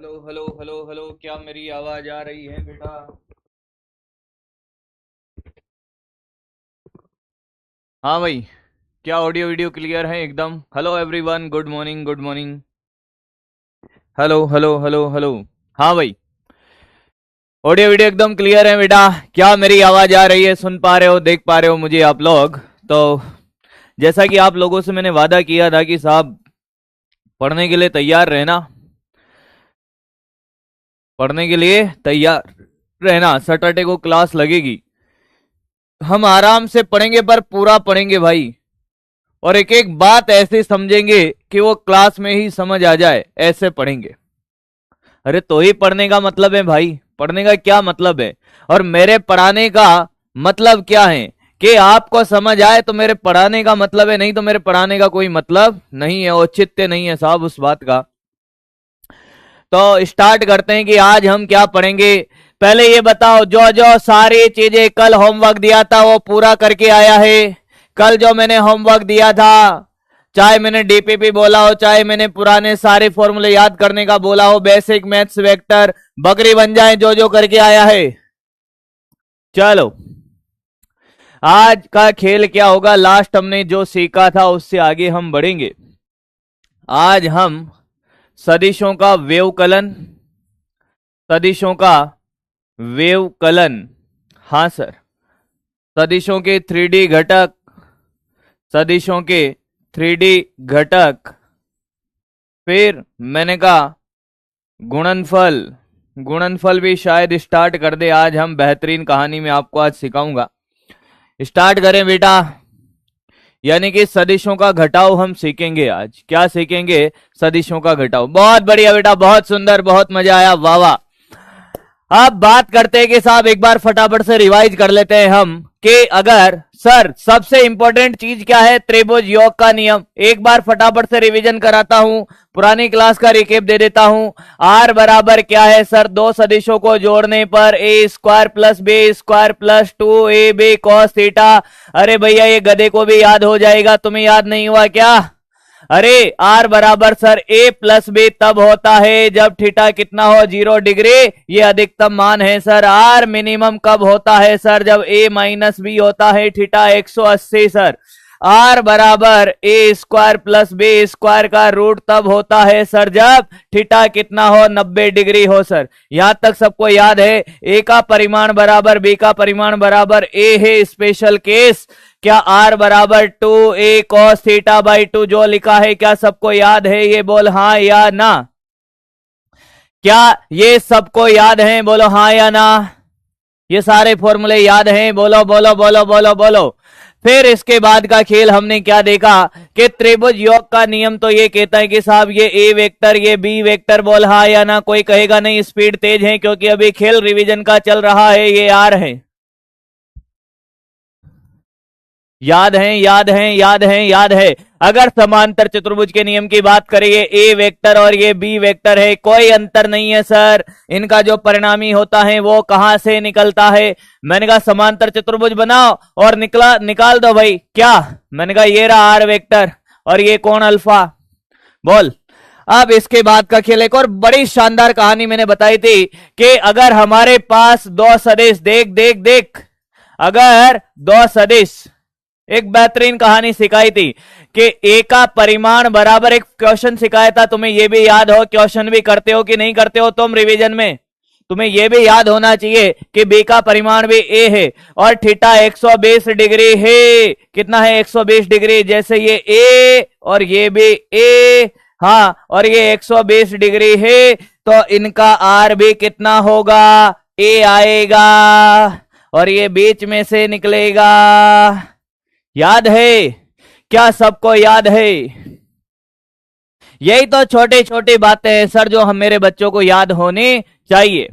Hello hello hello hello, क्या मेरी आवाज आ रही है बेटा? हाँ भाई, क्या ऑडियो वीडियो क्लियर है एकदम? Hello everyone, good morning good morning. Hello hello hello hello. हाँ भाई, ऑडियो वीडियो एकदम क्लियर है बेटा? क्या मेरी आवाज आ रही है? सुन पा रहे हो, देख पा रहे हो मुझे आप लोग? तो जैसा कि आप लोगों से मैंने वादा किया था कि साहब पढ़ने के लिए तैयार रहना, पढ़ने के लिए तैयार रहना। सैटरडे को क्लास लगेगी, हम आराम से पढ़ेंगे पर पूरा पढ़ेंगे भाई। और एक एक बात ऐसे समझेंगे कि वो क्लास में ही समझ आ जाए, ऐसे पढ़ेंगे। अरे तो ही पढ़ने का मतलब है भाई, पढ़ने का क्या मतलब है? और मेरे पढ़ाने का मतलब क्या है? कि आपको समझ आए तो मेरे पढ़ाने का मतलब है, नहीं तो मेरे पढ़ाने का कोई मतलब नहीं है, औचित्य नहीं है साहब उस बात का। तो स्टार्ट करते हैं कि आज हम क्या पढ़ेंगे। पहले ये बताओ, जो जो सारी चीजें कल होमवर्क दिया था वो पूरा करके आया है? कल जो मैंने होमवर्क दिया था, चाहे मैंने डीपीपी बोला हो, चाहे मैंने पुराने सारे फॉर्मूले याद करने का बोला हो, बेसिक मैथ्स वेक्टर, बकरी बन जाए, जो जो करके आया है? चलो, आज का खेल क्या होगा? लास्ट हमने जो सीखा था उससे आगे हम बढ़ेंगे। आज हम सदिशों का व्यवकलन, सदिशों का व्यवकलन, हाँ सर, सदिशों के 3D घटक, सदिशों के 3D घटक, फिर मैंने कहा गुणनफल, गुणनफल भी शायद स्टार्ट कर दे आज। हम बेहतरीन कहानी में आपको आज सिखाऊंगा। स्टार्ट करें बेटा, यानी कि सदिशों का घटाव हम सीखेंगे आज। क्या सीखेंगे? सदिशों का घटाव। बहुत बढ़िया बेटा, बहुत सुंदर, बहुत मजा आया, वाह वाह। अब बात करते हैं कि साहब एक बार फटाफट से रिवाइज कर लेते हैं हम कि अगर सर सबसे इंपॉर्टेंट चीज क्या है? त्रिभुज योग का नियम। एक बार फटाफट से रिवीजन कराता हूं, पुरानी क्लास का रिकेप दे देता हूं। आर बराबर क्या है सर? दो सदिशों को जोड़ने पर a square plus B square plus 2ab cos theta. अरे भैया ये गधे को भी याद हो जाएगा, तुम्हें याद नहीं हुआ क्या? अरे आर बराबर सर ए प्लस बी तब होता है जब थीटा कितना हो? 0 डिग्री। ये अधिकतम मान है सर। आर मिनिमम कब होता है सर? जब ए माइनस बी होता है, थीटा 180 सर। आर बराबर a square plus B square का रूट तब होता है सर जब थीटा कितना हो? 90 डिग्री हो सर। यहां तक सबको याद है? ए का परिमाण बराबर बी का परिमाण बराबर ए है, स्पेशल केस। क्या आर बराबर 2a cos थीटा बाई 2 जो लिखा है, क्या सबको याद है? ये बोल हाँ या ना। क्या ये सबको याद है? बोलो हाँ या ना। ये सारे फॉर्मूले याद हैं? बोलो बोलो बोलो बोलो बोलो। फिर इसके बाद का खेल हमने क्या देखा कि त्रिभुज योग का नियम तो ये कहता है कि साहब ये ए वेक्टर, ये बी वेक्टर। बोल हाँ या ना। कोई कहेगा नहीं, स्पीड तेज है क्योंकि अभी खेल रिवीजन का चल रहा है। ये आर है, याद है याद है याद है याद है। अगर समांतर चतुर्भुज के नियम की बात करें, ये ए वेक्टर और ये बी वेक्टर है, कोई अंतर नहीं है सर। इनका जो परिणामी होता है वो कहां से निकलता है? मैंने कहा समांतर चतुर्भुज बनाओ और निकाल दो भाई। क्या? मैंने कहा ये रहा आर वेक्टर और ये कौन? अल्फा। बोल। अब इसके बाद का खेल, एक और बड़ी शानदार कहानी मैंने बताई थी कि अगर हमारे पास दो सदिश, देख देख देख, अगर दो सदिश, एक बेहतरीन कहानी सिखाई थी कि ए का परिमाण बराबर, एक क्वेश्चन सिखाया था तुम्हें, ये भी याद हो? क्वेश्चन भी करते हो कि नहीं करते हो तुम रिवीजन में? तुम्हें यह भी याद होना चाहिए कि बी का परिमाण भी ए है और थीटा 120 डिग्री है। कितना है? 120 डिग्री। जैसे ये ए और ये भी ए, हाँ, और ये 120 डिग्री है तो इनका आर भी कितना होगा? ए आएगा और ये बीच में से निकलेगा। याद है? क्या सबको याद है? यही तो छोटी छोटी बातें हैं सर जो हम मेरे बच्चों को याद होनी चाहिए।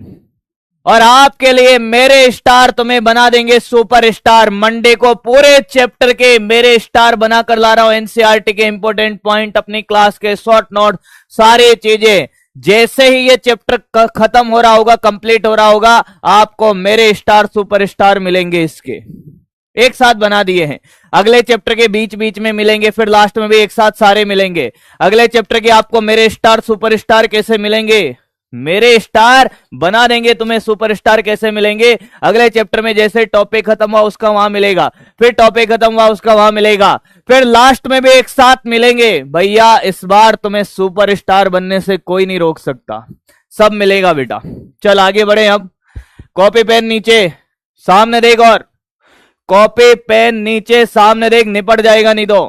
और आपके लिए मेरे स्टार तुम्हें बना देंगे सुपर स्टार। मंडे को पूरे चैप्टर के मेरे स्टार बनाकर ला रहा हूं। एनसीईआरटी के इंपॉर्टेंट पॉइंट, अपनी क्लास के शॉर्ट नोट, सारी चीजें। जैसे ही ये चैप्टर खत्म हो रहा होगा, कंप्लीट हो रहा होगा, आपको मेरे स्टार सुपर स्टार मिलेंगे। इसके एक साथ बना दिए हैं। अगले चैप्टर के बीच बीच में मिलेंगे, फिर लास्ट में भी एक साथ सारे मिलेंगे। अगले चैप्टर के बीच बीच में मिलेंगे, फिर लास्ट में भी एक साथ सारे मिलेंगे। अगले चैप्टर के बीच बीच में मिलेंगे, फिर लास्ट में भी एक साथ सारे मिलेंगे। अगले चैप्टर के बीच बीच में मिलेंगे, फिर लास्ट में भी एक साथ सारे मिलेंगे। अगले चैप्टर के आपको मेरे स्टार सुपर स्टार कैसे मिलेंगे? मेरे स्टार बना देंगे, तुम्हें सुपरस्टार कैसे मिलेंगे? अगले चैप्टर में जैसे टॉपिक खत्म हुआ उसका वहां मिलेगा, फिर टॉपिक खत्म हुआ उसका वहां मिलेगा, फिर लास्ट में भी एक साथ मिलेंगे। भैया इस बार तुम्हें सुपरस्टार बनने से कोई नहीं रोक सकता, सब मिलेगा बेटा। चल आगे बढ़े अब। कॉपी पेन नीचे, सामने देख, और कॉपी पेन नीचे सामने देख, निपट जाएगा नहीं तो।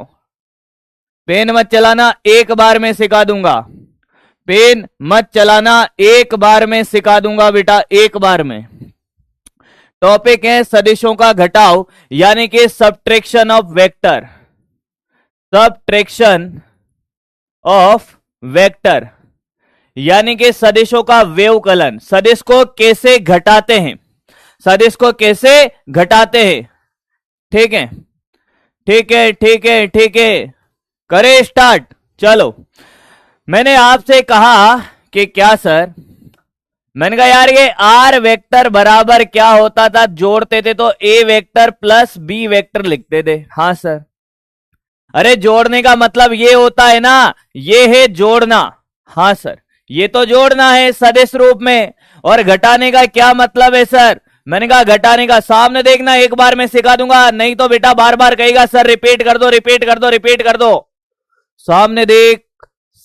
पेन मत चलाना, एक बार में सिखा दूंगा। पेन मत चलाना, एक बार में सिखा दूंगा बेटा, एक बार में। टॉपिक है सदिशों का घटाव, यानी कि subtraction of vector. Subtraction of vector यानी कि सदिशों का व्यवकलन। सदिश को कैसे घटाते हैं, सदिश को कैसे घटाते हैं। ठीक है, ठीक है, ठीक है, ठीक है, करे स्टार्ट। चलो, मैंने आपसे कहा कि क्या सर, मैंने कहा यार ये आर वेक्टर बराबर क्या होता था, जोड़ते थे तो ए वेक्टर प्लस बी वेक्टर लिखते थे। हाँ सर। अरे जोड़ने का मतलब ये होता है ना, ये है जोड़ना। हाँ सर, ये तो जोड़ना है सदिश रूप में। और घटाने का क्या मतलब है सर? मैंने कहा घटाने का सामने देखना, एक बार में सिखा दूंगा, नहीं तो बेटा बार बार कहेगा सर रिपीट कर दो, रिपीट कर दो, रिपीट कर दो। सामने देख,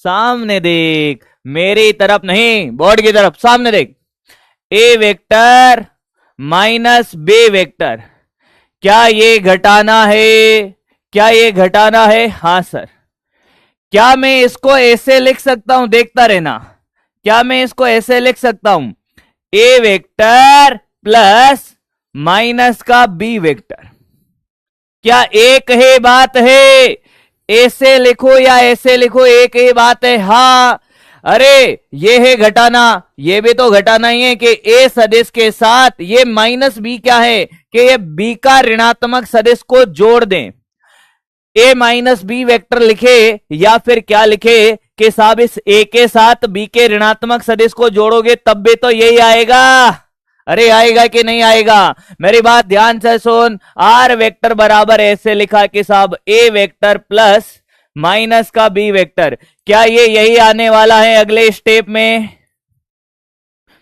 सामने देख, मेरी तरफ नहीं, बोर्ड की तरफ, सामने देख। ए वेक्टर माइनस बी वेक्टर, क्या ये घटाना है? क्या ये घटाना है? हाँ सर। क्या मैं इसको ऐसे लिख सकता हूं? देखता रहना, क्या मैं इसको ऐसे लिख सकता हूं? ए वेक्टर प्लस माइनस का बी वेक्टर। क्या एक ही बात है? ऐसे लिखो या ऐसे लिखो, एक ही बात है। हाँ, अरे ये है घटाना, ये भी तो घटाना ही है कि ए सदिश के साथ ये माइनस बी क्या है कि ये बी का ऋणात्मक सदिश को जोड़ दें। ए माइनस बी वेक्टर लिखे या फिर क्या लिखे कि साहब इस ए के साथ बी के ऋणात्मक सदिश को जोड़ोगे तब भी तो यही आएगा। अरे आएगा कि नहीं आएगा? मेरी बात ध्यान से सुन। आर वेक्टर बराबर ऐसे लिखा कि साहब ए वेक्टर प्लस माइनस का बी वेक्टर, क्या ये यही आने वाला है अगले स्टेप में?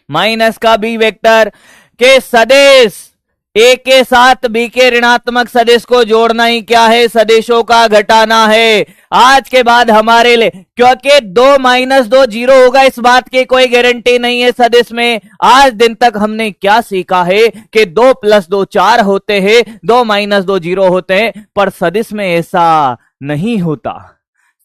माइनस का बी वेक्टर के सदिश ए के साथ बी के ऋणात्मक सदिश को जोड़ना ही क्या है? सदिशों का घटाना है। आज के बाद हमारे लिए, क्योंकि 2 माइनस 2 जीरो होगा, इस बात की कोई गारंटी नहीं है सदिश में। आज दिन तक हमने क्या सीखा है कि 2 प्लस 2 4 होते हैं, 2 माइनस 2 जीरो होते हैं, पर सदिश में ऐसा नहीं होता।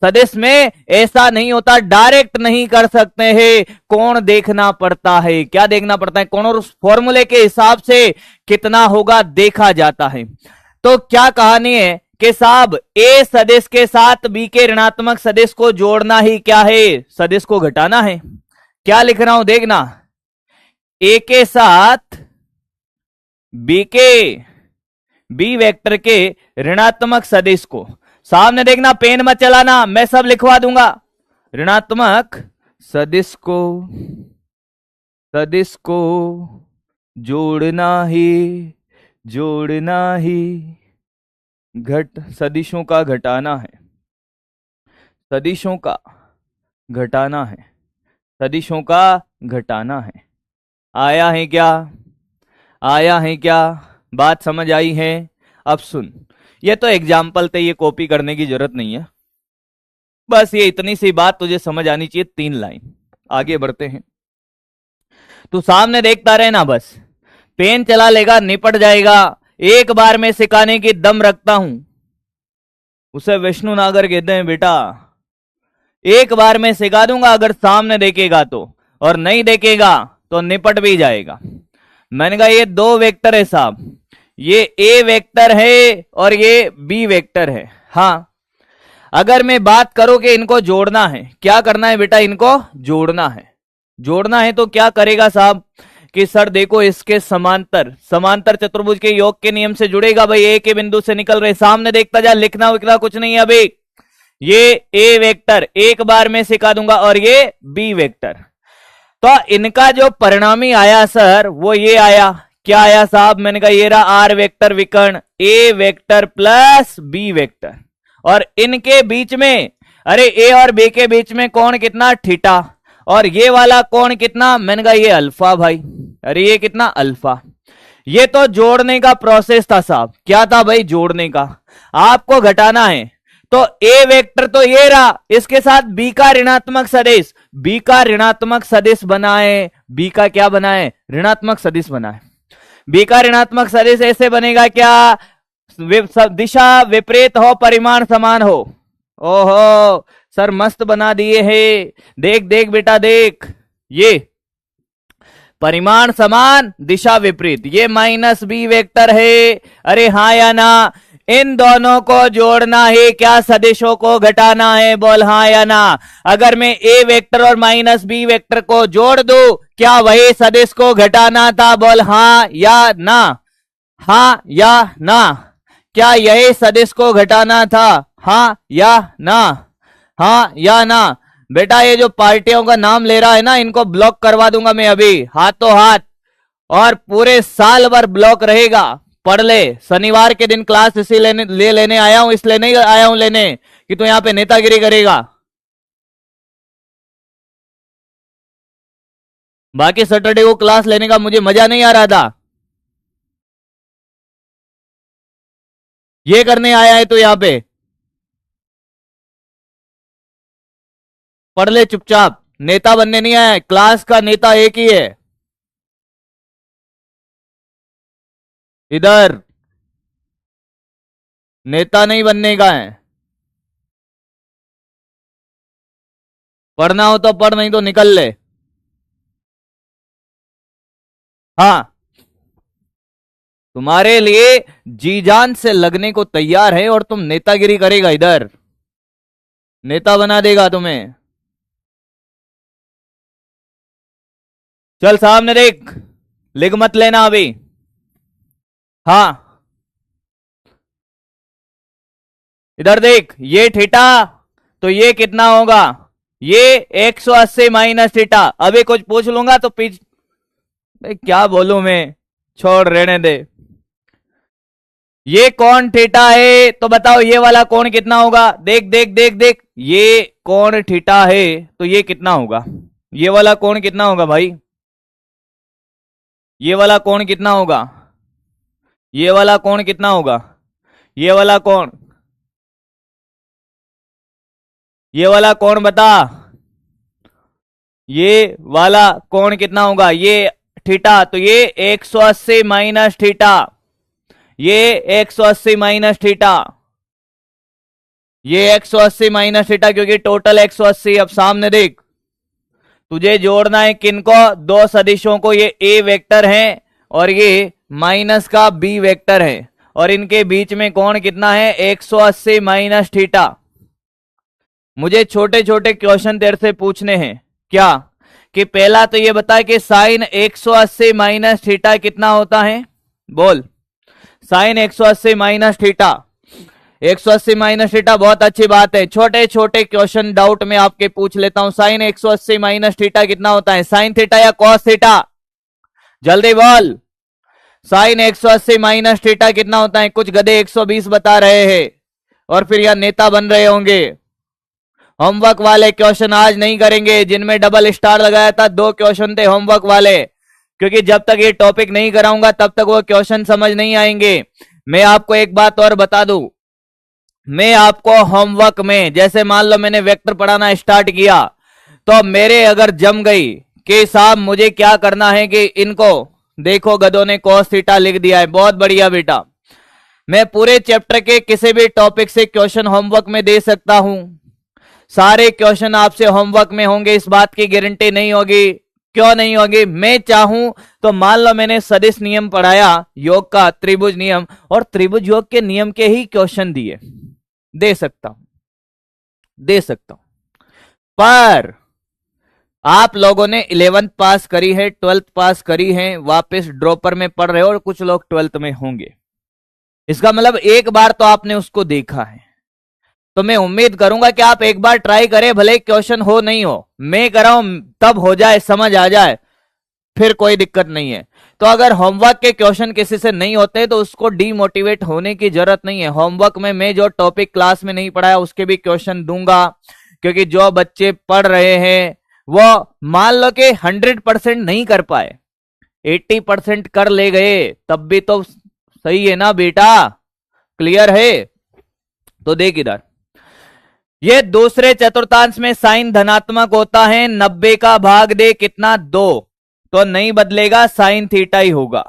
सदिश में ऐसा नहीं होता, डायरेक्ट नहीं कर सकते हैं, कोण देखना पड़ता है। क्या देखना पड़ता है? कोण, और उस फॉर्मूले के हिसाब से कितना होगा देखा जाता है। तो क्या कहानी है कि साहब ए सदिश के साथ बी के ऋणात्मक सदिश को जोड़ना ही क्या है? सदिश को घटाना है। क्या लिख रहा हूं देखना, ए के साथ बी के बी वेक्टर के ऋणात्मक सदिश को, सामने देखना, पेन मत चलाना, मैं सब लिखवा दूंगा। ऋणात्मक सदिश को जोड़ना ही सदिशों का घटाना है। सदिशों का घटाना है। सदिशों का घटाना है। आया है क्या? आया है क्या? बात समझ आई है? अब सुन, ये तो एग्जाम्पल थे, ये कॉपी करने की जरूरत नहीं है। बस ये इतनी सी बात तुझे समझ आनी चाहिए, 3 लाइन। आगे बढ़ते हैं। तू सामने देखता रहे ना, बस पेन चला लेगा, निपट जाएगा। एक बार में सिखाने की दम रखता हूं, उसे विष्णु नागर कहते हैं बेटा। एक बार में सिखा दूंगा अगर सामने देखेगा तो, और नहीं देखेगा तो निपट भी जाएगा। मैंने कहा ये 2 वेक्टर है साहब, ये ए वेक्टर है और ये बी वेक्टर है। हाँ, अगर मैं बात करूं कि इनको जोड़ना है, क्या करना है बेटा? इनको जोड़ना है। जोड़ना है तो क्या करेगा साहब कि सर देखो इसके समांतर चतुर्भुज के योग के नियम से जुड़ेगा। भाई ए के बिंदु से निकल रहे, सामने देखता जा, लिखना विखना कुछ नहीं है अभी। ये ए वेक्टर एक बार में सिखा दूंगा और ये बी वेक्टर, तो इनका जो परिणामी आया सर वो ये आया। क्या आया साहब? मैंने कहा ये रहा आर वेक्टर विकर्ण, ए वेक्टर प्लस बी वेक्टर, और इनके बीच में, अरे ए और बी के बीच में कोण कितना? थीटा, और ये वाला कोण कितना, मैंने कहा ये अल्फा भाई। अरे ये कितना, अल्फा। ये तो जोड़ने का प्रोसेस था साहब। क्या था भाई, जोड़ने का। आपको घटाना है तो ए वेक्टर तो ये रहा, इसके साथ बी का ऋणात्मक सदिश, बी का ऋणात्मक सदिश बनाए, बी का क्या बनाए, ऋणात्मक सदिश बनाए। बी का ऋणात्मक सदिश ऐसे बनेगा क्या, दिशा विपरीत हो, परिमाण समान हो। ओहो सर मस्त बना दिए है, देख देख बेटा देख, ये परिमाण समान दिशा विपरीत, ये माइनस बी वेक्टर है। अरे हाँ या ना, इन दोनों को जोड़ना है क्या, सदिशों को घटाना है, बोल हाँ या ना। अगर मैं ए वेक्टर और माइनस बी वेक्टर को जोड़ दूं, क्या वही सदिश को घटाना था, बोल हाँ या ना, हाँ या ना। क्या यही सदिश को घटाना था, हाँ या ना, हाँ या ना। बेटा ये जो पार्टियों का नाम ले रहा है ना, इनको ब्लॉक करवा दूंगा मैं अभी हाथों हाथ, और पूरे साल भर ब्लॉक रहेगा। पढ़ ले, शनिवार के दिन क्लास इसी लेने आया हूं, इसलिए नहीं आया हूं लेने कि तू यहां पे नेतागिरी करेगा। बाकी सैटरडे को क्लास लेने का मुझे मजा नहीं आ रहा था, ये करने आया है तो यहां पे पढ़ ले चुपचाप, नेता बनने नहीं आया है, क्लास का नेता एक ही है। इधर नेता नहीं बनने का है, पढ़ना हो तो पढ़, नहीं तो निकल ले। हाँ तुम्हारे लिए जी जान से लगने को तैयार है, और तुम नेतागिरी करेगा, इधर नेता बना देगा तुम्हें। चल सामने देख, लिख मत लेना अभी। हाँ इधर देख, ये थीटा तो ये कितना होगा, ये 180 माइनस थीटा। अभी कुछ पूछ लूंगा तो क्या बोलूं मैं, छोड़ रहने दे। ये कौन थीटा है तो बताओ ये वाला कोण कितना होगा, देख देख देख देख, ये कोण थीटा है तो ये कितना होगा, ये वाला कोण कितना होगा भाई, ये वाला कोण कितना होगा, ये वाला कोण कितना होगा, ये वाला कोण, ये वाला कोण बता, ये वाला कोण कितना होगा, ये थीटा तो ये 180 माइनस थीटा, ये 180 माइनस थीटा, ये 180 माइनस थीटा, क्योंकि टोटल 180। अब सामने देख, तुझे जोड़ना है किनको, दो सदिशों को, ये ए वेक्टर है और ये माइनस का बी वेक्टर है, और इनके बीच में कोण कितना है, 180 माइनस थीटा। मुझे छोटे छोटे क्वेश्चन तेरे से पूछने हैं, क्या कि पहला तो ये बता कि साइन 180 माइनस थीटा कितना होता है, बोल sine 180 minus theta, 180 minus theta, बहुत अच्छी बात है। छोटे छोटे क्वेश्चन डाउट में आपके पूछ लेता हूं, साइन 180 माइनस थीटा कितना होता है, साइन थीटा या कॉस थीटा, जल्दी बोल, साइन 180 माइनस थीटा कितना होता है। कुछ गधे 120 बता रहे हैं और फिर यह नेता बन रहे होंगे। होमवर्क वाले क्वेश्चन आज नहीं करेंगे, जिनमें डबल स्टार लगाया था 2 क्वेश्चन थे होमवर्क वाले, क्योंकि जब तक ये टॉपिक नहीं कराऊंगा तब तक वो क्वेश्चन समझ नहीं आएंगे। मैं आपको एक बात और बता दूं, मैं आपको होमवर्क में, जैसे मान लो मैंने वेक्टर पढ़ाना स्टार्ट किया तो मेरे अगर जम गई कि साहब मुझे क्या करना है कि इनको देखो, गधों ने कॉस थीटा लिख दिया है, बहुत बढ़िया बेटा, मैं पूरे चैप्टर के किसी भी टॉपिक से क्वेश्चन होमवर्क में दे सकता हूं, सारे क्वेश्चन आपसे होमवर्क में होंगे, इस बात की गारंटी नहीं होगी। क्यों नहीं होगी, मैं चाहूं तो मान लो मैंने सदिश नियम पढ़ाया योग का, त्रिभुज नियम, और त्रिभुज योग के नियम के ही क्वेश्चन दिए, दे सकता हूं, दे सकता हूं। पर आप लोगों ने 11th पास करी है, 12th पास करी है, वापस ड्रॉपर में पढ़ रहे हो, और कुछ लोग 12th में होंगे, इसका मतलब एक बार तो आपने उसको देखा है। तो मैं उम्मीद करूंगा कि आप एक बार ट्राई करें, भले क्वेश्चन हो नहीं हो, मैं कराऊं तब हो जाए, समझ आ जाए, फिर कोई दिक्कत नहीं है। तो अगर होमवर्क के क्वेश्चन किसी से नहीं होते तो उसको डीमोटिवेट होने की जरूरत नहीं है। होमवर्क में मैं जो टॉपिक क्लास में नहीं पढ़ाया उसके भी क्वेश्चन दूंगा, क्योंकि जो बच्चे पढ़ रहे हैं वो मान लो कि 100% नहीं कर पाए, 80% कर ले गए, तब भी तो सही है ना बेटा। क्लियर है? तो देख इधर, ये दूसरे चतुर्थांश में साइन धनात्मक होता है, 90 का भाग दे कितना 2, तो नहीं बदलेगा, साइन थीटा ही होगा,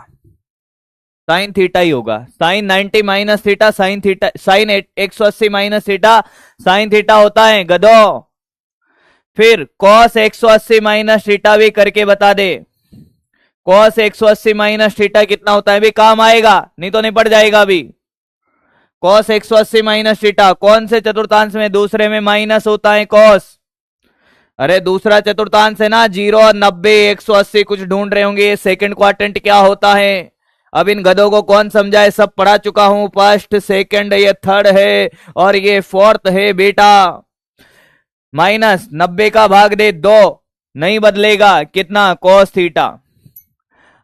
साइन थीटा ही होगा। Sine 90 minus theta sine theta, sine 180 minus theta sine theta होता है गधो। फिर कॉस 180 माइनस थीटा भी करके बता दे, कॉस 180 माइनस थीटा कितना होता है भी, काम आएगा, नहीं तो निपट जाएगा अभी। कॉस 180 माइनस थीटा कौन से चतुर्थांश में? दूसरे में माइनस होता है कॉस। अरे दूसरा चतुर्थांश है ना, 0 और 90 180 कुछ ढूंढ रहे होंगे, सेकंड क्वाड्रेंट क्या होता है? अब इन गधों को कौन समझाए, सब पढ़ा चुका हूं, फर्स्ट सेकंड, ये थर्ड है और ये फोर्थ है बेटा। माइनस 90 का भाग दे 2, नहीं बदलेगा, कितना? Cos theta.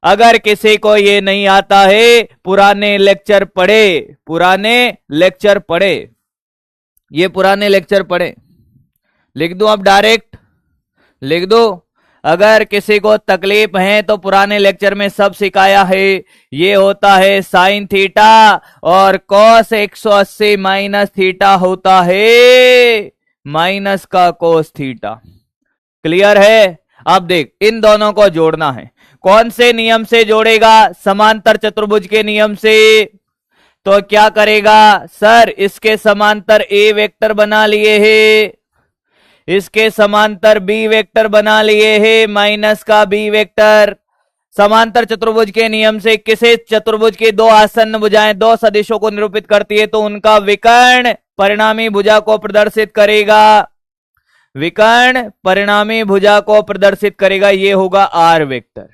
अगर किसी को ये नहीं आता है, पुराने लेक्चर पढ़े, पुराने लेक्चर पढ़े, ये पुराने लेक्चर पढ़े। लिख दूं अब डायरेक्ट, लिख दो। अगर किसी को तकलीफ है तो पुराने लेक्चर में सब सिखाया है। ये होता है साइन थीटा और कॉस 180 माइनस थीटा होता है माइनस का कोस थीटा। क्लियर है? अब देख, इन दोनों को जोड़ना है, कौन से नियम से जोड़ेगा? समांतर चतुर्भुज के नियम से। तो क्या करेगा सर, इसके समांतर ए वेक्टर बना लिए है, इसके समांतर बी वेक्टर बना लिए है, माइनस का बी वेक्टर। समांतर चतुर्भुज के नियम से किसी चतुर्भुज की दो आसन्न भुजाएं दो सदिशों को निरूपित करती है तो उनका विकर्ण परिणामी भुजा को प्रदर्शित करेगा, विकर्ण परिणामी भुजा को प्रदर्शित करेगा, ये होगा आर वेक्टर।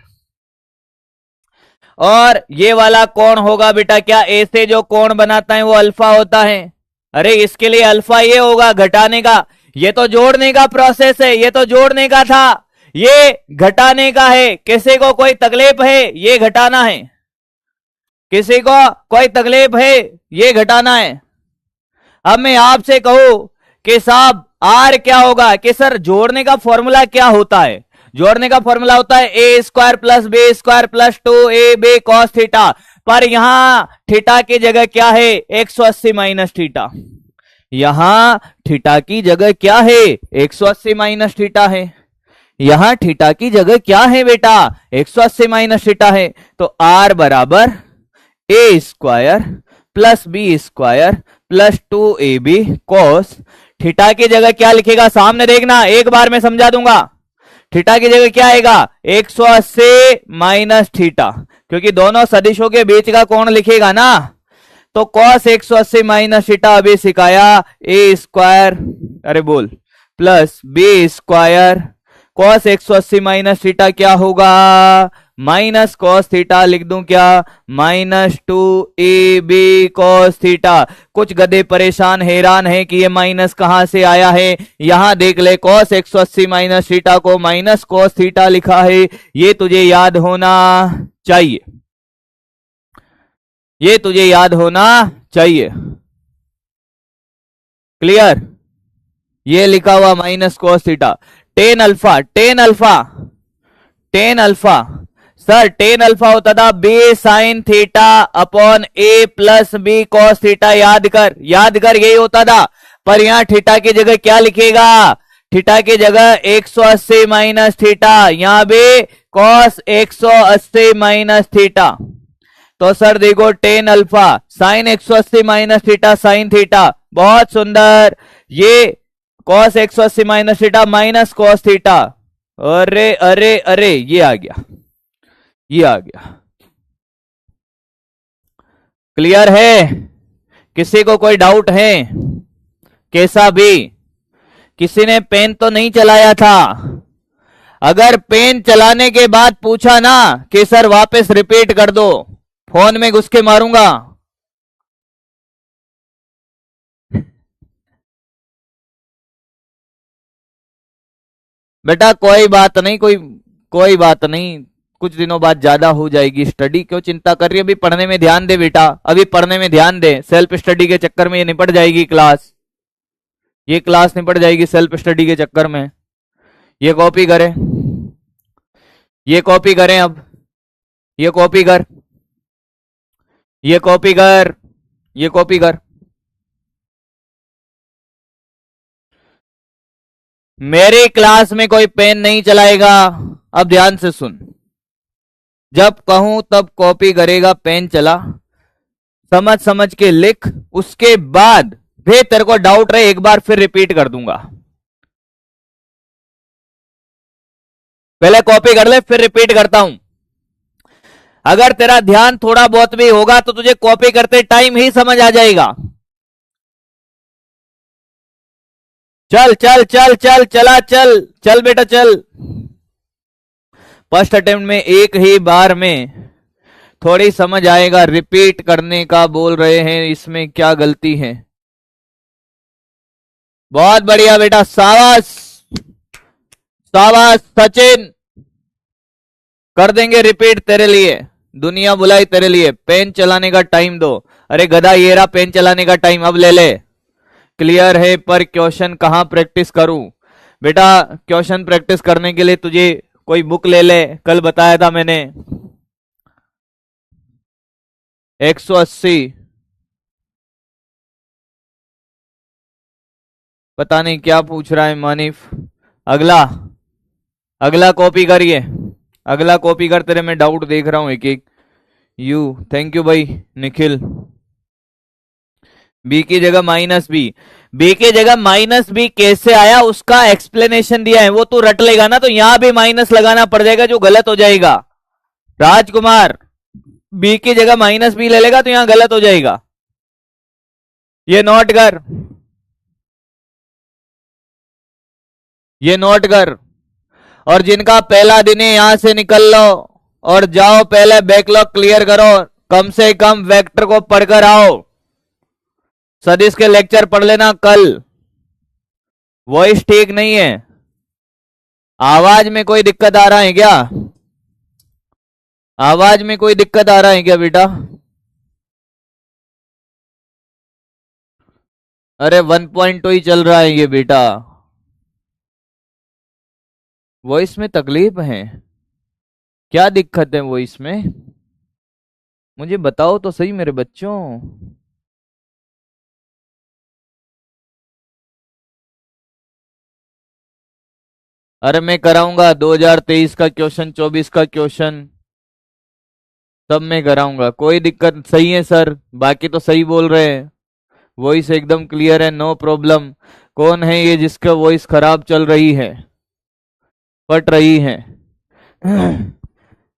और ये वाला कोण होगा बेटा क्या, ए से जो कोण बनाता है वो अल्फा होता है। अरे इसके लिए अल्फा ये होगा घटाने का, ये तो जोड़ने का प्रोसेस है, ये तो जोड़ने का था, ये घटाने का है। किसी को कोई तकलीफ है, ये घटाना है, किसी को कोई तकलीफ है, ये घटाना है। अब मैं आपसे कहूं कि साहब आर क्या होगा, कि सर जोड़ने का फॉर्मूला क्या होता है? जोड़ने का फॉर्मूला होता है a square plus B square plus 2ab cos theta, पर यहां थीटा की जगह क्या है? 180 माइनस थीटा। यहां थीटा की जगह क्या है? 180 माइनस थीटा है। यहां थीटा की जगह क्या है बेटा? 180 माइनस थीटा है। तो आर बराबर a square plus B square plus 2ab cos theta की जगह क्या लिखेगा? सामने देखना, एक बार मैं समझा दूंगा। थीटा की जगह क्या आएगा? 180 माइनस थीटा, क्योंकि दोनों सदिशों के बीच का कोण लिखेगा ना। तो कॉस 180 माइनस थीटा अभी सिखाया, ए स्क्वायर, अरे बोल, plus B square, cos 180 minus theta क्या होगा? माइनस कॉस थीटा लिख दूं क्या? Minus 2ab cos theta. कुछ गधे परेशान हैरान है कि ये माइनस कहां से आया है। यहां देख ले, कॉस 180 माइनस थीटा को माइनस कॉस थीटा लिखा है, ये तुझे याद होना चाहिए, ये तुझे याद होना चाहिए। क्लियर? ये लिखा हुआ minus cos theta. Tan alpha, tan alpha, tan alpha, sir tan alpha होता था B sin theta upon a plus B cos theta. याद कर, याद कर, यही होता था। पर यहां थीटा की जगह क्या लिखेगा? थीटा की जगह 180 माइनस थीटा, यहां भी कॉस 180 माइनस थीटा। तो सर देखो, tan alpha sign 180 minus theta sine theta, बहुत सुंदर। ये cos 180 minus theta minus cos theta, अरे अरे अरे, ये आ गया, ये आ गया। क्लियर है? किसी को कोई डाउट है? कैसा भी? किसी ने पेन तो नहीं चलाया था? अगर पेन चलाने के बाद पूछा ना कि सर वापस रिपीट कर दो, फोन में घुस के मारूंगा। बेटा कोई बात नहीं, कोई बात नहीं, कुछ दिनों बाद ज्यादा हो जाएगी स्टडी, क्यों चिंता कर रही है? अभी पढ़ने में ध्यान दे बेटा, अभी पढ़ने में ध्यान दे। सेल्फ स्टडी के चक्कर में ये निपट जाएगी क्लास, ये क्लास निपट जाएगी सेल्फ स्टडी के चक्कर में। ये कॉपी करें, ये कॉपी करें, अब ये कॉपी कर, ये कॉपी कर, ये कॉपी कर। मेरी क्लास में कोई पेन नहीं चलाएगा। अब ध्यान से सुन, जब कहूं तब कॉपी करेगा, पेन चला, समझ समझ के लिख। उसके बाद भी तेरे को डाउट रहे, एक बार फिर रिपीट कर दूंगा। पहले कॉपी कर ले, फिर रिपीट करता हूं। अगर तेरा ध्यान थोड़ा बहुत भी होगा तो तुझे कॉपी करते टाइम ही समझ आ जाएगा। चल चल चल चल, चला चल, चल बेटा चल। फर्स्ट अटेम्प्ट में एक ही बार में थोड़ी समझ आएगा, रिपीट करने का बोल रहे हैं, इसमें क्या गलती है। बहुत बढ़िया बेटा, शाबाश शाबाश सचिन। कर देंगे रिपीट तेरे लिए, दुनिया बुलाई तेरे लिए। पेन चलाने का टाइम दो। अरे गधा, ये रहा पेन चलाने का टाइम, अब ले ले। क्लियर है, पर क्वेश्चन कहां प्रैक्टिस करूं? बेटा क्वेश्चन प्रैक्टिस करने के लिए तुझे कोई बुक ले ले, कल बताया था मैंने। 180, पता नहीं क्या पूछ रहा है मानिफ। अगला, अगला कॉपी करिए, अगला कॉपी कर। तेरे में डाउट देख रहा हूं एक एक। यू, थैंक यू भाई निखिल। बी की जगह माइनस बी, बी की जगह माइनस बी कैसे आया उसका एक्सप्लेनेशन दिया है, वो तू रट लेगा ना, तो यहां भी माइनस लगाना पड़ जाएगा, जो गलत हो जाएगा। राजकुमार, बी की जगह माइनस बी ले लेगा तो यहां गलत हो जाएगा। ये नोट कर, ये नोट कर। और जिनका पहला दिन है यहां से निकल लो और जाओ, पहले बैकलॉग क्लियर करो, कम से कम वेक्टर को पढ़कर आओ। सदिश के लेक्चर पढ़ लेना कल। वॉइस ठीक नहीं है, आवाज में कोई दिक्कत आ रहा है क्या? आवाज में कोई दिक्कत आ रहा है क्या बेटा? अरे 1.2 ही चल रहा है ये बेटा। वॉइस में तकलीफ है, क्या दिक्कत है वॉइस में? मुझे बताओ तो सही मेरे बच्चों। अरे मैं कराऊंगा 2023 का क्वेश्चन, 24 का क्वेश्चन, सब मैं कराऊंगा, कोई दिक्कत। सही है सर, बाकी तो सही बोल रहे हैं, वॉइस एकदम क्लियर है, नो प्रॉब्लम। कौन है ये जिसका वॉइस खराब चल रही है, फट रही है?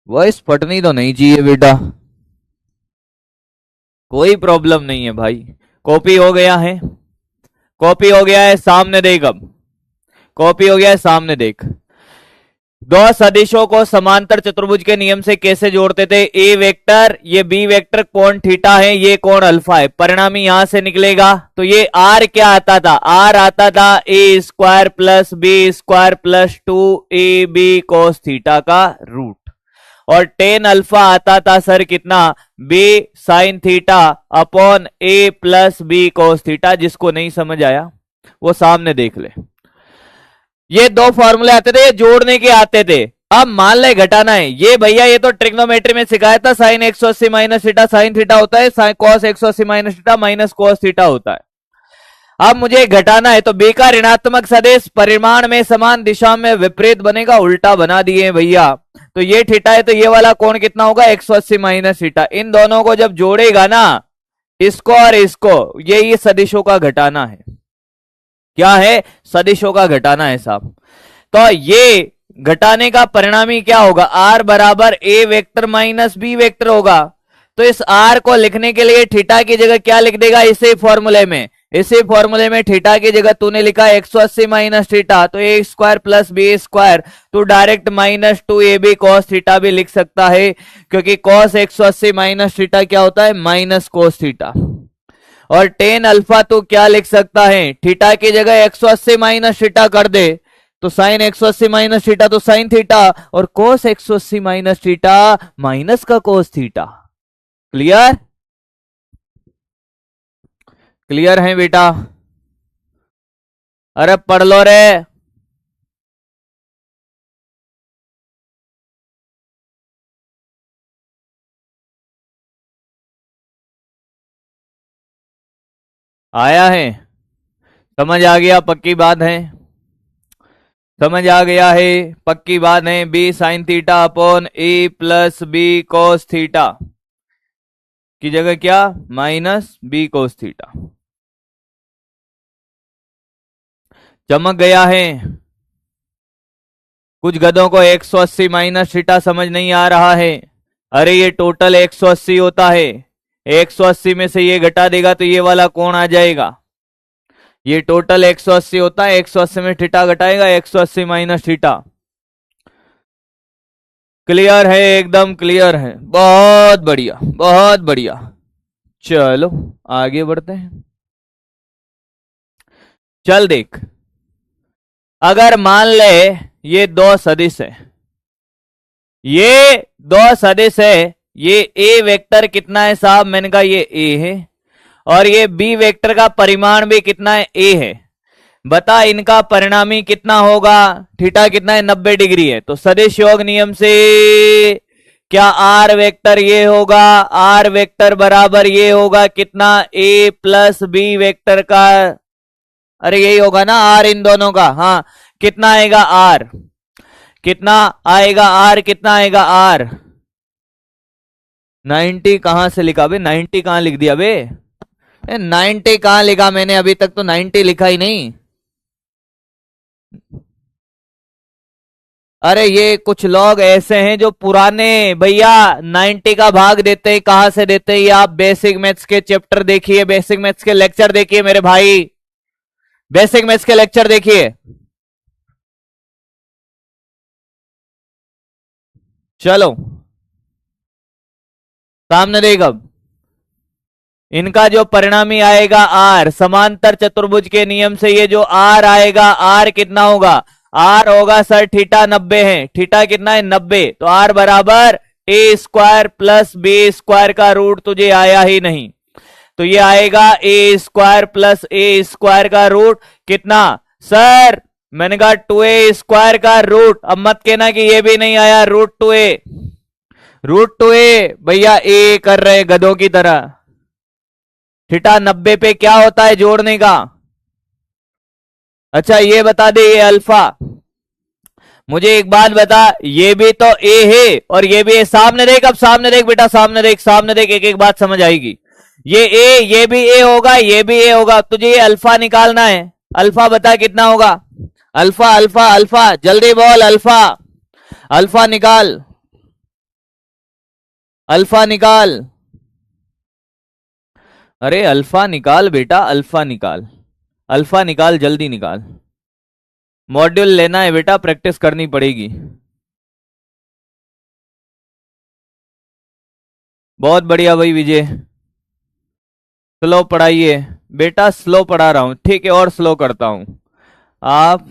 वॉइस फटनी तो नहीं चाहिए बेटा, कोई प्रॉब्लम नहीं है भाई। कॉपी हो गया है, कॉपी हो गया है, सामने देख। अब कॉपी हो गया है, सामने देख। दो सदिशों को समांतर चतुर्भुज के नियम से कैसे जोड़ते थे? ए वेक्टर, ये बी वेक्टर, कोण थीटा है, ये कोण अल्फा है। परिणामी यहां से निकलेगा तो ये आर क्या आता था? आर आता था a square plus B square plus 2ab cos theta का रूट। और टेन अल्फा आता था सर कितना? B sin theta upon a plus b cos theta. जिसको नहीं समझ आया वो सामने देख ले। ये दो फॉर्मूले आते थे, ये जोड़ने के आते थे। अब मान ले घटाना है, ये भैया ये तो ट्रिग्नोमेट्री में सिखाया था, sine 180 minus theta sine theta होता है, cos 180 minus theta minus cos theta होता है। अब मुझे घटाना है तो बी का ऋणात्मक सदिश परिमाण में समान दिशा में विपरीत बनेगा, उल्टा बना दिए भैया। तो ये थीटा है तो ये वाला कोण कितना होगा? 180 माइनस थीटा। इन दोनों को जब जोड़ेगा ना, इसको और इसको, ये सदिशों का घटाना है। क्या है? सदिशों का घटाना है साहब। तो ये घटाने का परिणामी क्या होगा? आर बराबर ए वेक्टर माइनस बी वेक्टर होगा। तो इस आर को लिखने के लिए थीटा की जगह क्या लिख देगा? इसी फॉर्मूले में, इसी फॉर्मूले में थीटा की जगह तूने लिखा 180 माइनस थीटा, तो ए स्क्वायर प्लस बी स्क्वायर, तो direct minus 2ab cos theta भी लिख सकता है, क्योंकि cos 180 माइनस थीटा क्या होता है? Minus cos theta. और टेन अल्फा तो क्या लिख सकता है? थीटा की जगह 180 माइनस थीटा कर दे तो साइन 180 माइनस थीटा तो साइन थीटा, और कोस 180 माइनस थीटा माइनस का कोस थीटा। क्लियर? क्लियर है बेटा? अरे पढ़ लो रे। आया है? समझ आ गया? पक्की बात है? समझ आ गया है? पक्की बात है? B sin theta upon a plus B cos theta की जगह क्या, माइनस बी कोस थीटा। चमक गया है? कुछ गधों को 180 माइनस थीटा समझ नहीं आ रहा है। अरे ये टोटल 180 होता है, 180 में से ये घटा देगा तो ये वाला कोण आ जाएगा। ये टोटल 180 होता है, 180 में थीटा घटाएगा, 180 माइनस थीटा। क्लियर है? एकदम क्लियर है। बहुत बढ़िया, बहुत बढ़िया। चलो आगे बढ़ते हैं। चल देख, अगर मान ले ये दो सदिश है, ये दो सदिश है, ये ए वेक्टर कितना है साहब? मैंने कहा ये ए है, और ये बी वेक्टर का परिमाण भी कितना है? ए है। बता इनका परिणामी कितना होगा? थीटा कितना है? 90 डिग्री है। तो सदिश योग नियम से क्या आर वेक्टर ये होगा? आर वेक्टर बराबर ये होगा कितना? ए प्लस बी वेक्टर का, अरे यही होगा ना आर इन दोनों का। हाँ, कितना आएगा आर? कितना आएगा आर? कितना आएगा आर? 90 कहां से लिखा बे? 90 कहां लिख दिया बे? 90 कहां लिखा मैंने? अभी तक तो 90 लिखा ही नहीं। अरे ये कुछ लोग ऐसे हैं जो पुराने भैया 90 का भाग देते हैं। कहां से देते हैं? ये आप बेसिक मैथ्स के चैप्टर देखिए, बेसिक मैथ्स के लेक्चर देखिए मेरे भाई, बेसिक मैथ्स के लेक्चर देखिए। चलो सामने देख, अब इनका जो परिणामी आएगा आर, समांतर चतुर्भुज के नियम से ये जो आर आएगा, आर कितना होगा? आर होगा सर थीटा 90 है। थीटा कितना है? 90। तो आर बराबर a square plus B square का रूट तुझे आया ही नहीं, तो ये आएगा ए स्क्वायर प्लस ए स्क्वायर का रूट कितना? सर मैंने कहा 2a स्क्वायर का रूट। अब मत कहना कि ये भी नहीं आया, रूट 2a, रूट 2a भैया ए कर रहे गधों की तरह। थीटा 90 पे क्या होता है जोड़ने का? अच्छा ये बता दे, ये अल्फा, मुझे एक बात बता, ये भी तो ए है और ये भी ए। सामने देख, अब सामने देख बेटा, सामने देख, सामने देख, एक एक बात समझ आएगी। ये ए, ये भी ए होगा, ये भी ए होगा। तुझे ये अल्फा निकालना है। अल्फा बता कितना होगा? अल्फा अल्फा अल्फा जल्दी बोल, अल्फा, अल्फा निकाल, अल्फा निकाल। अरे अल्फा निकाल बेटा, अल्फा निकाल, अल्फा निकाल, जल्दी निकाल। मॉड्यूल लेना है बेटा, प्रैक्टिस करनी पड़ेगी। बहुत बढ़िया भाई विजय, स्लो पढ़ाइए बेटा, स्लो पढ़ा रहा हूं, ठीक है, और स्लो करता हूं आप।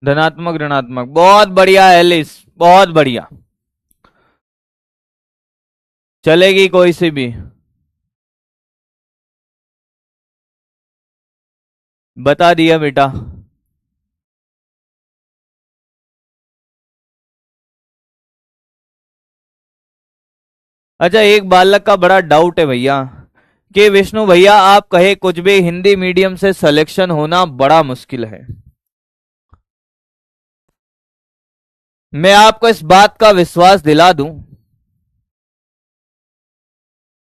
धनात्मक ऋणात्मक, बहुत बढ़िया एलिस, बहुत बढ़िया, चलेगी कोई सी भी। बता दिया बेटा। अच्छा एक बालक का बड़ा डाउट है भैया कि विष्णु भैया आप कहे कुछ भी, हिंदी मीडियम से सिलेक्शन होना बड़ा मुश्किल है। मैं आपको इस बात का विश्वास दिला दूं,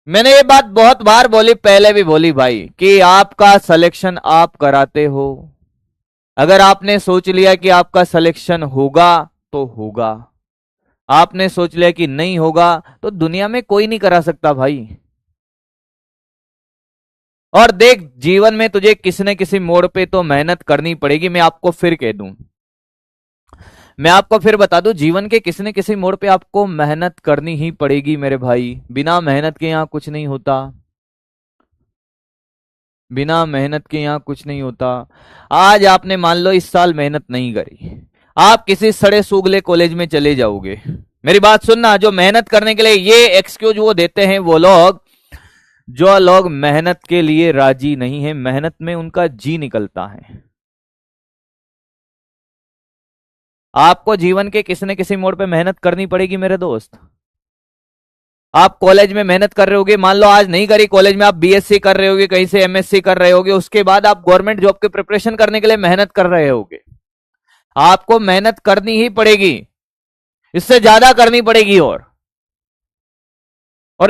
मैंने ये बात बहुत बार बोली, पहले भी बोली भाई, कि आपका सिलेक्शन आप कराते हो। अगर आपने सोच लिया कि आपका सिलेक्शन होगा तो होगा, आपने सोच लिया कि नहीं होगा तो दुनिया में कोई नहीं करा सकता भाई। और देख जीवन में तुझे किसी न किसी मोड़ पे तो मेहनत करनी पड़ेगी। मैं आपको फिर कह दूं, मैं आपको फिर बता दूं, जीवन के किसी न किसी मोड़ पे आपको मेहनत करनी ही पड़ेगी मेरे भाई। बिना मेहनत के यहां कुछ नहीं होता, बिना मेहनत के यहां कुछ नहीं होता। आज आपने मान लो इस साल मेहनत नहीं करी, आप किसी सड़े सूगले कॉलेज में चले जाओगे। मेरी बात सुनना, जो मेहनत करने के लिए ये एक्सक्यूज वो देते हैं, वो लोग जो लोग मेहनत के लिए राजी नहीं है, मेहनत में उनका जी निकलता है। आपको जीवन के किसी न किसी मोड़ पे मेहनत करनी पड़ेगी मेरे दोस्त। आप कॉलेज में मेहनत कर रहे होगे, मान लो आज नहीं करी कॉलेज में, आप बीएससी कर रहे होगे, कहीं से एमएससी कर रहे होगे, उसके बाद आप गवर्नमेंट जॉब की प्रिपरेशन करने के लिए मेहनत कर रहे होगे। आपको मेहनत करनी ही पड़ेगी, इससे ज्यादा करनी पड़ेगी। और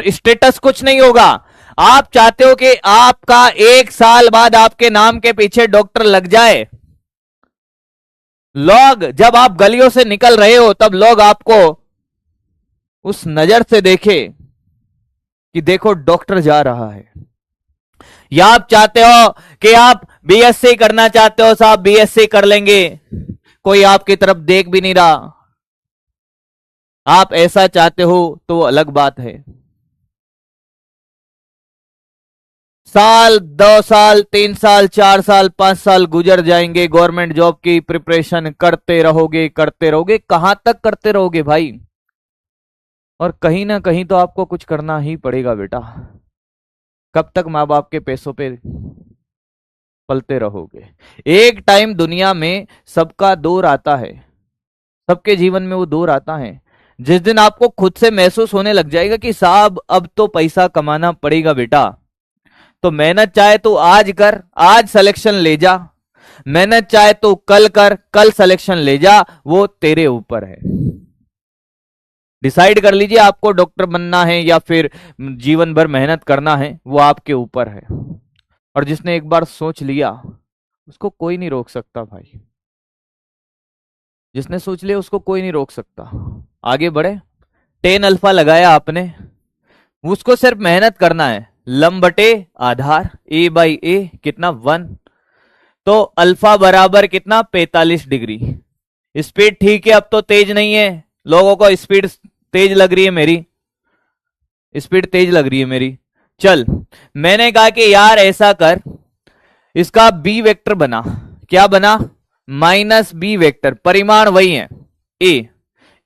स्टेटस कुछ नहीं होगा। आप चाहते हो कि आपका 1 साल बाद आपके नाम के पीछे डॉक्टर लग जाए। लोग जब आप गलियों से निकल रहे हो तब लोग आपको उस नजर से देखे कि देखो डॉक्टर जा रहा है। या आप चाहते हो कि आप बीएससी करना चाहते हो, साहब बीएससी कर लेंगे, कोई आपकी तरफ देख भी नहीं रहा। आप ऐसा चाहते हो तो अलग बात है। साल, 2 साल, 3 साल, 4 साल, 5 साल गुजर जाएंगे, गवर्नमेंट जॉब की प्रिपरेशन करते रहोगे करते रहोगे। कहां तक करते रहोगे भाई? और कहीं ना कहीं तो आपको कुछ करना ही पड़ेगा बेटा। कब तक माँ बाप के पैसों पे पलते रहोगे? एक टाइम दुनिया में सबका दौर आता है, सबके जीवन में वो दौर आता है जिस दिन आपको खुद से महसूस होने लग जाएगा कि साहब अब तो पैसा कमाना पड़ेगा बेटा। तो मेहनत चाहे तो आज कर, आज सिलेक्शन ले जा, मेहनत चाहे तो कल कर, कल सिलेक्शन ले जा, वो तेरे ऊपर है। डिसाइड कर लीजिए आपको डॉक्टर बनना है या फिर जीवन भर मेहनत करना है, वो आपके ऊपर है। और जिसने एक बार सोच लिया उसको कोई नहीं रोक सकता भाई। जिसने सोच लिया उसको कोई नहीं रोक सकता। आगे बढ़े। 10 अल्फा लगाया आपने, उसको सिर्फ मेहनत करना है। लंब बटे आधार ए बाई ए कितना 1, तो अल्फा बराबर कितना 45 डिग्री। स्पीड ठीक है, अब तो तेज नहीं है। लोगों को स्पीड तेज लग रही है, मेरी स्पीड तेज लग रही है मेरी। चल, मैंने कहा कि यार ऐसा कर, इसका बी वेक्टर बना। क्या बना? माइनस बी वेक्टर, परिमाण वही है ए।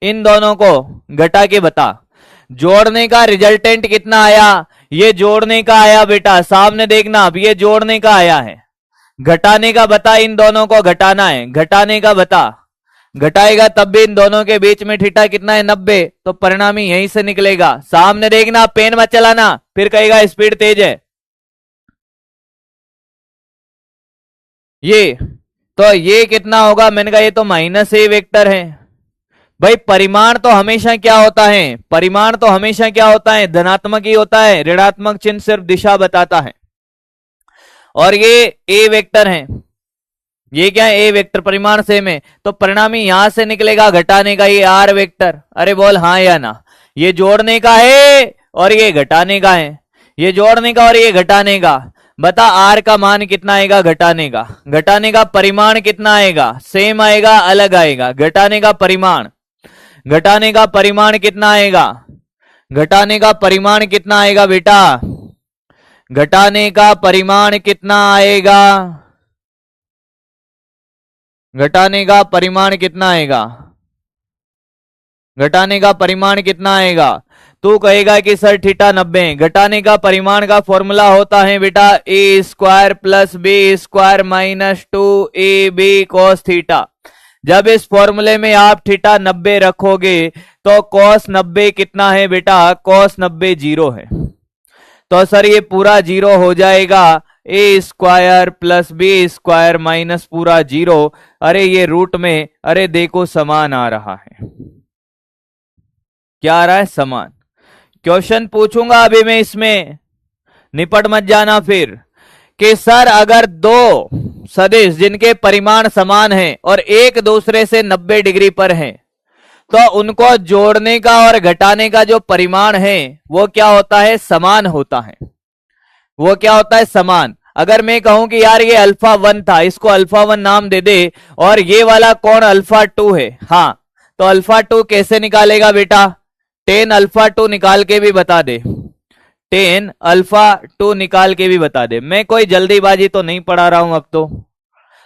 इन दोनों को घटा के बता। जोड़ने का रिजल्टेंट कितना आया? ये जोड़ने का आया बेटा, सामने देखना, अब ये जोड़ने का आया है। घटाने का बता, इन दोनों को घटाना है, घटाने का बता। घटाएगा तब भी इन दोनों के बीच में थीटा कितना है? 90। तो परिणामी यहीं से निकलेगा। सामने देखना, पेन मत चलाना, फिर कहेगा स्पीड तेज है। ये तो ये कितना होगा? मैंने कहा ये तो माइनस ए वेक्टर है। भाई परिमाण तो हमेशा क्या होता है? परिमाण तो हमेशा क्या होता है? धनात्मक ही होता है। ऋणात्मक चिन्ह सिर्फ दिशा बताता है। और ये ए वेक्टर है, ये क्या है? ए वेक्टर, परिमाण सेम है, तो परिणामी यहां से निकलेगा घटाने का, ये आर वेक्टर। अरे बोल हाँ या ना। ये जोड़ने का है और ये घटाने का है, ये जोड़ने का और ये घटाने का। बता आर का मान कितना आएगा घटाने का? घटाने का परिमाण कितना आएगा? सेम आएगा, अलग आएगा? घटाने का परिमाण, घटाने का परिमाण कितना आएगा? घटाने का परिमाण कितना आएगा बेटा? घटाने का परिमाण कितना आएगा? घटाने का परिमाण कितना आएगा? घटाने का परिमाण कितना आएगा? तू कहेगा कि सर थीटा 90। घटाने का परिमाण का फॉर्मूला होता है बेटा a square plus B square minus 2ab cos theta. जब इस फॉर्मूले में आप थीटा 90 रखोगे तो cos 90 कितना है बेटा? cos 90 0 है। तो सर ये पूरा 0 हो जाएगा, a square plus B square minus पूरा 0। अरे ये रूट में, अरे देखो समान आ रहा है। क्या आ रहा है? समान। क्वेश्चन पूछूंगा अभी मैं, इसमें निपट मत जाना फिर, कि सर अगर दो सदिश जिनके परिमाण समान हैं और एक दूसरे से 90 डिग्री पर हैं, तो उनको जोड़ने का और घटाने का जो परिमाण है वो क्या होता है? समान होता है। वो क्या होता है? समान। अगर मैं कहूं कि यार ये अल्फा 1 था, इसको अल्फा 1 नाम दे दे, और ये वाला कौन अल्फा 2 है, हाँ, तो अल्फा 2 कैसे निकालेगा बेटा? 10 अल्फा 2 निकाल के भी बता दे, 10 अल्फा 2 निकाल के भी बता दे। मैं कोई जल्दीबाजी तो नहीं पढ़ा रहा हूं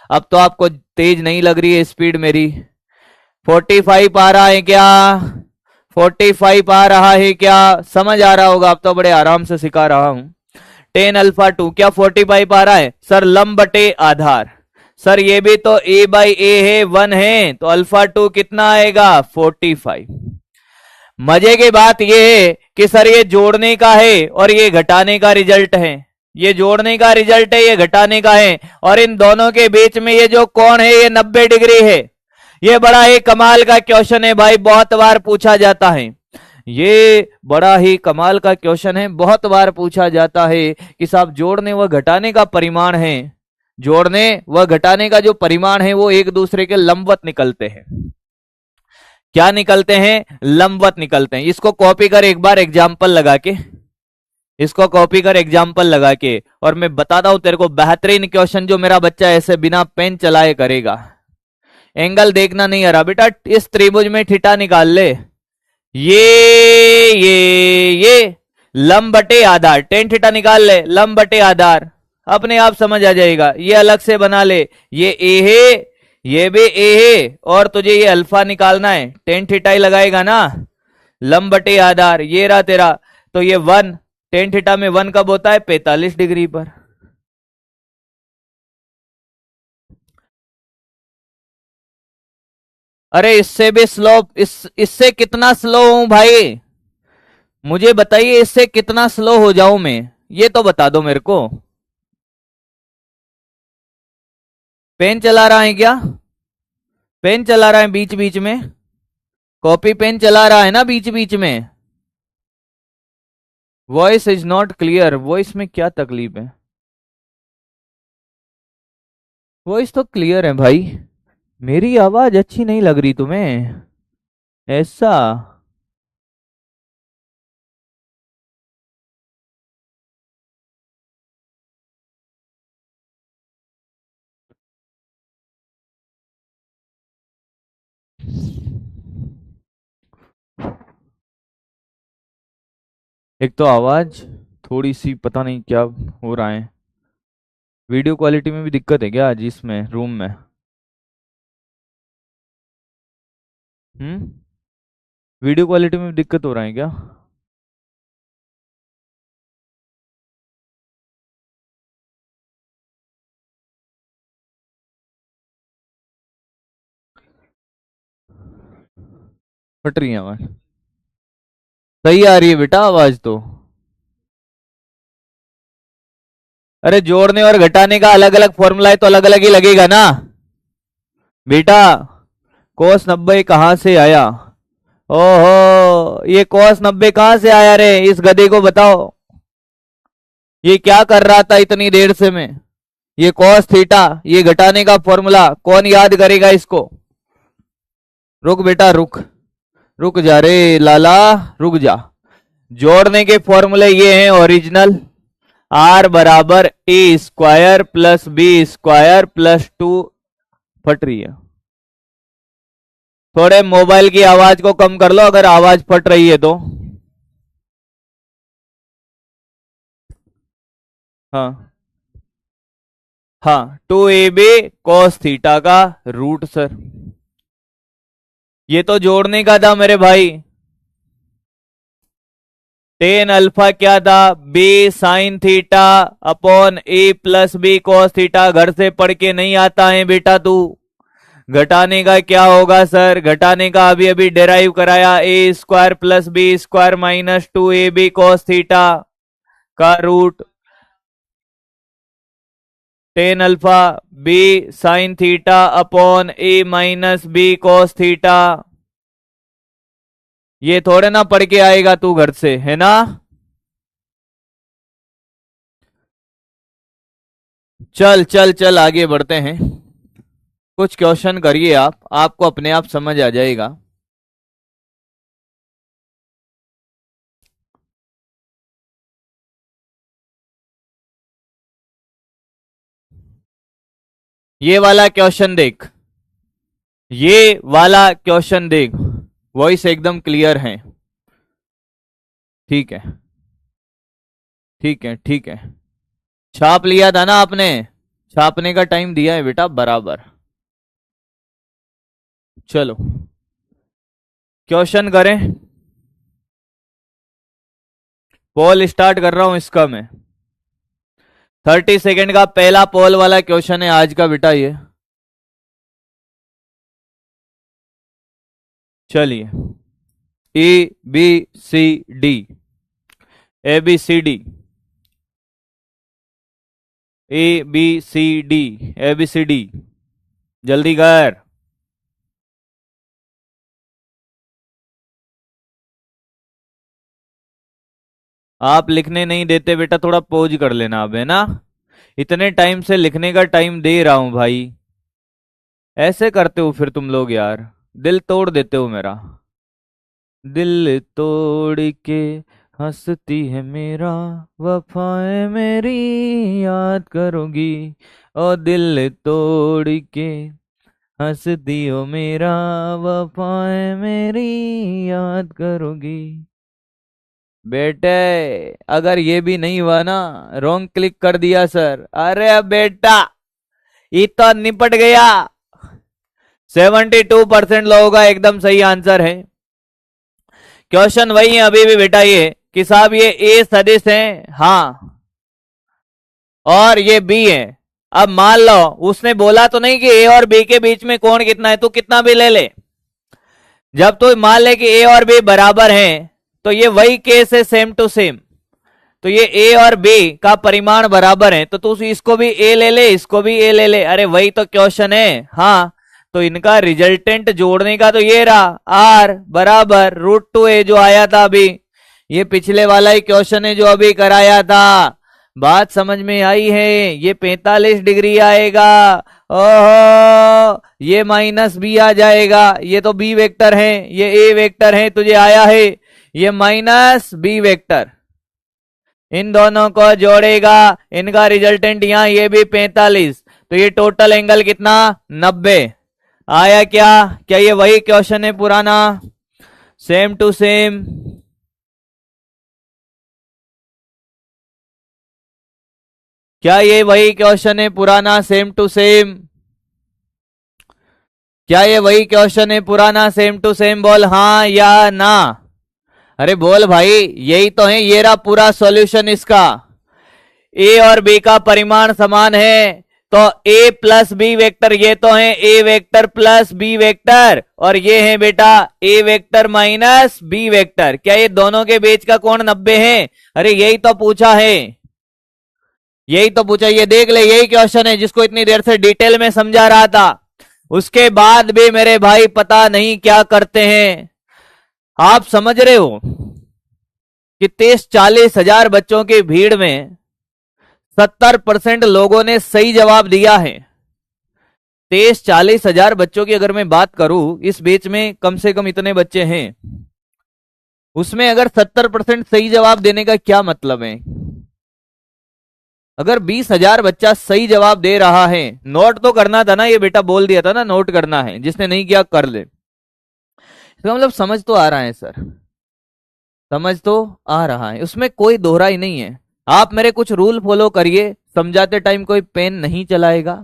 अब तो आपको तेज नहीं लग रही है स्पीड मेरी। 45 आ रहा है क्या? 45 आ रहा है क्या? समझ आ रहा होगा, अब तो बड़े आराम से सिखा रहा हूं। 10 अल्फा 2 क्या 45 आ रहा है? सर लंब बटे आधार, सर ये भी तो a बाई ए है, 1 है, तो अल्फा 2 कितना आएगा 45। मजे की बात ये है कि सर ये जोड़ने का है और ये घटाने का रिजल्ट है, ये जोड़ने का रिजल्ट है, ये घटाने का है, और इन दोनों के बीच में ये जो कोण है ये 90 डिग्री है। ये बड़ा ही कमाल का क्वेश्चन है भाई, बहुत बार पूछा जाता है। ये बड़ा ही कमाल का क्वेश्चन है, बहुत बार पूछा जाता है कि साहब जोड़ने व घटाने का परिमाण है, जोड़ने व घटाने का जो परिमाण है वो एक दूसरे के लंबवत निकलते हैं। क्या निकलते हैं? लंबवत निकलते हैं। इसको कॉपी कर एक बार एग्जाम्पल लगा के, इसको कॉपी कर एग्जाम्पल लगा के, और मैं बताता हूं तेरे को बेहतरीन क्वेश्चन जो मेरा बच्चा ऐसे बिना पेन चलाए करेगा। एंगल देखना नहीं आ रहा बेटा, इस त्रिभुज में थीटा निकाल ले। ये लंब बटे आधार, टेन थीटा निकाल ले, लंब बटे आधार, अपने आप समझ आ जाएगा। ये अलग से बना ले, ये ए है, ये भी ए है, और तुझे ये अल्फा निकालना है, टेन थीटा ही लगाएगा ना, लंब बटे आधार, ये रहा तेरा। तो ये 1, टेन थीटा में 1 कब होता है? 45 डिग्री पर। अरे इससे भी स्लो, इससे कितना स्लो हूं भाई, मुझे बताइए, इससे कितना स्लो हो जाऊं मैं, ये तो बता दो मेरे को। पेन चला रहा है क्या? पेन चला रहा है बीच बीच में, कॉपी पेन चला रहा है ना बीच बीच में। Voice is not clear, voice में क्या तकलीफ है? वॉइस तो क्लियर है भाई, मेरी आवाज अच्छी नहीं लग रही तुम्हें ऐसा? एक तो आवाज थोड़ी सी पता नहीं क्या हो रहा है। वीडियो क्वालिटी में भी दिक्कत है क्या आज इसमें रूम में? हम्म, वीडियो क्वालिटी में भी दिक्कत हो रहा है क्या? फट रही है आवाज? सही आ रही है बेटा आवाज तो। अरे जोड़ने और घटाने का अलग अलग फॉर्मूला है तो अलग अलग ही लगेगा ना बेटा। कोस 90 कहां से आया? ओहो, ये कोस 90 कहां से आया रे, इस गधे को बताओ। ये क्या कर रहा था इतनी देर से मैं? ये कोस थीटा, ये घटाने का फॉर्मूला कौन याद करेगा इसको? रुक बेटा रुक, रुक जा रे लाला, रुक जा। जोड़ने के फॉर्मूले ये हैं ओरिजिनल, आर बराबर a square plus B square plus 2। फट रही है, थोड़े मोबाइल की आवाज को कम कर लो अगर आवाज फट रही है तो। हाँ हाँ, 2ab cos थीटा का रूट सर, ये तो जोड़ने का था मेरे भाई। टेन अल्फा क्या था? B sin theta upon a plus B cos theta. घर से पढ़ के नहीं आता है बेटा तू। घटाने का क्या होगा सर? घटाने का अभी अभी डेराइव कराया, a square plus B square minus 2ab cos theta का root tan alpha b sin theta upon a minus b cos theta. ये थोड़े ना पढ़ के आएगा तू घर से, है ना? चल चल चल आगे बढ़ते हैं, कुछ क्वेश्चन करिए आप, आपको अपने आप समझ आ जाएगा। ये वाला क्वेश्चन देख, ये वाला क्वेश्चन देख, वॉइस एकदम क्लियर है। ठीक है ठीक है ठीक है, छाप लिया था ना आपने, छापने का टाइम दिया है बेटा बराबर। चलो क्वेश्चन करें, पोल स्टार्ट कर रहा हूं इसका मैं। 30 सेकेंड का पहला पोल वाला क्वेश्चन है आज का बेटा ये। चलिए, A B C D, A B C D, A B C D, A B C D, जल्दी कर। आप लिखने नहीं देते बेटा, थोड़ा पोज कर लेना अब, है ना। इतने टाइम से लिखने का टाइम दे रहा हूं भाई, ऐसे करते हो फिर तुम लोग यार, दिल तोड़ देते हो मेरा। दिल तोड़ के हंसती है मेरा, वफाएं मेरी याद करोगी। ओ दिल तोड़ के हंसती हो मेरा, वफाएं मेरी याद करोगी। बेटे, अगर ये भी नहीं हुआ ना, रॉन्ग क्लिक कर दिया सर। अरे बेटा, ये तो निपट गया। 72% लोगों का एकदम सही आंसर है। क्वेश्चन वही है अभी भी बेटा, ये कि साहब ये ए सदिश है, हाँ, और ये बी है। अब मान लो उसने बोला तो नहीं कि ए और बी के बीच में कोण कितना है, तू कितना भी ले ले। जब तू मान ले कि ए और बी बराबर हैं, तो ये वही केस है, सेम टू सेम। तो ये ए और बी का परिमाण बराबर है, तो तू इसको भी ए ले ले, इसको भी ए ले ले। अरे वही तो क्वेश्चन है, हाँ। तो इनका रिजल्टेंट जोड़ने का तो ये रहा, आर बराबर √2a जो आया था अभी। ये पिछले वाला ही क्वेश्चन है जो अभी कराया था। बात समझ में आई है। ये 45 डिग्री आएगा। ओहो, ये माइनस बी आ जाएगा। ये तो बी वेक्टर है, ये ए वेक्टर है, तुझे आया है ये माइनस बी वेक्टर। इन दोनों को जोड़ेगा, इनका रिजल्टेंट यहां, ये भी 45। तो ये टोटल एंगल कितना, 90 आया। क्या क्या ये वही क्वेश्चन है पुराना, सेम टू सेम? क्या ये वही क्वेश्चन है पुराना, सेम टू सेम? क्या ये वही क्वेश्चन है पुराना, सेम टू सेम? बोल हाँ या ना। अरे बोल भाई, यही तो है। ये रहा पूरा सॉल्यूशन इसका। ए और बी का परिमाण समान है, तो ए प्लस बी वेक्टर, ये तो है ए वेक्टर प्लस बी वेक्टर, और ये है बेटा ए वेक्टर माइनस बी वेक्टर। क्या ये दोनों के बीच का कोण 90 है? अरे यही तो पूछा है, यही तो पूछा। ये देख ले, यही क्वेश्चन है जिसको इतनी देर से डिटेल में समझा रहा था। उसके बाद भी मेरे भाई पता नहीं क्या करते हैं। आप समझ रहे हो कि 30-40 हजार बच्चों की भीड़ में 70% लोगों ने सही जवाब दिया है। 30-40 हजार बच्चों की अगर मैं बात करूं, इस बीच में कम से कम इतने बच्चे हैं, उसमें अगर 70% सही जवाब देने का क्या मतलब है? अगर 20 हजार बच्चा सही जवाब दे रहा है, नोट तो करना था ना, ये बेटा बोल दिया था ना नोट करना है, जिसने नहीं किया कर ले। इसका मतलब समझ तो आ रहा है सर, समझ तो आ रहा है, उसमें कोई दोहराई नहीं है। आप मेरे कुछ रूल फॉलो करिए। समझाते टाइम कोई पेन नहीं चलाएगा,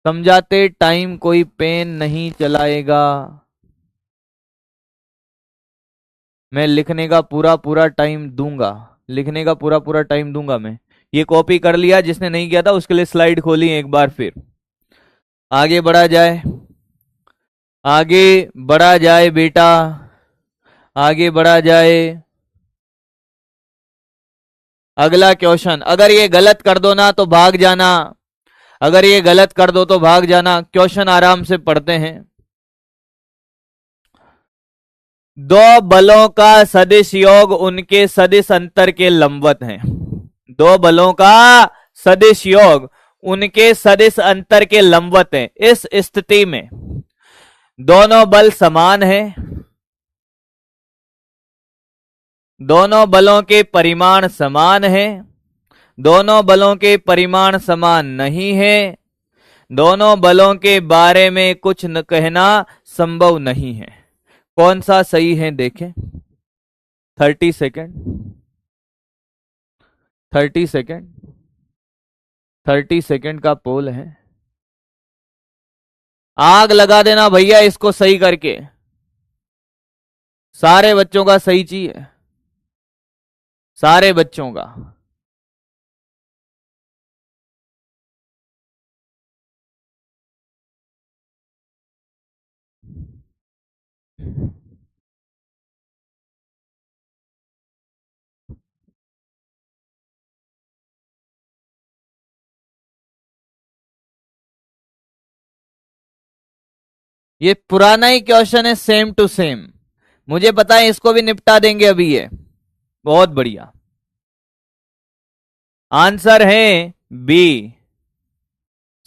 समझाते टाइम कोई पेन नहीं चलाएगा। मैं लिखने का पूरा पूरा टाइम दूंगा, लिखने का पूरा पूरा टाइम दूंगा मैं। ये कॉपी कर लिया, जिसने नहीं किया था उसके लिए स्लाइड खोली एक बार फिर। आगे बढ़ा जाए, आगे बढ़ा जाए बेटा, आगे बढ़ा जाए। अगला क्वेश्चन, अगर ये गलत कर दो ना तो भाग जाना, अगर ये गलत कर दो तो भाग जाना। क्वेश्चन आराम से पढ़ते हैं। दो बलों का सदिश योग उनके सदिश अंतर के लंबवत है। दो बलों का सदिश योग उनके सदिश अंतर के लंबवत है। इस स्थिति में दोनों बल समान है, दोनों बलों के परिमाण समान है, दोनों बलों के परिमाण समान नहीं है, दोनों बलों के बारे में कुछ न कहना संभव नहीं है। कौन सा सही है देखें। 30 सेकेंड, 30 सेकेंड, 30 सेकेंड का पोल है। आग लगा देना भैया इसको सही करके। सारे बच्चों का सही चाहिए, सारे बच्चों का। ये पुराना ही क्वेश्चन है, सेम टू सेम। मुझे पता है इसको भी निपटा देंगे अभी ये। बहुत बढ़िया। आंसर है बी।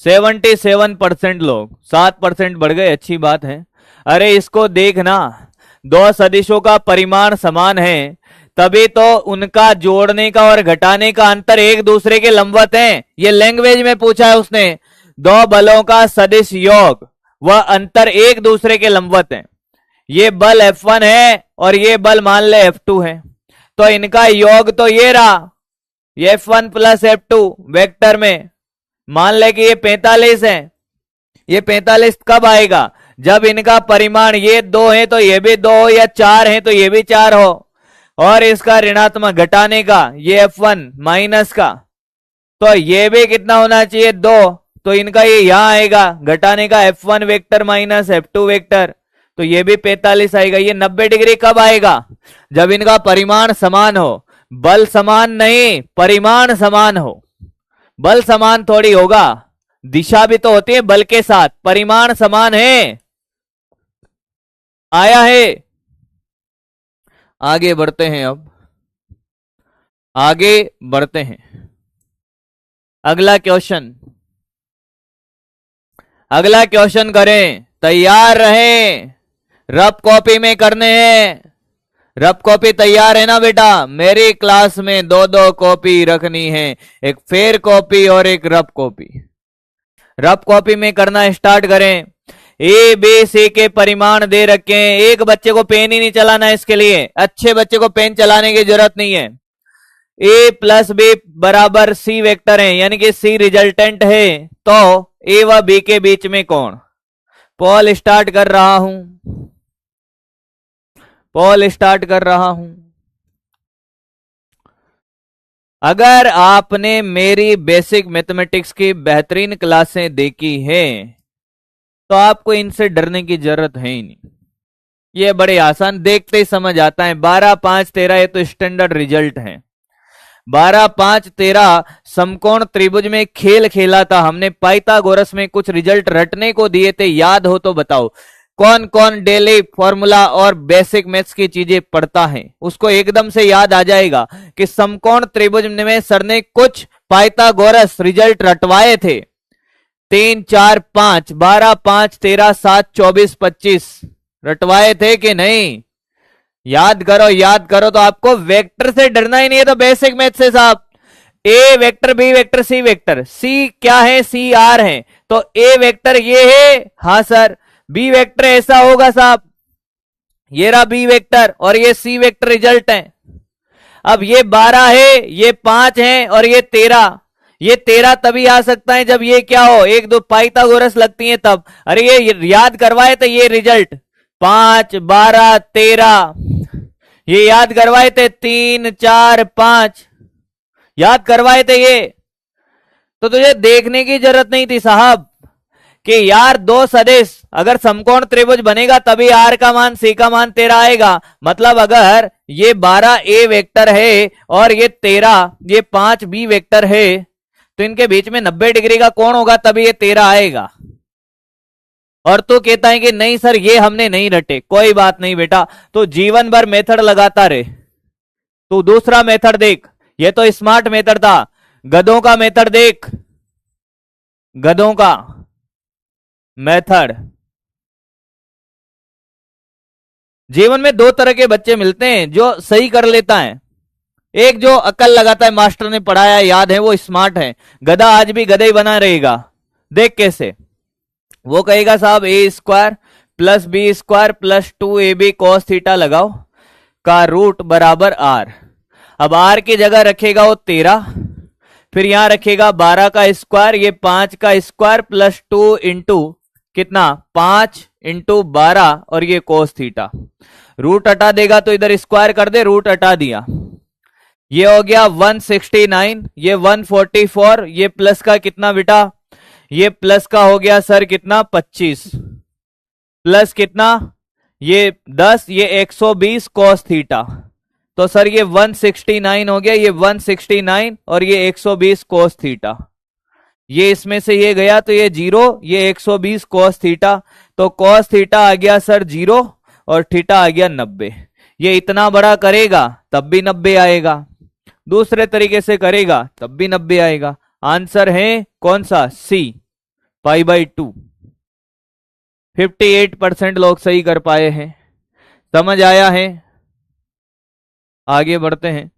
77% लोग, 7% बढ़ गए, अच्छी बात है। अरे इसको देखना, दो सदिशों का परिमाण समान है तभी तो उनका जोड़ने का और घटाने का अंतर एक दूसरे के लंबवत है। ये लैंग्वेज में पूछा है उसने। दो बलों का सदिश योग वह अंतर एक दूसरे के लंबवत है। ये बल F1 है और ये बल मान ले F2 है, तो इनका योग तो ये रहा, ये F1 प्लस F2 वेक्टर में। मान ले कि ये 45 है। ये 45 कब आएगा? जब इनका परिमाण ये 2 है तो ये भी 2 हो, या 4 है तो ये भी 4 हो, और इसका ऋणात्मक घटाने का ये F1 माइनस का, तो ये भी कितना होना चाहिए? 2। तो इनका ये यहां आएगा, घटाने का F1 vector minus F2 vector, तो ये भी 45 आएगा। ये 90 डिग्री कब आएगा? जब इनका परिमाण समान हो। बल समान नहीं, परिमाण समान हो। बल समान थोड़ी होगा, दिशा भी तो होती है बल के साथ। परिमाण समान है। आया है। आगे बढ़ते हैं, अब आगे बढ़ते हैं। अगला क्वेश्चन, अगला क्वेश्चन करें, तैयार रहें। रफ कॉपी में करने हैं। रफ कॉपी तैयार है ना बेटा? मेरी क्लास में 2-2 कॉपी रखनी है, एक फेयर कॉपी और एक रफ कॉपी। रफ कॉपी में करना स्टार्ट करें। ए बी सी के परिमाण दे रखे हैं। एक बच्चे को पेन ही नहीं चलाना, इसके लिए अच्छे बच्चे को पेन चलाने की जरूरत नहीं है। ए प्लस बी बराबर सी वेक्टर है, यानी कि सी रिजल्टेंट है, तो ए व बी के बीच में कौन? पॉल स्टार्ट कर रहा हूं, पॉल स्टार्ट कर रहा हूं। अगर आपने मेरी बेसिक मैथमेटिक्स की बेहतरीन क्लासें देखी हैं तो आपको इनसे डरने की जरूरत है ही नहीं। ये बड़े आसान, देखते ही समझ आता है। 12, 5, 13 ये तो स्टैंडर्ड रिजल्ट है। 12, 5, 13 समकोण त्रिभुज में खेल खेला था हमने। पाइथागोरस में कुछ रिजल्ट रटने को दिए थे, याद हो तो बताओ। कौन कौन डेली फॉर्मूला और बेसिक मैथ्स की चीजें पढ़ता है उसको एकदम से याद आ जाएगा कि समकोण त्रिभुज में सर ने कुछ पाइथागोरस रिजल्ट रटवाए थे। 3, 4, 5, 12, 5, 13, 7, 24, 25 रटवाए थे कि नहीं? याद करो, याद करो। तो आपको वेक्टर से डरना ही नहीं है, तो बेसिक मैथ से साहब। ए vector, B vector, C vector. सी क्या है? सी आर है, तो ए वेक्टर ये है, हाँ सर। बी वेक्टर ऐसा होगा साहब, ये रहा बी वेक्टर, और ये सी वेक्टर रिजल्ट है। अब ये 12 है, ये 5 है, और ये 13। ये 13 तभी आ सकता है जब ये क्या हो, 1, 2 पाइथागोरस लगती है तब। अरे ये याद करवाए थे, ये रिजल्ट 5, 12, 13 ये याद करवाए थे। 3, 4, 5 याद करवाए थे ये। तो तुझे देखने की जरूरत नहीं थी साहब कि यार दो सदिश अगर समकोण त्रिभुज बनेगा तभी आर का मान सी का मान 13 आएगा। मतलब अगर ये 12 ए वेक्टर है और ये 13 ये 5 बी वेक्टर है तो इनके बीच में 90 डिग्री का कोण होगा तभी ये 13 आएगा। और तो कहता है कि नहीं सर ये हमने नहीं रटे। कोई बात नहीं बेटा, तो जीवन भर मेथड लगाता रहे। तो दूसरा मेथड देख, ये तो स्मार्ट मेथड था। गधों का मेथड देख, गधों का मेथड। जीवन में दो तरह के बच्चे मिलते हैं, जो सही कर लेता है। एक जो अकल लगाता है, मास्टर ने पढ़ाया याद है, वो स्मार्ट है। गधा आज भी गधा ही बना रहेगा। देख कैसे, वो कहेगा साहब a square plus B square plus 2ab cos theta लगाओ का रूट बराबर आर। अब आर की जगह रखेगा वो 13, फिर यहां रखेगा 12 का स्क्वायर, ये 5 का स्क्वायर प्लस 2 इंटू कितना 5 इंटू 12 और ये cos थीटा। रूट हटा देगा तो इधर स्क्वायर कर दे, रूट हटा दिया। ये हो गया 169, ये 144, ये प्लस का कितना बेटा, ये प्लस का हो गया सर कितना 25, प्लस कितना ये 10, ये 120 कॉस थीटा, तो सर ये 169 हो गया, ये 169 और ये 120 कॉस थीटा, ये इसमें से ये गया तो ये 0, ये 120 कॉस थीटा, तो कॉस थीटा आ गया सर 0 और थीटा आ गया 90। ये इतना बड़ा करेगा तब भी 90 आएगा, दूसरे तरीके से करेगा तब भी 90 आएगा। आंसर है कौन सा? सी, π/2। 58% लोग सही कर पाए हैं। समझ आया है? आगे बढ़ते हैं।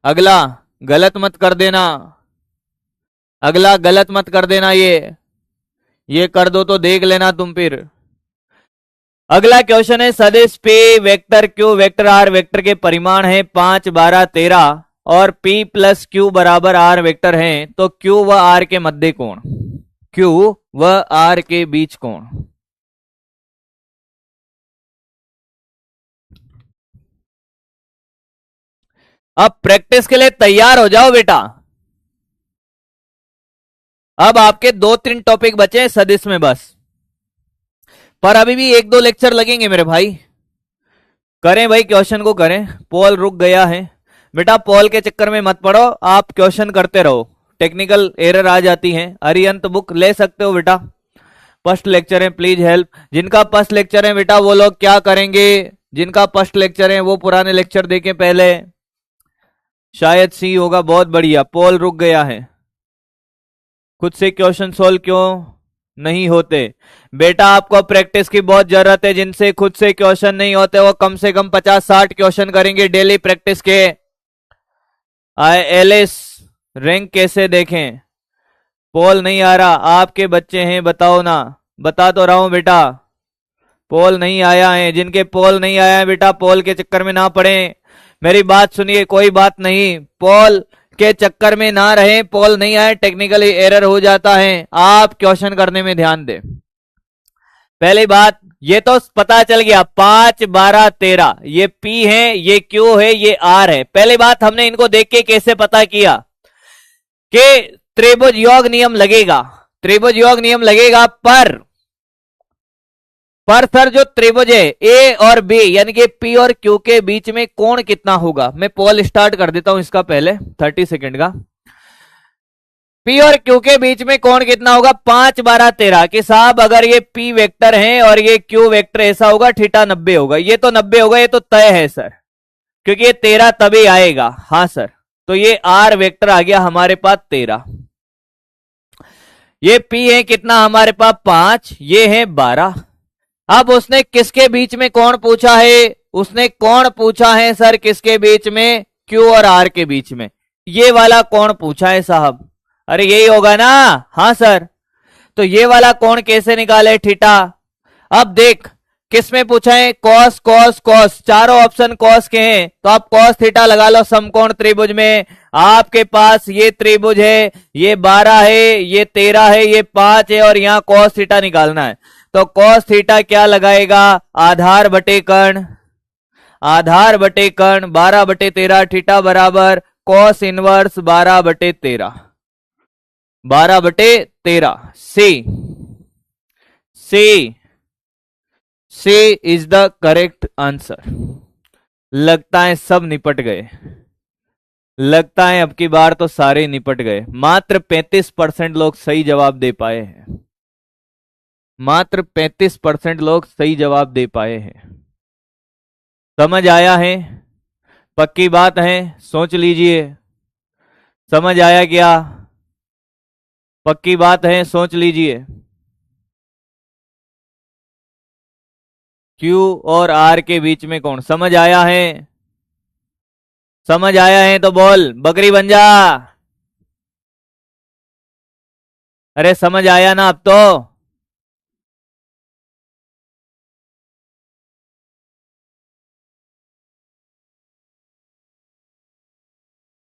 अगला गलत मत कर देना, अगला गलत मत कर देना, ये कर दो तो देख लेना तुम फिर। अगला क्वेश्चन है सदिश P vector Q vector R vector के परिमाण है 5, 12, 13 और P प्लस Q बराबर R वेक्टर है, तो Q व R के मध्य कोण, Q व R के बीच कोण। अब प्रैक्टिस के लिए तैयार हो जाओ बेटा। अब आपके 2-3 टॉपिक बचे हैं सदिश में बस, पर अभी भी 1-2 लेक्चर लगेंगे मेरे भाई। करें भाई, क्वेश्चन को करें। पॉल रुक गया है बेटा, पॉल के चक्कर में मत पड़ो, आप क्वेश्चन करते रहो, टेक्निकल एरर आ जाती है। अरियंत बुक ले सकते हो बेटा, फर्स्ट लेक्चर है, प्लीज हेल्प। जिनका फर्स्ट लेक्चर है बेटा वो लोग क्या करेंगे, जिनका फर्स्ट लेक्चर है वो पुराने लेक्चर देखें पहले, शायद सी होगा। बहुत बढ़िया, पॉल रुक गया है। खुद से क्वेश्चन सोल्व क्यों नहीं होते बेटा? आपको प्रैक्टिस की बहुत जरूरत है। जिनसे खुद से क्वेश्चन नहीं होते वो कम से कम 50-60 क्वेश्चन करेंगे डेली प्रैक्टिस के। IELTS रैंक कैसे देखें? पोल नहीं आ रहा, आपके बच्चे हैं, बताओ ना। बता तो रहा हूं बेटा, पोल नहीं आया है। जिनके पोल नहीं आया है बेटा, पोल के चक्कर में ना पड़े, मेरी बात सुनिए। कोई बात नहीं, पोल के चक्कर में ना रहे, पोल नहीं आए टेक्निकली एरर हो जाता है। आप क्वेश्चन करने में ध्यान दें। पहली बात ये तो पता चल गया, 5, 12, 13 ये P है, ये Q है, ये R है। पहली बात हमने इनको देख के कैसे पता किया कि त्रिभुज योग नियम लगेगा, त्रिभुज योग नियम लगेगा। पर सर जो त्रिभुज है A और B यानी कि P और Q के बीच में कोण कितना होगा? मैं पोल स्टार्ट कर देता हूं इसका पहले 30 सेकंड का। P और Q के बीच में कोण कितना होगा? 5, 12, 13 कि साहब अगर ये P वेक्टर है और ये Q वेक्टर ऐसा होगा, थीटा 90 होगा। ये तो 90 होगा, ये तो तय है सर, क्योंकि ये 13 तभी आएगा। हाँ सर, तो ये R वेक्टर आ गया हमारे पास 13। ये P है कितना हमारे पास? 5, ये है 12। अब उसने किसके बीच में कोण पूछा है? उसने कोण पूछा है सर किसके बीच में? Q और R के बीच में। ये वाला कोण पूछा है साहब। अरे यही होगा ना? हाँ सर, तो ये वाला कोण कैसे निकाले? थीटा। अब देख किस में पूछा है? कॉस कॉस कॉस, चारों ऑप्शन कॉस के हैं, तो आप कॉस थीटा लगा लो समकोण त्रिभुज में। आपके पास ये त्रिभुज है, ये 12 है, ये 13 है, ये 5 है, और यहाँ कॉस थीटा निकालना है। तो कॉस थीटा क्या लगाएगा? आधार बटे कर्ण, आधार बटे कर्ण 12/13 थीटा बराबर cos inverse 12/13, 12/13। C is the correct answer. लगता है सब निपट गए, लगता है अब की बार तो सारे निपट गए। मात्र 35% लोग सही जवाब दे पाए हैं, मात्र 35% लोग सही जवाब दे पाए हैं। समझ आया है? पक्की बात है, सोच लीजिए। समझ आया क्या? पक्की बात है, सोच लीजिए। Q और R के बीच में कौन? समझ आया है? समझ आया है तो बोल, बकरी बन जा। अरे समझ आया ना अब तो?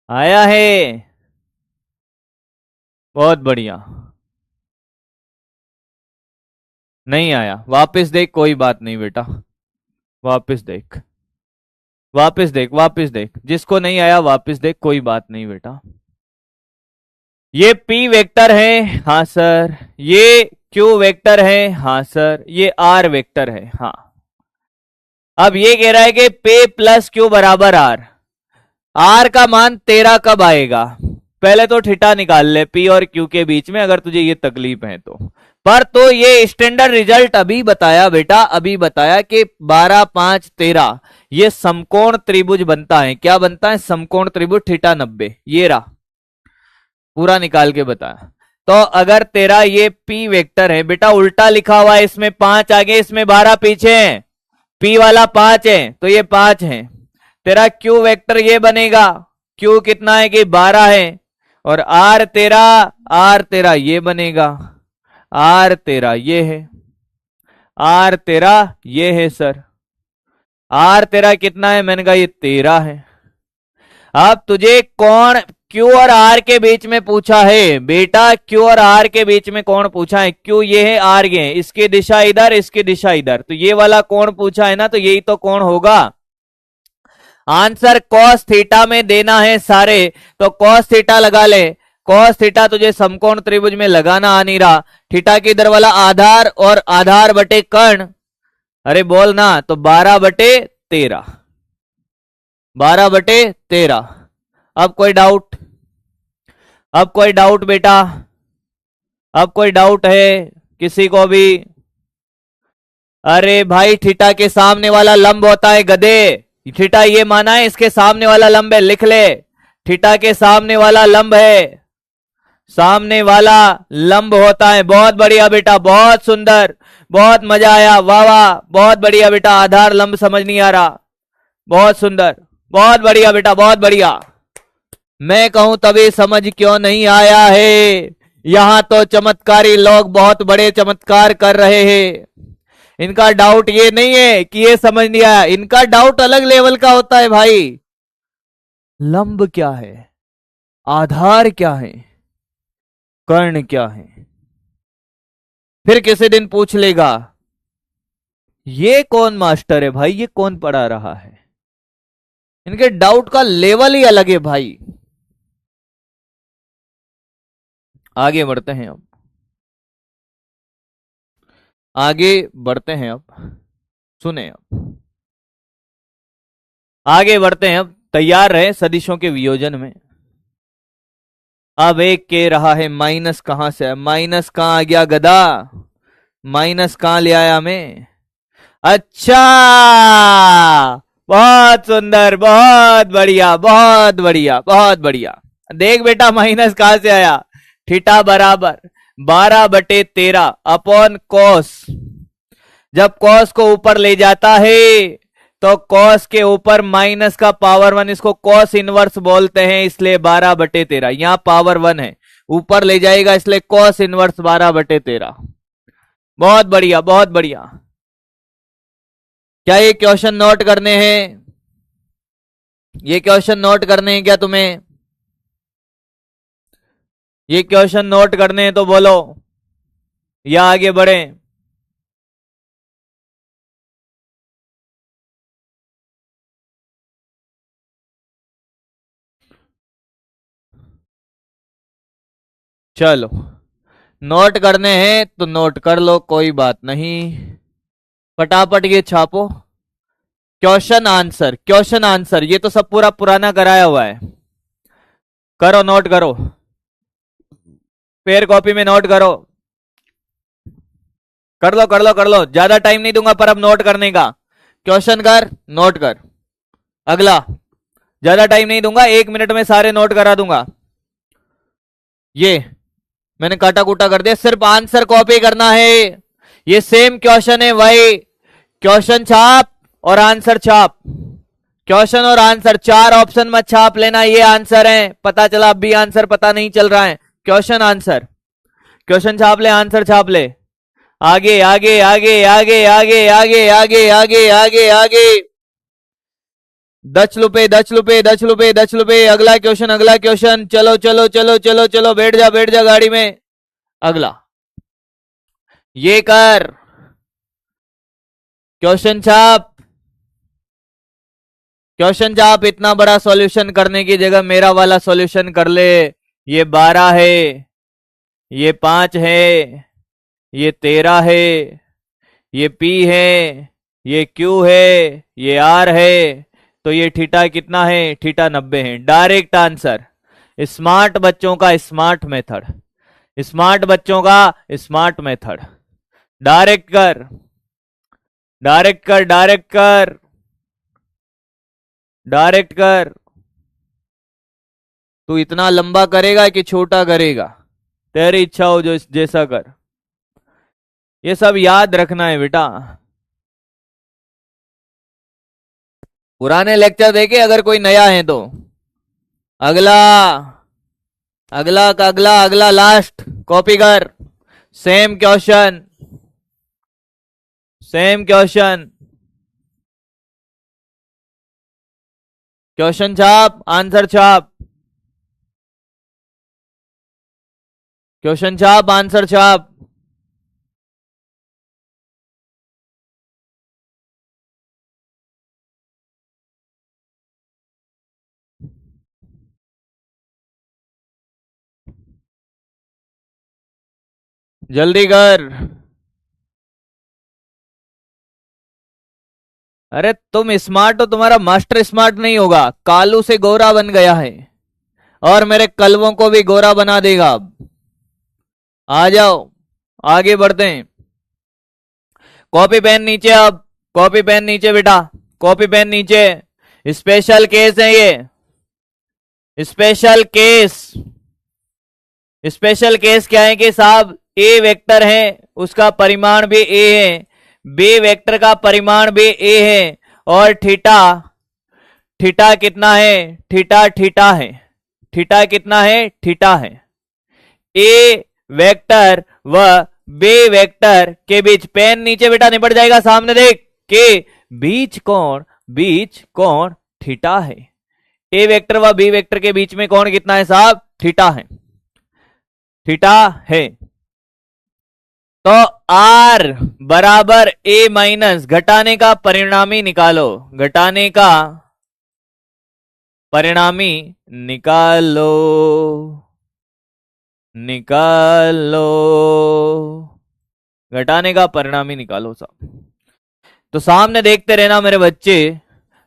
आया है? बहुत बढ़िया। नहीं आया? वापस देख, कोई बात नहीं बेटा, वापस देख, वापस देख, वापस देख। जिसको नहीं आया वापस देख, कोई बात नहीं बेटा। ये P वेक्टर है, हाँ सर। ये क्यू वेक्टर है, हाँ सर, ये आर वेक्टर है, हाँ। अब ये कह रहा है कि पे प्लस क्यू बराबर आर। आर का मान 13 कब आएगा? पहले तो थीटा निकाल ले पी और क्यू के बीच में, अगर तुझे ये तकलीफ है तो। पर तो ये स्टैंडर्ड रिजल्ट अभी बताया बेटा, अभी बताया कि 12 5 13 ये समकोण त्रिभुज बनता है। क्या बनता है? समकोण त्रिभुज थीटा 90। ये रहा, पूरा निकाल के बताया। तो अगर तेरा ये पी वेक्टर है बेटा, उल्टा लिखा हुआ है, इसमें 5 आगे इसमें 12 पीछे है, पी वाला 5 है तो ये 5 है। तेरा क्यू वेक्टर ये बनेगा, क्यू कितना है कि 12 है, और आर तेरा ये बनेगा, आर तेरा ये है, आर तेरा ये है सर। आर तेरा कितना है? मैंने कहा ये 13 है। अब तुझे कौन क्यू और आर के बीच में पूछा है बेटा, क्यू और आर के बीच में कौन पूछा है? क्यू ये है, आर ये है, इसकी दिशा इधर, इसकी दिशा इधर, तो ये वाला कौन पूछा है ना, तो यही तो कौन होगा। आंसर कॉस थीटा में देना है सारे, तो कॉस थीटा लगा ले। कॉस थीटा तुझे समकोण त्रिभुज में लगाना आ नहीं रहा। थीटा के इधर वाला आधार और आधार बटे कर्ण, अरे बोल ना, तो 12 बटे 13, 12 बटे 13। अब कोई डाउट? अब कोई डाउट बेटा? अब कोई डाउट है किसी को भी? अरे भाई थीटा के सामने वाला लंब होता है गधे। थीटा ये माना है, इसके सामने वाला लंब है, लिख ले। थीटा के सामने वाला लंब है, सामने वाला लंब होता है। बहुत बढ़िया बेटा, बहुत सुंदर, बहुत मजा आया, वाह वाह, बहुत बढ़िया बेटा। आधार लंब समझ नहीं आ रहा, बहुत सुंदर, बहुत बढ़िया बेटा, बहुत बढ़िया। मैं कहूं तभी समझ क्यों नहीं आया है? यहां तो चमत्कारी लोग बहुत बड़े चमत्कार कर रहे हैं। इनका डाउट ये नहीं है कि ये समझ नहीं आया, इनका डाउट अलग लेवल का होता है भाई। लंब क्या है, आधार क्या है, कर्ण क्या है, फिर किसी दिन पूछ लेगा ये कौन मास्टर है भाई, ये कौन पढ़ा रहा है। इनके डाउट का लेवल ही अलग है भाई। आगे बढ़ते हैं अब, आगे बढ़ते हैं अब, सुने अब, आगे बढ़ते हैं अब। तैयार रहे सदिशों के वियोजन में। अब एक के रहा है माइनस, कहां से है माइनस? कहां आ गया गधा? माइनस कहां ले आया मैं? अच्छा, बहुत सुंदर, बहुत बढ़िया, बहुत बढ़िया, बहुत बढ़िया। देख बेटा माइनस कहां से आया? थीटा बराबर 12 बटे 13 अपॉन कॉस। जब कॉस को ऊपर ले जाता है तो कॉस के ऊपर माइनस का पावर 1, इसको कॉस इनवर्स बोलते हैं, इसलिए 12 बटे 13। यहां पावर 1 है, ऊपर ले जाएगा इसलिए कॉस इनवर्स 12 बटे 13। बहुत बढ़िया, बहुत बढ़िया। क्या ये क्वेश्चन नोट करने हैं? ये क्वेश्चन नोट करने हैं क्या तुम्हें? ये क्वेश्चन नोट करने हैं तो बोलो, या आगे बढ़े? चलो, नोट करने हैं तो नोट कर लो, कोई बात नहीं। फटाफट ये छापो। क्वेश्चन आंसर, क्वेश्चन आंसर, ये तो सब पूरा पुराना कराया हुआ है। करो, नोट करो, पेयर कॉपी में नोट करो। कर लो, कर लो, कर लो, ज्यादा टाइम नहीं दूंगा पर अब नोट करने का। क्वेश्चन कर, नोट कर। अगला, ज्यादा टाइम नहीं दूंगा, 1 मिनट में सारे नोट करा दूंगा। ये मैंने काटा कूटा कर दिया, सिर्फ आंसर कॉपी करना है। ये सेम क्वेश्चन है भाई, क्वेश्चन छाप और आंसर छाप। क्वेश्चन और आंसर, 4 ऑप्शन मत छाप लेना, ये आंसर है। पता चला अब भी आंसर पता नहीं चल रहा है। क्वेश्चन आंसर, क्वेश्चन छाप ले, आंसर छाप ले। आगे आगे आगे आगे आगे आगे आगे आगे आगे आगे। 10 रुपए, 10 रुपए, 10 रुपए, 10 रुपए। अगला क्वेश्चन, अगला क्वेश्चन। चलो चलो चलो चलो चलो, बैठ जा, बैठ जा गाड़ी में। अगला ये कर, क्वेश्चन छाप, क्वेश्चन छाप। इतना बड़ा सॉल्यूशन करने की जगह मेरा वाला सॉल्यूशन कर ले। ये 12 है, ये 5 है, ये 13 है, ये P है, ये Q है, ये R है, तो ये थीटा कितना है? थीटा 90 है। Direct answer. स्मार्ट बच्चों का स्मार्ट मेथड, स्मार्ट बच्चों का स्मार्ट मेथड। डायरेक्ट कर, डायरेक्ट कर, डायरेक्ट कर, डायरेक्ट कर। तू इतना लंबा करेगा कि छोटा करेगा, तेरी इच्छा हो, जो जैसा कर। ये सब याद रखना है बेटा। पुराने लेक्चर देखे अगर कोई नया है तो। अगला, अगला का अगला, अगला लास्ट कॉपी कर। Same question, same question, question छाप, आंसर छाप, क्वेश्चन छाप, आंसर छाप। जल्दी कर। अरे तुम स्मार्ट हो, तुम्हारा मास्टर स्मार्ट नहीं होगा। कालू से गोरा बन गया है और मेरे कलवों को भी गोरा बना देगा। अब आ जाओ, आगे बढ़ते हैं। कॉपी पेन नीचे, अब कॉपी पेन नीचे बेटा, कॉपी पेन नीचे। स्पेशल केस है ये, स्पेशल केस। स्पेशल केस क्या है कि साहब ए वेक्टर है, उसका परिमाण भी ए है, बी वेक्टर का परिमाण भी ए है, और थीटा, थीटा कितना है? थीटा, थीटा है। थीटा कितना है? थीटा है। ए वेक्टर व बी वेक्टर के बीच, पेन नीचे बेटा, निपट जाएगा, सामने देख, के बीच कोण थीटा है। ए वेक्टर व बी वेक्टर के बीच में कोण कितना है साहब? थीटा है, थीटा है। तो आर बराबर ए माइनस, घटाने का परिणामी निकालो, घटाने का परिणामी निकालो, निकालो, घटाने का परिणामी निकालो साहब। तो सामने देखते रहना मेरे बच्चे।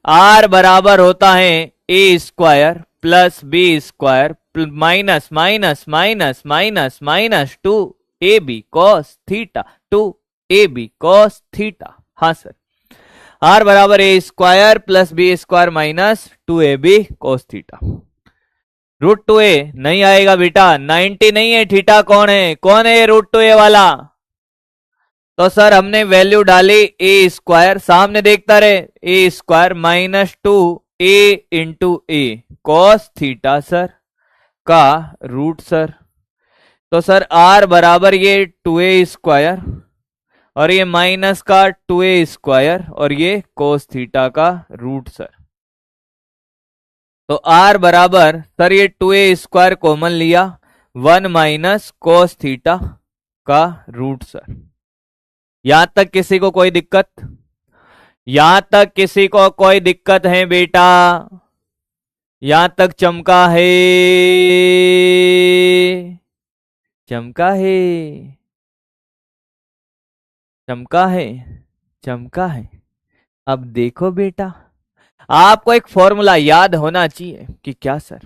आर बराबर होता है a square plus B square minus minus minus minus minus 2ab cos theta, 2ab cos theta. हाँ सर, आर बराबर a square plus B square minus 2ab cos theta. Root 2a नहीं आएगा बेटा, 90 नहीं है। थीटा कौन है? कौन है रूट 2a वाला? तो सर हमने वैल्यू डाली ए स्क्वायर, सामने देखता रहे, ए स्क्वायर माइनस 2a इंटू ए कॉस थीटा सर का रूट सर। तो सर आर बराबर ये 2a स्क्वायर और ये माइनस का 2a स्क्वायर और ये कोस थीटा का रूट सर। तो आर बराबर सर ये 2a स्क्वायर कॉमन लिया, 1 माइनस कोस थीटा का रूट सर। यहां तक किसी को कोई दिक्कत? यहां तक किसी को कोई दिक्कत है बेटा? यहां तक चमका है? चमका है? चमका है? चमका है? अब देखो बेटा, आपको एक फॉर्मूला याद होना चाहिए कि क्या सर,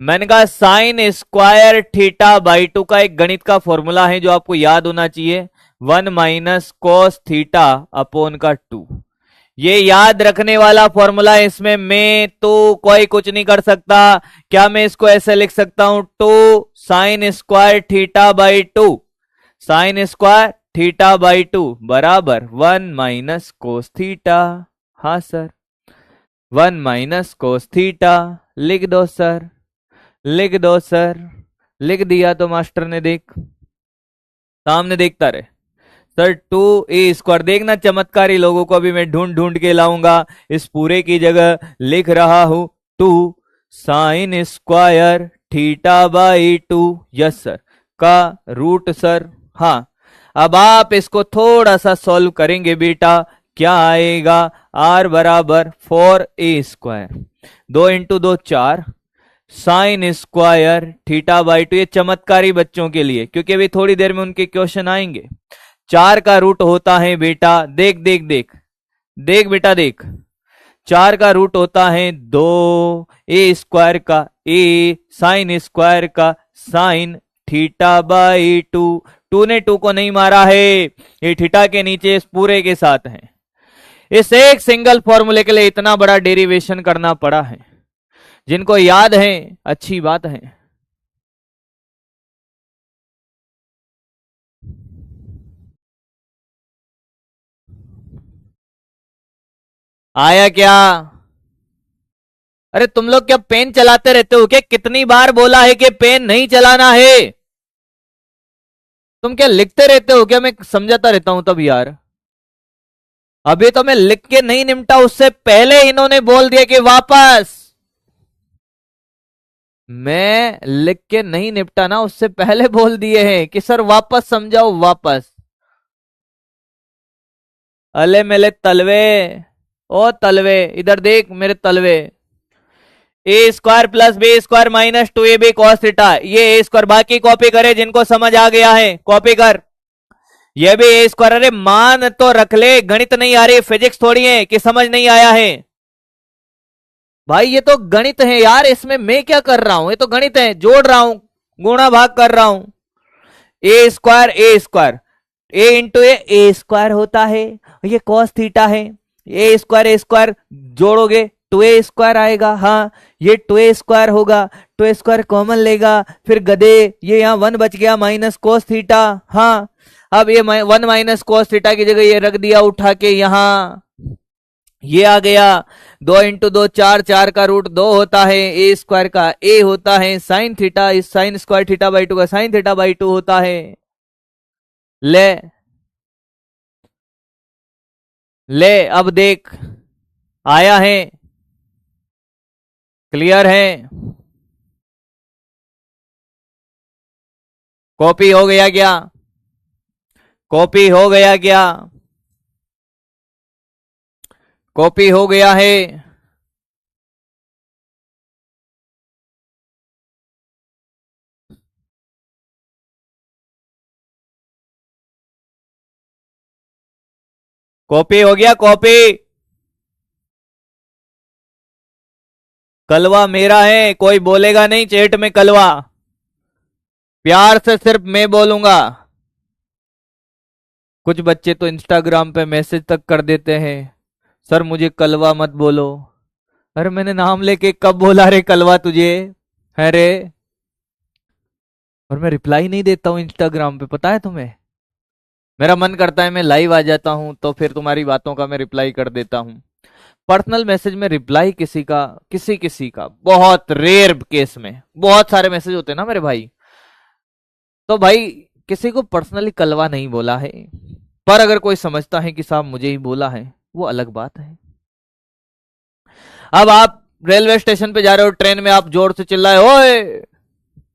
मैंने कहा साइन स्क्वायर थीटा बाई 2 का एक गणित का फॉर्मूला है जो आपको याद होना चाहिए, 1 माइनस कोस थीटा अपॉन का 2। ये याद रखने वाला फॉर्मूला है। इसमें मैं तो कोई कुछ नहीं कर सकता। क्या मैं इसको ऐसे लिख सकता हूं? 2 sine square theta by 2, sine square theta by 2 बराबर 1 माइनस कोस थीटा। हाँ सर, 1 माइनस कोस थीटा लिख दो सर, लिख दो सर। लिख दिया तो मास्टर ने देख, सामने देखता रहे सर, 2a स्क्वायर। देखना चमत्कारी लोगों को अभी मैं ढूंढ ढूंढ के लाऊंगा। इस पूरे की जगह लिख रहा हूं 2 sine square theta by 2, yes sir, का रूट सर। हाँ, अब आप इसको थोड़ा सा सॉल्व करेंगे बेटा, क्या आएगा? r बराबर 4a square, 2 into 2 4, sine square theta by to, ये चमत्कारी बच्चों के लिए, क्योंकि अभी थोड़ी देर में उनके क्वेश्चन आएंगे। 4 का रूट होता है बेटा, देख देख देख देख बेटा देख, 4 का रूट होता है 2, ए स्क्वायर का ए, साइन स्क्वायर का sine, theta by two. Two ने टू को नहीं मारा है, ये थीटा के नीचे इस पूरे के साथ है। इस एक सिंगल फॉर्मूले के लिए इतना बड़ा डेरिवेशन करना पड़ा है। जिनको याद है अच्छी बात है। आया क्या? अरे तुम लोग क्या पेन चलाते रहते हो क्या? कितनी बार बोला है कि पेन नहीं चलाना है? तुम क्या लिखते रहते हो क्या? मैं समझाता रहता हूं तब यार। अभी तो मैं लिख के नहीं निपटा, उससे पहले इन्होंने बोल दिया कि वापस। मैं लिख के नहीं निपटा ना, उससे पहले बोल दिए हैं कि सर वापस समझाओ वापस। अले मेरे तलवे, ओ तलवे इधर देख मेरे तलवे। A square plus B square minus two a b cos theta, ये ए स्क्वायर, बाकी कॉपी करे जिनको समझ आ गया है कॉपी कर। ये भी ए स्क्वायर, अरे मान तो रख ले, गणित नहीं आ रही, फिजिक्स थोड़ी है कि समझ नहीं आया है। भाई ये तो गणित है यार, इसमें मैं क्या कर रहा हूं? ये तो गणित है, जोड़ रहा हूं, गुणा भाग कर रहा हूं। ए square a square, A into A square होता है, ये कॉस थीटा है। A square जोड़ोगे to A square आएगा, हाँ ये टू ए स्क्वायर होगा, टू ए स्क्वायर कॉमन लेगा, फिर गधे ये यहाँ वन बच गया माइनस कोस थीटा, हाँ अब ये वन माइनस कोस थीटा की जगह ये रख दिया उठा के यहाँ, ये आ गया। 2 इंटू 2 4, 4 का रूट 2 होता है, ए स्क्वायर का ए होता है, साइन थीटा, इस sine square theta by to का साइन थीटा बाई टू होता है। ले ले अब देख, आया है, क्लियर है, कॉपी हो गया क्या? कॉपी हो गया क्या? कॉपी हो गया है। कॉपी हो गया कॉपी। कलवा मेरा है, कोई बोलेगा नहीं चैट में कलवा, प्यार से सिर्फ मैं बोलूंगा। कुछ बच्चे तो इंस्टाग्राम पे मैसेज तक कर देते हैं, सर मुझे कलवा मत बोलो। अरे मैंने नाम लेके कब बोला रे कलवा तुझे? है रे? और मैं रिप्लाई नहीं देता हूँ इंस्टाग्राम पे, पता है तुम्हें? मेरा मन करता है मैं लाइव आ जाता हूँ तो फिर तुम्हारी बातों का मैं रिप्लाई कर देता हूँ। पर्सनल मैसेज में रिप्लाई किसी का, किसी किसी का, बहुत रेयर केस में, बहुत सारे मैसेज होते हैं ना मेरे भाई, तो भाई किसी को पर्सनली कलवा नहीं बोला है। पर अगर कोई समझता है कि साहब मुझे ही बोला है, वो अलग बात है। अब आप रेलवे स्टेशन पे जा रहे हो, ट्रेन में आप जोर से चिल्लाए ओए,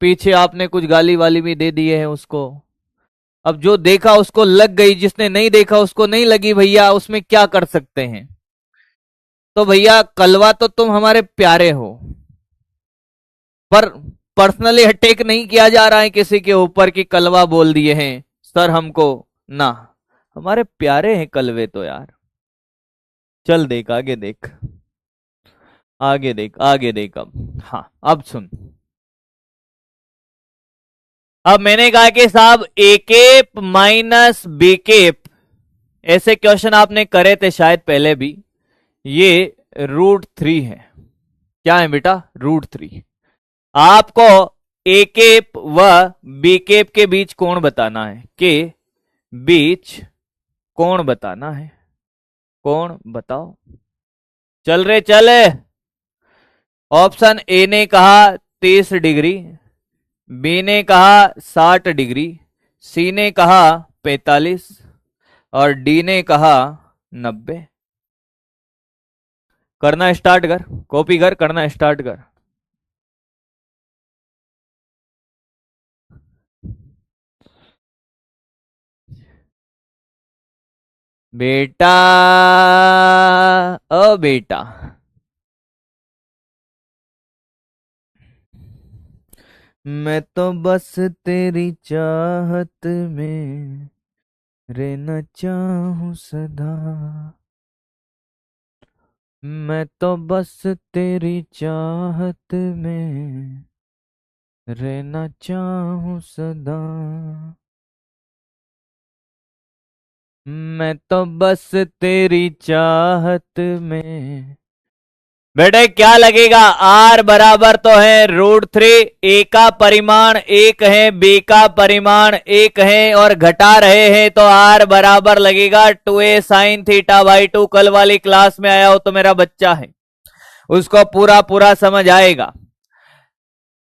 पीछे आपने कुछ गाली वाली भी दे दिए हैं उसको। अब जो देखा उसको लग गई, जिसने नहीं देखा उसको नहीं लगी, भैया उसमें क्या कर सकते हैं? तो भैया कलवा तो तुम हमारे प्यारे हो, पर पर्सनली अटैक नहीं किया जा रहा है किसी के ऊपर कि कलवा बोल दिए हैं सर हमको, ना, हमारे प्यारे हैं कलवे तो यार। चल देख आगे देख, आगे देख आगे देख, अब हाँ अब सुन। अब मैंने कहा कि साहब ए केप माइनस बी केप, ऐसे क्वेश्चन आपने करे थे शायद पहले भी, ये √3 है। क्या है बेटा? √3। आपको ए केप व बी केप के बीच कोण बताना है, के बीच कोण बताना है, कोण बताओ। चल रे चल। ऑप्शन ए ने कहा 30 डिग्री, बी ने कहा 60 डिग्री, सी ने कहा 45 और डी ने कहा 90। करना स्टार्ट कर, कॉपी कर, करना स्टार्ट कर। बेटा, ओ बेटा, मैं तो बस तेरी चाहत में रहना चाहूं सदा। मैं तो बस तेरी चाहत में रहना चाहूं सदा। मैं तो बस तेरी चाहत में। बेटे क्या लगेगा? आर बराबर तो है √3। ए का परिमाण एक है, बी का परिमाण एक है, और घटा रहे हैं तो आर बराबर लगेगा 2a साइन थीटा बाई 2। कल वाली क्लास में आया हो तो मेरा बच्चा है, उसको पूरा पूरा समझ आएगा।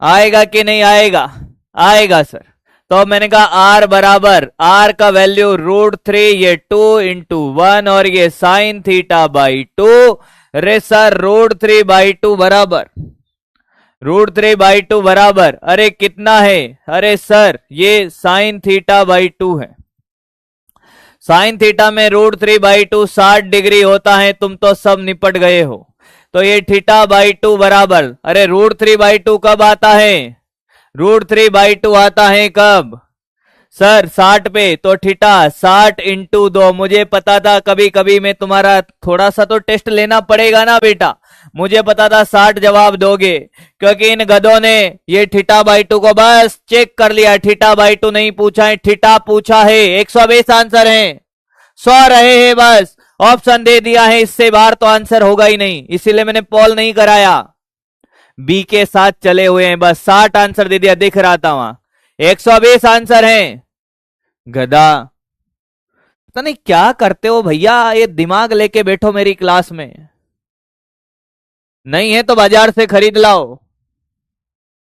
आएगा कि नहीं आएगा? आएगा सर। तो मैंने कहा आर बराबर, आर का वैल्यू √3, ये 2 × 1, और ये साइन थीटा बाई 2। रे सर √3/2 बराबर, √3/2 बराबर, अरे कितना है? अरे सर ये साइन थीटा बाई 2 है। साइन थीटा में √3/2 60 डिग्री होता है। तुम तो सब निपट गए हो। तो ये θ/2 बराबर, अरे √3/2 कब आता है? √3/2 आता है कब सर? 60 पे। तो थीटा 60 × 2। मुझे पता था कभी कभी मैं तुम्हारा थोड़ा सा तो टेस्ट लेना पड़ेगा ना बेटा। मुझे पता था 60 जवाब दोगे, क्योंकि इन गधों ने ये θ/2 को बस चेक कर लिया। θ/2 नहीं पूछा है, थीटा पूछा है। 120 आंसर है, 100 रहे हैं बस। ऑप्शन दे दिया है, इससे बाहर तो आंसर होगा ही नहीं, इसीलिए मैंने पोल नहीं कराया। बी के साथ चले हुए हैं, बस 60 आंसर दे दिया, दिख रहा था वहां। 120 आंसर हैं। गधा, पता नहीं क्या करते हो भैया, ये दिमाग लेके बैठो मेरी क्लास में। नहीं है तो बाजार से खरीद लाओ,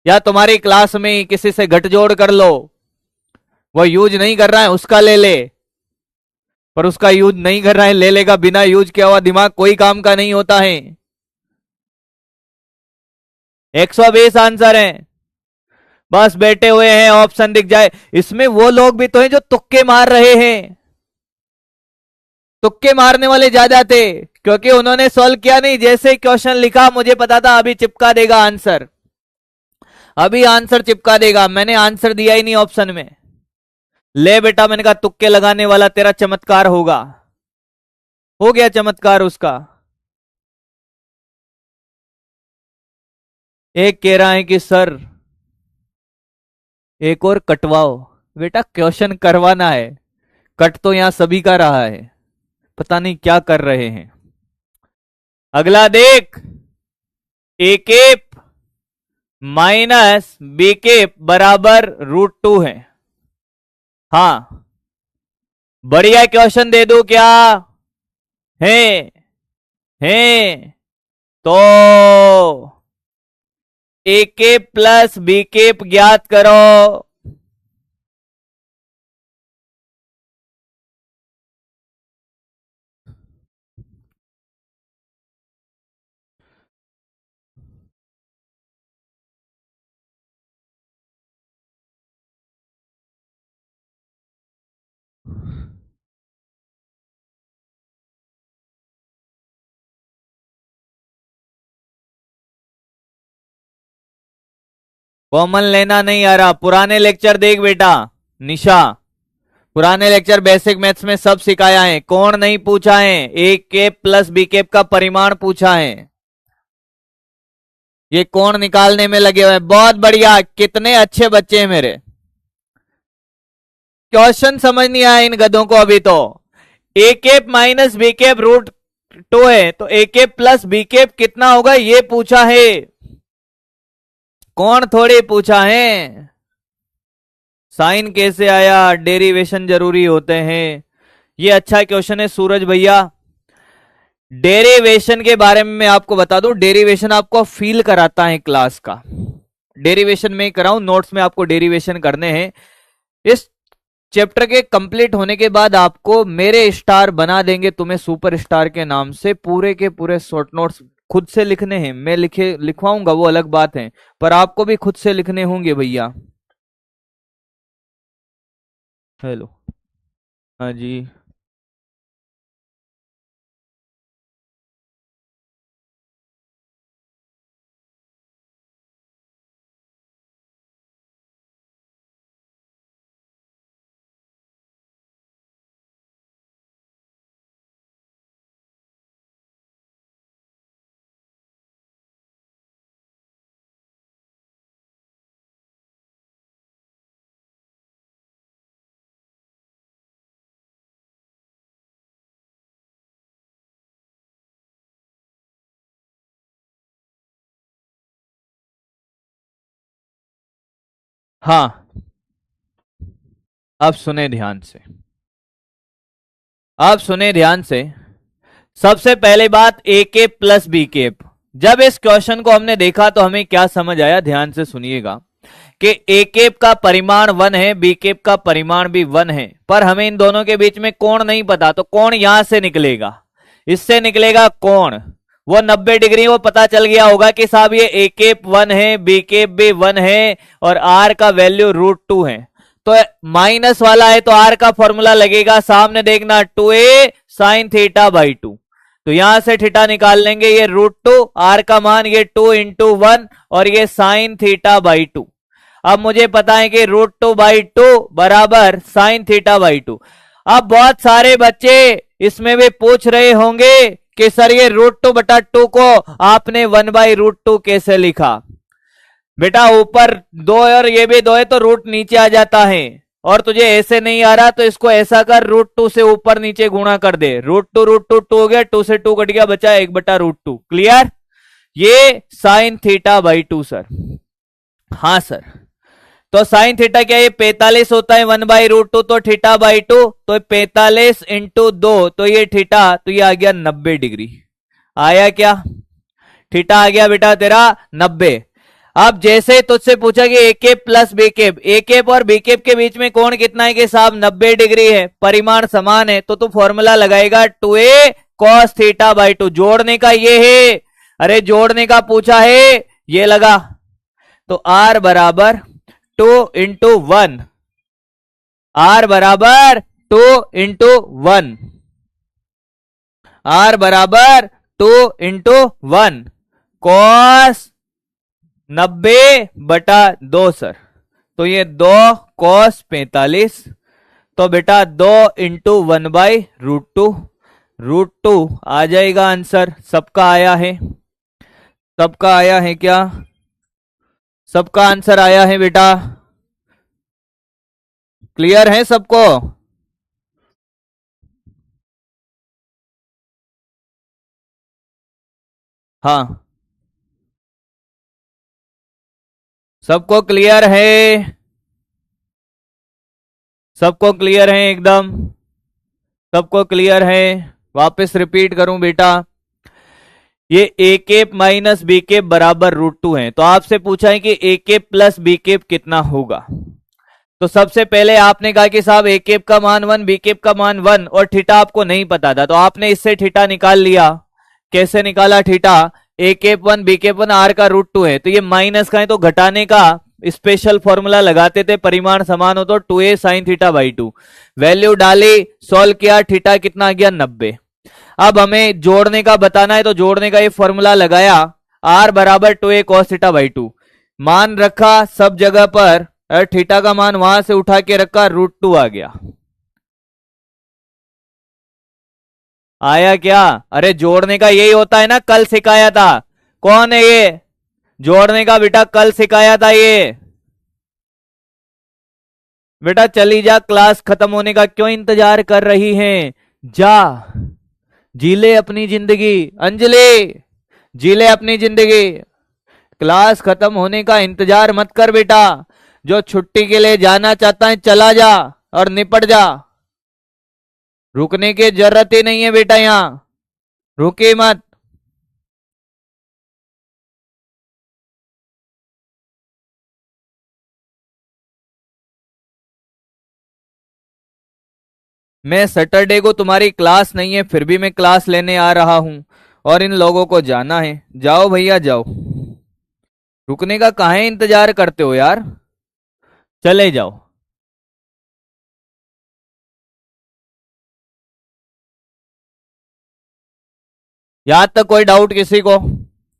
या तुम्हारी क्लास में ही किसी से गठजोड़ कर लो। वो यूज नहीं कर रहा है उसका ले ले, पर उसका यूज नहीं कर रहा है, ले लेगा। बिना यूज किया हुआ दिमाग कोई काम का नहीं होता है। 120 आंसर हैं, बस बैठे हुए हैं, ऑप्शन दिख जाए। इसमें वो लोग भी तो हैं जो तुक्के मार रहे हैं। तुक्के मारने वाले ज्यादा थे, क्योंकि उन्होंने सॉल्व किया नहीं। जैसे क्वेश्चन लिखा मुझे पता था अभी चिपका देगा आंसर, अभी आंसर चिपका देगा। मैंने आंसर दिया ही नहीं ऑप्शन में। ले बेटा, मैंने कहा तुक्के लगाने वाला तेरा चमत्कार होगा। हो गया चमत्कार उसका। एक कह रहा है कि सर एक और कटवाओ। बेटा क्वेश्चन करवाना है, कट तो यहां सभी का रहा है, पता नहीं क्या कर रहे हैं। अगला देख, ए केप माइनस बी केप बराबर √2 है। हाँ, बढ़िया क्वेश्चन दे दो क्या? है है तो ए केप प्लस बी केप ज्ञात करो। कॉमन लेना नहीं आ रहा, पुराने लेक्चर देख बेटा। निशा, पुराने लेक्चर बेसिक मैथ्स में सब सिखाया है। कौन नहीं पूछा है? ए केप प्लस बी केप का परिमाण पूछा है। ये कौन निकालने में लगे हुए हैं। बहुत बढ़िया, कितने अच्छे बच्चे हैं मेरे। क्वेश्चन समझ नहीं आया इन गधों को अभी तो। ए केप माइनस बी केप √2 है, तो ए केप प्लस बी केप कितना होगा ये पूछा है। कौन थोड़ी पूछा है। साइन कैसे आया, डेरिवेशन जरूरी होते हैं। ये अच्छा क्वेश्चन है सूरज भैया। डेरिवेशन के बारे में मैं आपको बता दूं, डेरिवेशन आपको फील कराता है क्लास का। डेरिवेशन में कराऊं, नोट्स में आपको डेरिवेशन करने हैं। इस चैप्टर के कंप्लीट होने के बाद आपको मेरे स्टार बना देंगे, तुम्हें सुपर स्टार के नाम से। पूरे के पूरे शॉर्ट नोट्स खुद से लिखने हैं। मैं लिखवाऊंगा वो अलग बात है, पर आपको भी खुद से लिखने होंगे भैया। हेलो, हाँ जी। हाँ, अब सुने ध्यान से, अब सुने ध्यान से। सबसे पहली बात, ए केप प्लस बी केप। जब इस क्वेश्चन को हमने देखा तो हमें क्या समझ आया, ध्यान से सुनिएगा कि ए केप का परिमाण 1 है, बी केप का परिमाण भी 1 है, पर हमें इन दोनों के बीच में कोण नहीं पता, तो कोण यहां से निकलेगा, इससे निकलेगा कोण, वो 90 डिग्री। वो पता चल गया होगा कि साहब ये ए केप 1 है, बी केप भी 1 है, और आर का वैल्यू √2 है। तो माइनस वाला है तो आर का फॉर्मूला लगेगा, सामने देखना 2a साइन थीटा बाई 2। तो यहां से थीटा निकाल लेंगे, ये √2, आर का मान ये 2 इंटू 1 और ये साइन थीटा बाई 2। अब मुझे पता है कि √2/2 बराबर साइन थीटा बाई 2। अब बहुत सारे बच्चे इसमें भी पूछ रहे होंगे कि सर ये √2/2 को आपने 1/√2 कैसे लिखा। बेटा ऊपर 2 और ये भी 2 है तो रूट नीचे आ जाता है, और तुझे ऐसे नहीं आ रहा तो इसको ऐसा कर, √2 से ऊपर नीचे गुणा कर दे, √2 2 हो गया, 2 से 2 कट गया, बचा 1/√2। क्लियर? ये साइन थीटा बाई 2 सर। हाँ सर, तो साइन थीटा क्या, ये 45 होता है 1/√2, तो थीटा बाई 2, तो 45 इंटू 2, तो ये थीटा, तो ये आ गया 90 डिग्री। आया क्या? थीटा आ गया बेटा तेरा 90। अब जैसे तुझसे पूछा कि ए केप प्लस बी केप, ए केप और बी केप के बीच में कोण कितना है कि साहब 90 डिग्री है, परिमाण समान है, तो तू फॉर्मूला लगाएगा 2a cos थीटा बाई 2। जोड़ने का ये है, अरे जोड़ने का पूछा है, ये लगा, तो r बराबर 2 इंटू 1, r बराबर 2 इंटू 1, r बराबर 2 इंटू 1 cos 90/2 सर। तो ये 2 cos 45, तो बेटा 2 इंटू 1/√2, √2 आ जाएगा आंसर। सबका आया है? सबका आया है क्या? सबका आंसर आया है बेटा? क्लियर है सबको? हाँ, सबको क्लियर है? सबको क्लियर है एकदम? सबको क्लियर है? वापस रिपीट करूं बेटा, ये ए केप माइनस बी केप बराबर √2 है, तो आपसे पूछा है कि ए केप प्लस बी केप कितना होगा। तो सबसे पहले आपने कहा कि साहब ए केप का मान 1, बी केप का मान 1, और थीटा आपको नहीं पता था, तो आपने इससे थीटा निकाल लिया। कैसे निकाला theta? A cap 1 B cap 1 R का √2 है, तो ये माइनस का है तो घटाने का स्पेशल फॉर्मूला लगाते थे, परिमाण समान हो तो 2a sign theta by 2। Value डाली, सॉल्व किया, थीटा कितना आ गया 90। अब हमें जोड़ने का बताना है, तो जोड़ने का ये फॉर्मूला लगाया, r बराबर 2a cos थीटा बाई 2, मान रखा सब जगह पर, थीटा का मान वहां से उठा के रखा, √2 आ गया। आया क्या? अरे जोड़ने का यही होता है ना, कल सिखाया था। कौन है ये? जोड़ने का बेटा कल सिखाया था ये। बेटा चली जा, क्लास खत्म होने का क्यों इंतजार कर रही हैं? जा, जी ले अपनी जिंदगी। अंजलि, जी ले अपनी जिंदगी, क्लास खत्म होने का इंतजार मत कर बेटा। जो छुट्टी के लिए जाना चाहता है चला जा और निपट जा, रुकने की जरूरत ही नहीं है बेटा, यहां रुके मत। मैं सैटरडे को तुम्हारी क्लास नहीं है, फिर भी मैं क्लास लेने आ रहा हूं, और इन लोगों को जाना है। जाओ भैया जाओ, रुकने का काहे इंतजार करते हो यार, चले जाओ। यहां तक कोई डाउट किसी को?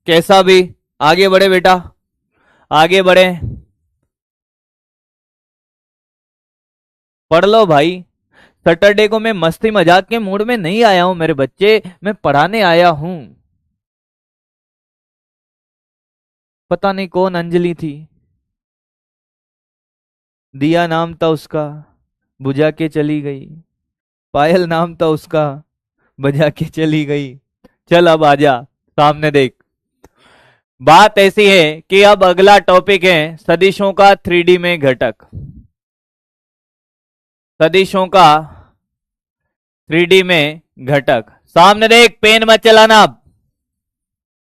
कैसा भी आगे बढ़े बेटा, आगे बढ़े, पढ़ लो भाई। सैटरडे को मैं मस्ती मजाक के मूड में नहीं आया हूं मेरे बच्चे, मैं पढ़ाने आया हूं। पता नहीं कौन अंजलि थी, दिया नाम था उसका, बुझा के चली गई। पायल नाम था उसका, बजा के चली गई। चल अब आजा, सामने देख। बात ऐसी है कि अब अगला टॉपिक है सदिशों का 3D में घटक। सदिशों का 3D में घटक। सामने देख, पेन मत चलाना। अब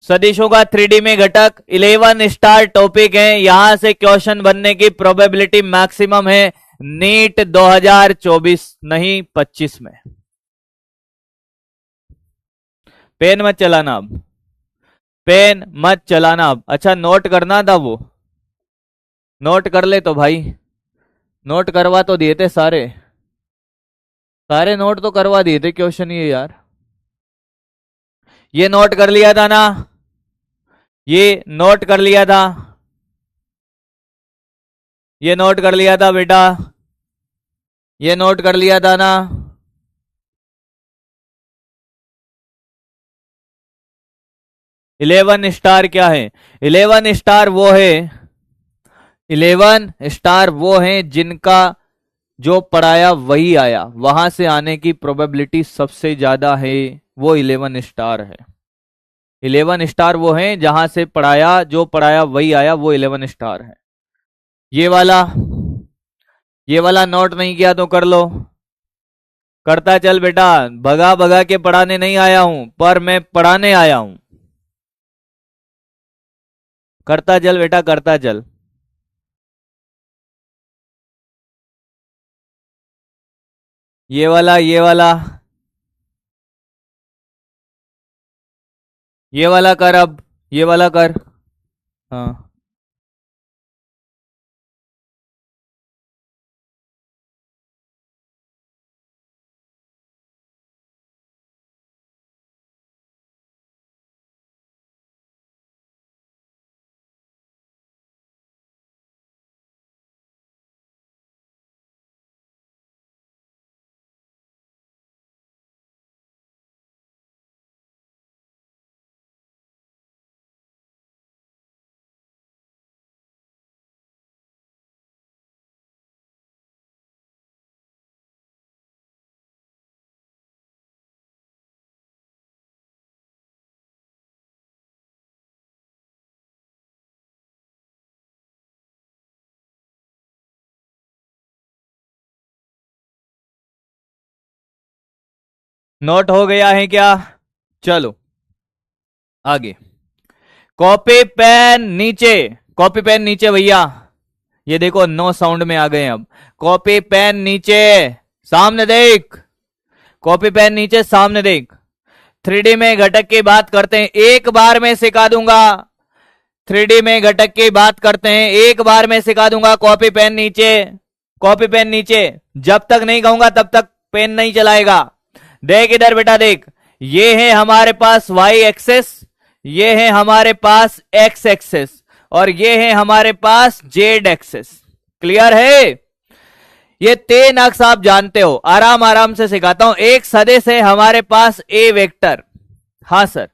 सदिशों का 3D में घटक 11 स्टार टॉपिक है, यहां से क्वेश्चन बनने की प्रोबेबिलिटी मैक्सिमम है नीट 2024 नहीं 25 में। पेन मत चलाना अब, पेन मत चलाना अब। अच्छा नोट करना था, वो नोट कर ले तो भाई, नोट करवा तो दिए थे सारे, सारे नोट तो करवा दिए थे क्वेश्चन ये यार। ये नोट कर लिया था ना, ये नोट कर लिया था, ये नोट कर लिया था बेटा, ये नोट कर लिया था ना। इलेवन स्टार क्या है? 11 स्टार वो है, 11 स्टार वो है जिनका जो पढ़ाया वही आया, वहां से आने की प्रोबेबिलिटी सबसे ज्यादा है, वो 11 स्टार है। 11 स्टार वो है जहां से पढ़ाया, जो पढ़ाया वही आया, वो 11 स्टार है। ये वाला, ये वाला नोट नहीं किया तो कर लो, करता चल बेटा। भगा भगा के पढ़ाने नहीं आया हूं, पर मैं पढ़ाने आया हूं। करता चल बेटा, करता चल। ये वाला, ये वाला, ये वाला कर, अब ये वाला कर। हाँ नोट हो गया है क्या? चलो आगे। कॉपी पेन नीचे, कॉपी पेन नीचे भैया। ये देखो नो साउंड में आ गए अब। कॉपी पेन नीचे, सामने देख, कॉपी पेन नीचे, सामने देख। 3D में घटक की बात करते हैं, एक बार में सिखा दूंगा। 3D में घटक की बात करते हैं, एक बार में सिखा दूंगा। कॉपी पेन नीचे, कॉपी पेन नीचे। जब तक नहीं कहूंगा तब तक पेन नहीं चलाएगा। देख इधर बेटा, देख, ये है हमारे पास वाई एक्सेस, ये है हमारे पास एक्स एक्सेस, और ये है हमारे पास जेड एक्सेस। क्लियर है? ये 3 अक्ष आप जानते हो, आराम आराम से सिखाता हूं। एक सदिश है हमारे पास ए वेक्टर। हाँ सर,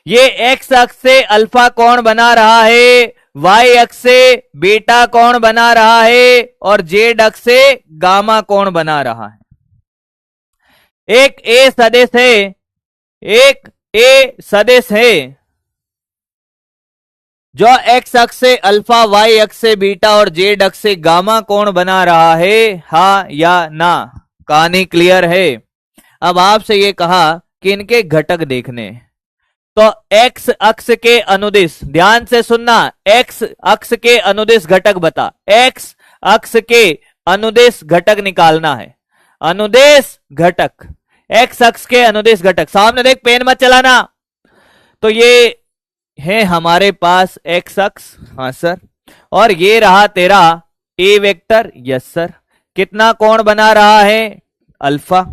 ये एक्स अक्ष से अल्फा कौन बना रहा है, वाई अक्ष से बीटा कौन बना रहा है, और जेड अक्ष से गामा कौन बना रहा है। एक ए सदिश है, एक ए सदिश है जो एक्स अक्ष से अल्फा, वाई अक्ष से बीटा और जेड अक्ष से गामा कौन बना रहा है, हाँ या ना? कहानी क्लियर है? अब आपसे ये कहा कि इनके घटक देखने, तो एक्स अक्ष के अनुदिश, ध्यान से सुनना, एक्स अक्ष के अनुदिश घटक बता, एक्स अक्ष के अनुदिश घटक निकालना है। अनुदिश घटक, एक्स अक्ष के अनुदिश घटक। सामने देख, पेन मत चलाना। तो ये है हमारे पास एक्स अक्ष, हाँ सर, और ये रहा तेरा ए वेक्टर, यस सर। कितना कोण बना रहा है? अल्फा।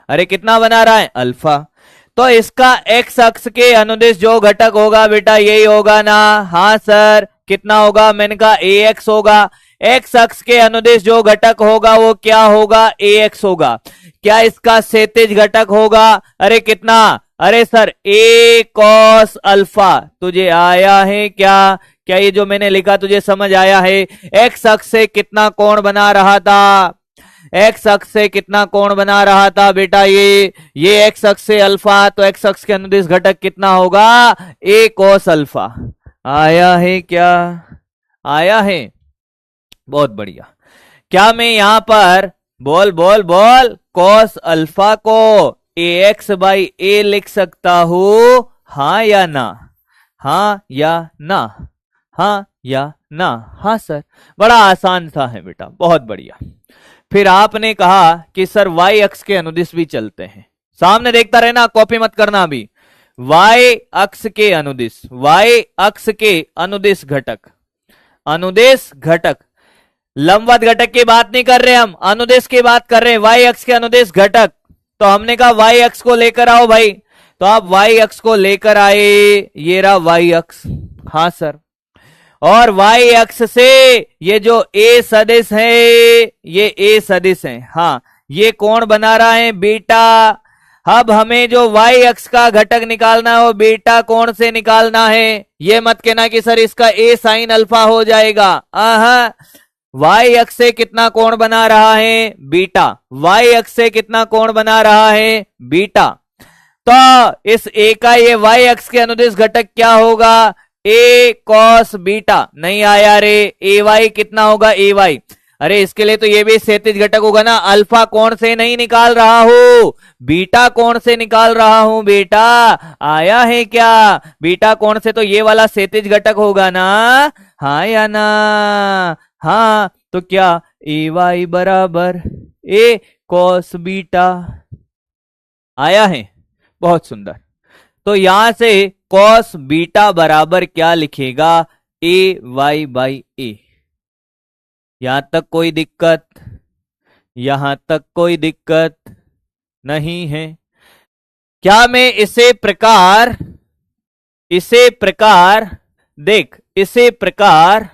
अरे कितना बना रहा है? अल्फा। तो इसका एक्स अक्ष के अनुदिश जो घटक होगा बेटा यही होगा ना? हाँ सर। कितना होगा? मैंने कहा ए एक्स होगा। एक्स अक्ष के अनुदिश जो घटक होगा वो क्या होगा? ए एक्स होगा। क्या इसका क्षैतिज घटक होगा? अरे कितना? अरे सर ए कॉस अल्फा। तुझे आया है क्या? क्या ये जो मैंने लिखा तुझे समझ आया है? एक्स अक्ष से कितना कोण बना रहा था? एक्स अक्ष से कितना कोण बना रहा था बेटा? ये एक्स अक्ष से अल्फा, तो एक्स अक्ष के अनुदिश घटक कितना होगा? ए कॉस अल्फा। आया है क्या? आया है। बहुत बढ़िया। क्या मैं यहां पर बोल बोल बोल कॉस अल्फा को ए एक्स बाई ए लिख सकता हूं? हाँ या ना? हाँ या ना? हाँ या ना? हाँ सर। बड़ा आसान सा है बेटा, बहुत बढ़िया। फिर आपने कहा कि सर वाई अक्ष के अनुदिश भी चलते हैं। सामने देखता रहना, कॉपी मत करना अभी। वाई अक्ष के अनुदिश, वाई अक्ष के अनुदिश घटक, अनुदेश घटक, लंबवत घटक की बात नहीं कर रहे, हम अनुदेश की बात कर रहे हैं। वाई अक्ष के अनुदेश घटक, तो हमने कहा वाई अक्ष को लेकर आओ भाई। तो आप वाई अक्ष को लेकर आए, ये रहा वाई अक्ष। हाँ सर। और वाई अक्ष से ये जो ए सदिश है, ये ए सदिश है। हाँ, ये कौन बना रहा है? बीटा। अब हमें जो वाई अक्ष का घटक निकालना है वो बीटा कोण से निकालना है। ये मत कहना कि सर इसका ए साइन अल्फा हो जाएगा। वाई अक्ष से कितना कोण बना रहा है? बीटा। वाई अक्ष से कितना कोण बना रहा है? बीटा। तो इस ए का ये वाई अक्ष के अनुदिश घटक क्या होगा? ए कॉस बीटा। नहीं आया रे, ए वाई कितना होगा? ए वाई। अरे इसके लिए तो ये भी क्षैतिज घटक होगा ना। अल्फा कोण से नहीं निकाल रहा हूं, बीटा कोण से निकाल रहा हूं बेटा। आया है क्या? बीटा कोण से तो ये वाला क्षैतिज घटक होगा ना? हाँ या ना? हाँ, तो क्या ए वाई बराबर ए कॉस बीटा आया है? बहुत सुंदर। तो यहां से कॉस बीटा बराबर क्या लिखेगा? ए वाई बाई ए। यहां तक कोई दिक्कत? यहां तक कोई दिक्कत नहीं है? क्या मैं इसे प्रकार देख, इसे प्रकार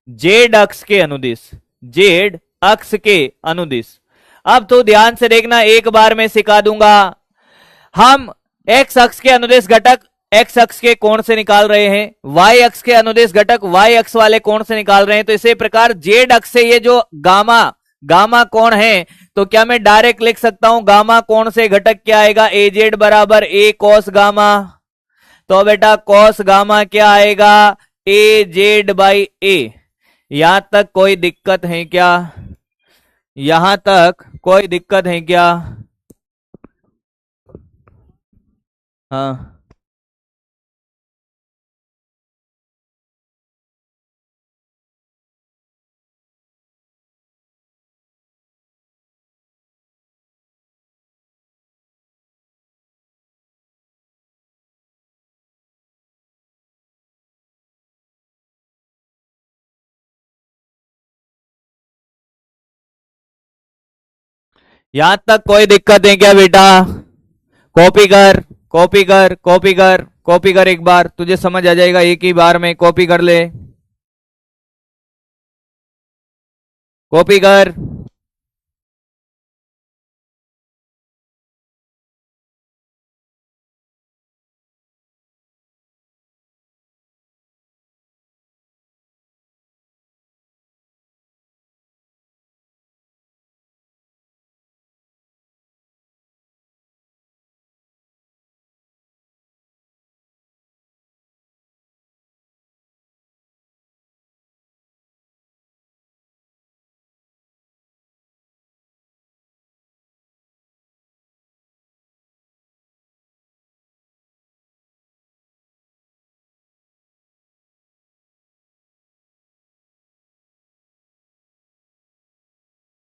जेड अक्ष के अनुदिश, जेड अक्ष के अनुदिश। अब तो ध्यान से देखना, एक बार मैं सिखा दूंगा। हम एक्स अक्ष के अनुदेश घटक एक्स अक्ष के कोण से निकाल रहे हैं, वाई अक्ष के अनुदेश घटक वाई अक्ष वाले कोण से निकाल रहे हैं। तो इसी प्रकार जेड अक्ष से ये जो गामा गामा कोण है, तो क्या मैं डायरेक्ट लिख सकता हूं गामा कोण से घटक क्या आएगा? ए जेड बराबर ए कॉस गामा। तो बेटा कॉस गामा क्या आएगा? ए जेड बाई ए। यहां तक कोई दिक्कत है क्या? यहां तक कोई दिक्कत है क्या? हाँ, यहां तक कोई दिक्कत है क्या बेटा? कॉपी कर, कॉपी कर, कॉपी कर, कॉपी कर, एक बार तुझे समझ आ जाएगा, एक ही बार में कॉपी कर ले। कॉपी कर।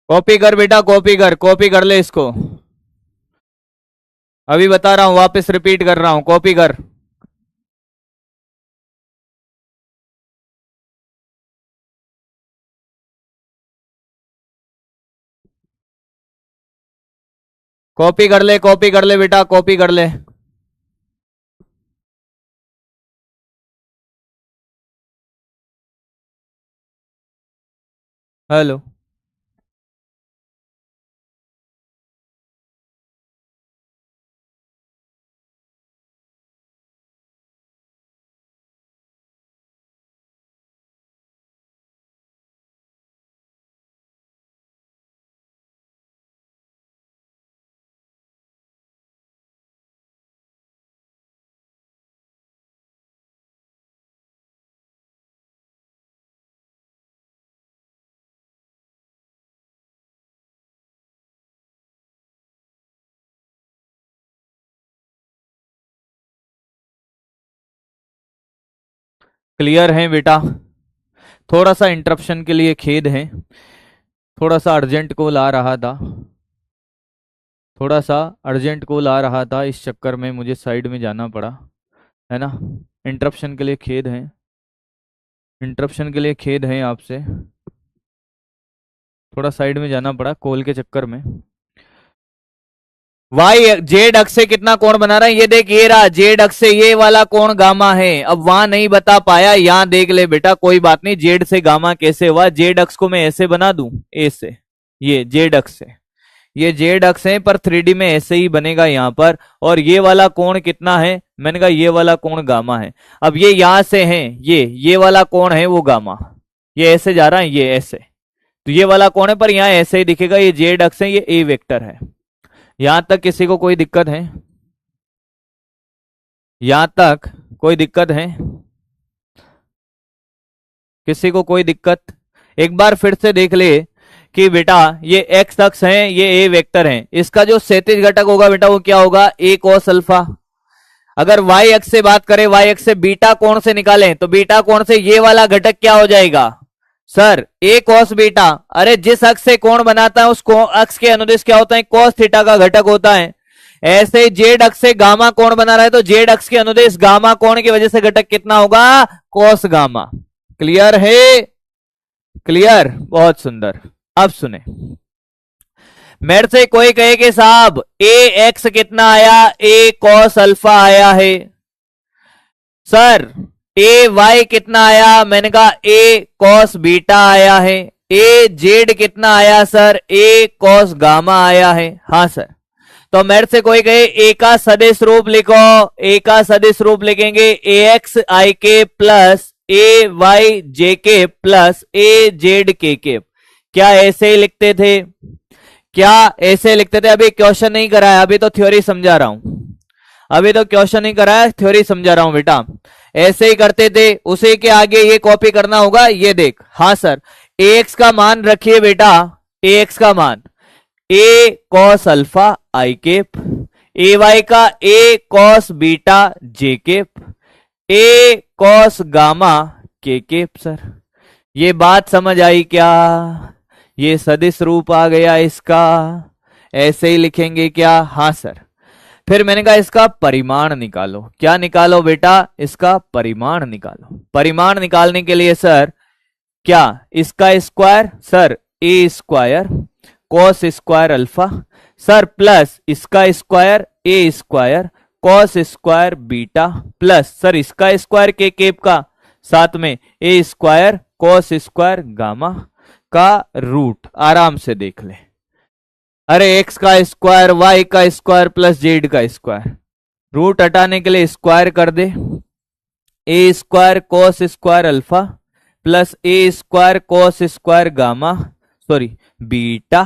कॉपी कर बेटा, कॉपी कर, कॉपी कर ले इसको। अभी बता रहा हूं, वापस रिपीट कर रहा हूं, कॉपी कर। कॉपी कर ले, कॉपी कर ले बेटा, कॉपी कर ले। हेलो। क्लियर है बेटा? थोड़ा सा इंटरप्शन के लिए खेद है, थोड़ा सा अर्जेंट कॉल आ रहा था, थोड़ा सा अर्जेंट कॉल आ रहा था, इस चक्कर में मुझे साइड में जाना पड़ा, है ना। इंटरप्शन के लिए खेद है, इंटरप्शन के लिए खेद है आपसे, थोड़ा साइड में जाना पड़ा कॉल के चक्कर में। वाई जेड अक्ष से कितना कोण बना रहा है, ये देख, ये रहा जेड अक्ष से ये वाला कोण गामा है। अब वहां नहीं बता पाया, यहां देख ले बेटा, कोई बात नहीं। जेड से गामा कैसे हुआ? जेड अक्ष को मैं ऐसे बना दूं, ए से, ये जेड अक्ष से, ये जेड अक्ष है, पर 3D में ऐसे ही बनेगा यहां पर। और ये वाला कोण कितना है? मैंने कहा ये वाला कोण गामा है। अब ये यहां से है, ये वाला कोण है वो गामा, ये ऐसे जा रहा है, ये ऐसे, तो ये वाला कोण है, पर यहां ऐसे ही दिखेगा, ये जेड अक्ष है, ये ए वेक्टर है। यहां तक किसी को कोई दिक्कत है? यहां तक कोई दिक्कत है? किसी को कोई दिक्कत? एक बार फिर से देख ले कि बेटा ये एक्स अक्ष है, ये ए वेक्टर है, इसका जो क्षैतिज घटक होगा बेटा वो क्या होगा? ए कॉस अल्फा। अगर वाई अक्ष से बात करें, वाई अक्ष से बीटा कोण से निकालें, तो बीटा कोण से ये वाला घटक क्या हो जाएगा सर? ए कॉस बीटा। अरे जिस अक्ष से कोण बनाता है उस अक्ष के अनुदिश क्या होता है? कॉस थीटा का घटक होता है। ऐसे जेड अक्ष से गामा कोण बना रहा है, तो जेड अक्ष के अनुदिश गामा कोण की वजह से घटक कितना होगा? Cos gamma. क्लियर है? क्लियर, बहुत सुंदर। अब सुने, मेरे से कोई कहे कि साहब ए एक्स कितना आया? ए कॉस अल्फा आया है। सर ए वाई कितना आया? मैंने कहा ए कॉस बीटा आया है। ए जेड कितना आया सर? ए कॉस गामा आया है। हाँ सर। तो मेरे से कोई कहे ए का सदिश रूप लिखो, ए का सदिश रूप लिखेंगे ए एक्स आई के प्लस ए वाई जे के प्लस ए जेड के। क्या ऐसे ही लिखते थे? क्या ऐसे लिखते थे? अभी क्वेश्चन नहीं कराया, अभी तो थ्योरी समझा रहा हूं, अभी तो क्वेश्चन नहीं कराया, थ्योरी समझा रहा हूं बेटा। ऐसे ही करते थे, उसी के आगे ये कॉपी करना होगा। ये देख, हाँ सर, एक्स का मान रखिए बेटा, एक्स का मान ए कॉस अल्फा आई केप, ए वाई का ए कॉस बीटा जे केप, ए कॉस गामा के केप। सर ये बात समझ आई क्या? ये सदिश रूप आ गया इसका, ऐसे ही लिखेंगे क्या? हाँ सर। फिर मैंने कहा इसका परिमाण निकालो। क्या निकालो बेटा? इसका परिमाण निकालो। परिमाण निकालने के लिए सर क्या? इसका square sir a square cos square alpha sir, plus इसका square a square cos square beta, plus sir इसका स्क्वायर के केप का, साथ में a square cos square gamma का रूट। आराम से देख ले। अरे एक्स का स्क्वायर, वाई का स्क्वायर प्लस जेड का स्क्वायर, रूट हटाने के लिए स्क्वायर कर दे। A square cos square alpha plus a square cos square gamma, sorry beta,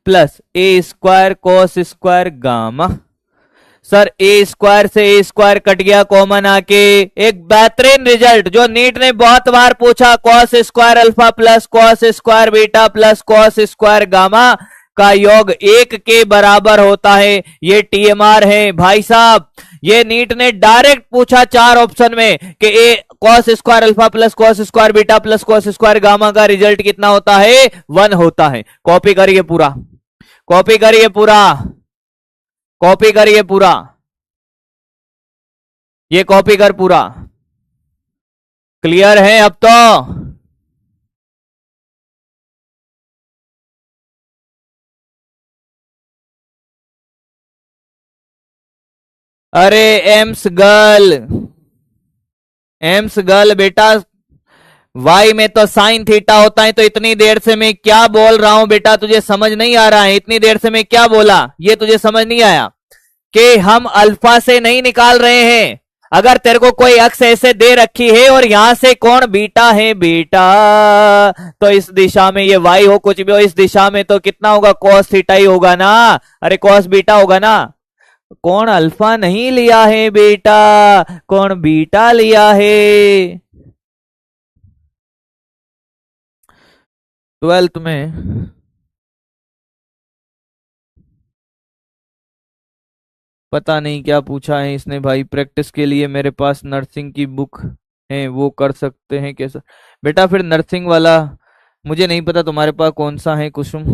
plus a square cos square gamma. Sir a square से a square cut गया, common आके एक बेहतरीन रिजल्ट जो नीट ने बहुत बार पूछा, cos square alpha plus cos square beta plus cos square gamma का योग 1 के बराबर होता है। ये टीएमआर है भाई साहब। ये नीट ने डायरेक्ट पूछा 4 ऑप्शन में कि a cos square alpha plus cos square beta plus cos square gamma का रिजल्ट कितना होता है? 1 होता है। कॉपी करिए पूरा, कॉपी करिए पूरा, कॉपी करिए पूरा, ये कॉपी कर पूरा। क्लियर है अब तो? अरे एम्स गर्ल, एम्स गर्ल बेटा, वाई में तो साइन थीटा होता है, तो इतनी देर से मैं क्या बोल रहा हूं बेटा, तुझे समझ नहीं आ रहा है? इतनी देर से मैं क्या बोला ये तुझे समझ नहीं आया कि हम अल्फा से नहीं निकाल रहे हैं। अगर तेरे को कोई अक्ष ऐसे दे रखी है और यहां से कौन बीटा है बेटा, तो इस दिशा में ये वाई हो कुछ भी हो, इस दिशा में तो कितना होगा? कॉस थीटा ही होगा ना। अरे कॉस बीटा होगा ना। कौन अल्फा नहीं लिया है बेटा, कौन बीटा लिया है। 12th में पता नहीं क्या पूछा है इसने भाई। प्रैक्टिस के लिए मेरे पास नर्सिंग की बुक हैं वो कर सकते हैं कैसा? बेटा फिर नर्सिंग वाला मुझे नहीं पता तुम्हारे पास कौन सा है कुसुम।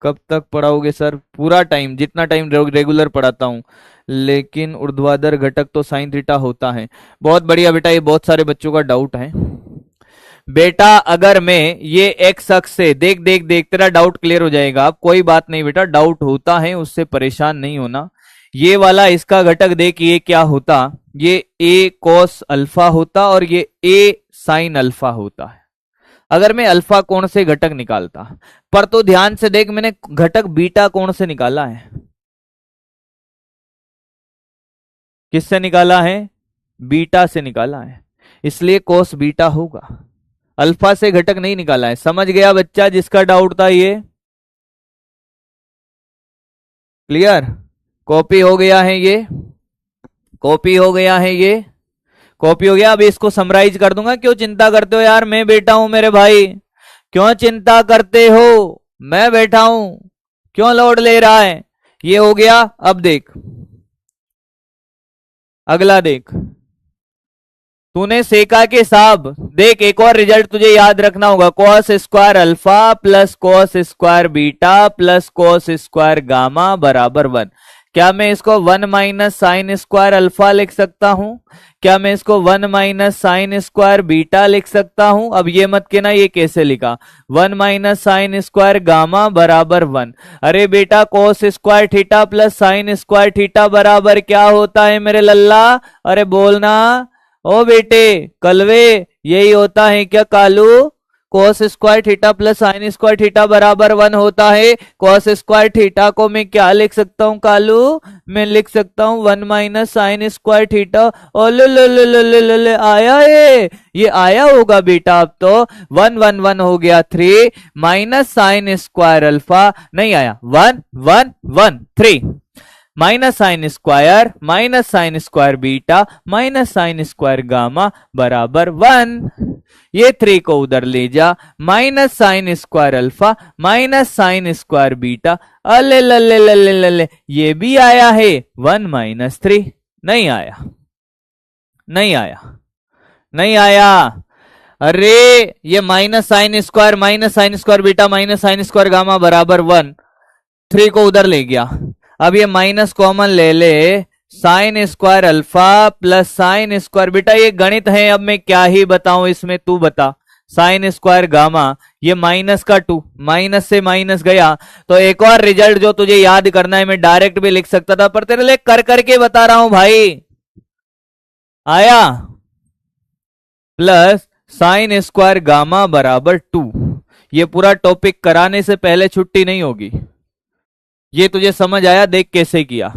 कब तक पढ़ाओगे सर? पूरा टाइम, जितना टाइम रेगुलर पढ़ाता हूँ। लेकिन ऊर्ध्वाधर घटक तो साइन थीटा होता है। बहुत बढ़िया बेटा, ये बहुत सारे बच्चों का डाउट है। बेटा अगर मैं ये एक्स अक्ष से देख देख देख, तेरा डाउट क्लियर हो जाएगा। अब कोई बात नहीं बेटा, डाउट होता है उससे परेशान नहीं होना। ये वाला इसका घटक देख, ये क्या होता, ये ए कॉस अल्फा होता और ये ए साइन अल्फा होता है अगर मैं अल्फा कोण से घटक निकालता। पर तो ध्यान से देख, मैंने घटक बीटा कोण से निकाला है। किससे निकाला है? बीटा से निकाला है, इसलिए कोस बीटा होगा। अल्फा से घटक नहीं निकाला है। समझ गया बच्चा जिसका डाउट था? ये क्लियर? कॉपी हो गया है ये, कॉपी हो गया है ये, कॉपी हो गया। अब इसको समराइज कर दूंगा। क्यों चिंता करते हो यार, मैं बैठा हूं मेरे भाई। क्यों चिंता करते हो, मैं बैठा हूं। क्यों लोड ले रहा है? ये हो गया। अब देख अगला, देख तूने सेका के साहब, देख एक और रिजल्ट तुझे याद रखना होगा। Cos square alpha plus cos square beta plus cos square gamma बराबर 1। क्या मैं इसको 1 माइनस साइन स्क्वायर अल्फा लिख सकता हूं? क्या मैं इसको 1 माइनस साइन स्क्वायर बीटा लिख सकता हूं? अब ये मत कहना ये कैसे लिखा। 1 माइनस साइन स्क्वायर गामा बराबर 1। अरे बेटा cos square theta plus sine square theta बराबर क्या होता है मेरे लल्ला? अरे बोलना ओ बेटे कलवे, यही होता है क्या Kalu? cos square theta plus sine square theta बराबर 1 होता है। cos स्क्वायर थीटा को मैं क्या लिख सकता हूँ कालू? मैं लिख सकता हूँ 1 माइनस साइन स्क्वायर थीटा। ओ ले आया ये आया होगा बेटा। अब तो 1 1 1 हो गया 3 माइनस साइन स्क्वायर अल्फा, नहीं आया 1 1 1 3 minus sine square beta minus sine square gamma बराबर 1। ये 3 को उधर ले जा, minus sine square alpha minus sine square beta. अले लले लले लले, ये भी आया है 1 माइनस 3। नहीं आया, नहीं आया, नहीं आया। अरे ये minus sine square beta minus sine square gamma बराबर 1, 3 को उधर ले गया। अब ये माइनस कॉमन ले ले, sine square alpha plus sine square beta. ये गणित है, अब मैं क्या ही बताऊं इसमें, तू बता। साइन स्क्वायर गामा, ये माइनस का 2, माइनस से माइनस गया। तो एक और रिजल्ट जो तुझे याद करना है, मैं डायरेक्ट भी लिख सकता था पर तेरे लिए कर करके बता रहा हूं भाई। आया प्लस साइन स्क्वायर गामा बराबर 2। ये पूरा टॉपिक कराने से पहले छुट्टी नहीं होगी। ये तुझे समझ आया? देख कैसे किया,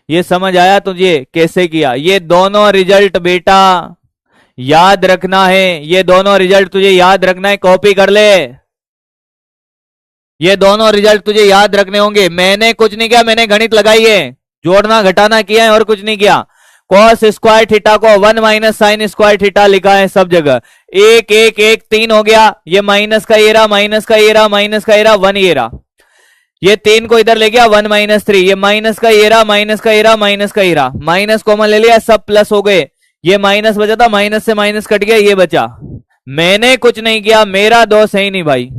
ये समझ आया तुझे कैसे किया? ये दोनों रिजल्ट बेटा याद रखना है, ये दोनों रिजल्ट तुझे याद रखना है, कॉपी कर ले। ये दोनों रिजल्ट तुझे याद रखने होंगे। मैंने कुछ नहीं किया, मैंने गणित लगाई है, जोड़ना घटाना किया है और कुछ नहीं किया। कॉस स्क्वायर थीटा को 1 माइनस साइन स्क्वायर थीटा लिखा है सब जगह। 1 1 1 3 हो गया। ये माइनस का एरा माइनस का एरा माइनस का एरा 1 एरा। ये 3 को इधर ले गया 1 माइनस 3। ये माइनस का एरा माइनस का एरा माइनस का एरा, माइनस कॉमन ले लिया, सब प्लस हो गए। ये माइनस बचा था, माइनस से माइनस कट गया, ये बचा। मैंने कुछ नहीं किया, मेरा दोष है ही नहीं भाई।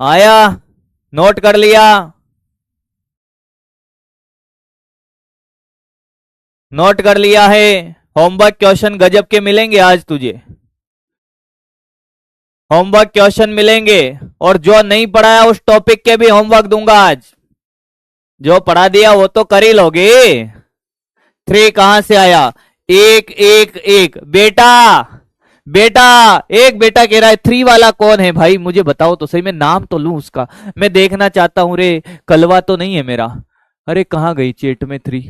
आया? नोट कर लिया? नोट कर लिया है? होमवर्क क्वेश्चन गजब के मिलेंगे आज तुझे, होमवर्क क्वेश्चन मिलेंगे। और जो नहीं पढ़ाया उस टॉपिक के भी होमवर्क दूंगा आज। जो पढ़ा दिया वो तो कर ही लोगे। 3 कहां से आया? 1 1 1 बेटा, बेटा एक बेटा कह रहा है 3 वाला कौन है भाई? मुझे बताओ तो सही, मैं नाम तो लूं उसका, मैं देखना चाहता हूं रे। कलवा तो नहीं है मेरा? अरे कहां गई चेट में 3?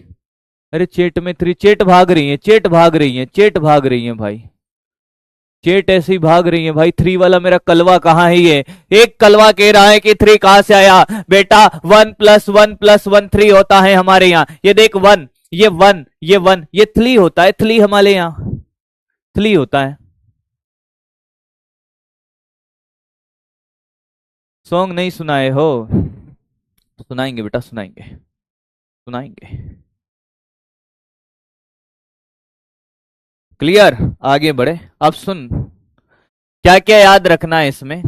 अरे चेट में 3, चेट भाग रही है, चेट भाग रही है, चेट भाग रही है भाई, चेट ऐसे ही भाग रही है भाई। 3 वाला मेरा कलवा कहाँ है? ये एक कलवा कह रहा है कि 3 कहां से आया? बेटा 1 प्लस 1 प्लस 1 3 होता है हमारे यहाँ। ये देख 1, ये 1, ये 1, ये 3 होता है, 3 हमारे यहाँ 3 होता है। सॉन्ग नहीं सुनाए हो? सुनाएंगे बेटा, सुनाएंगे। सुनाएंगे। क्लियर? आगे बढ़े। अब सुन, क्या क्या याद रखना है इसमें।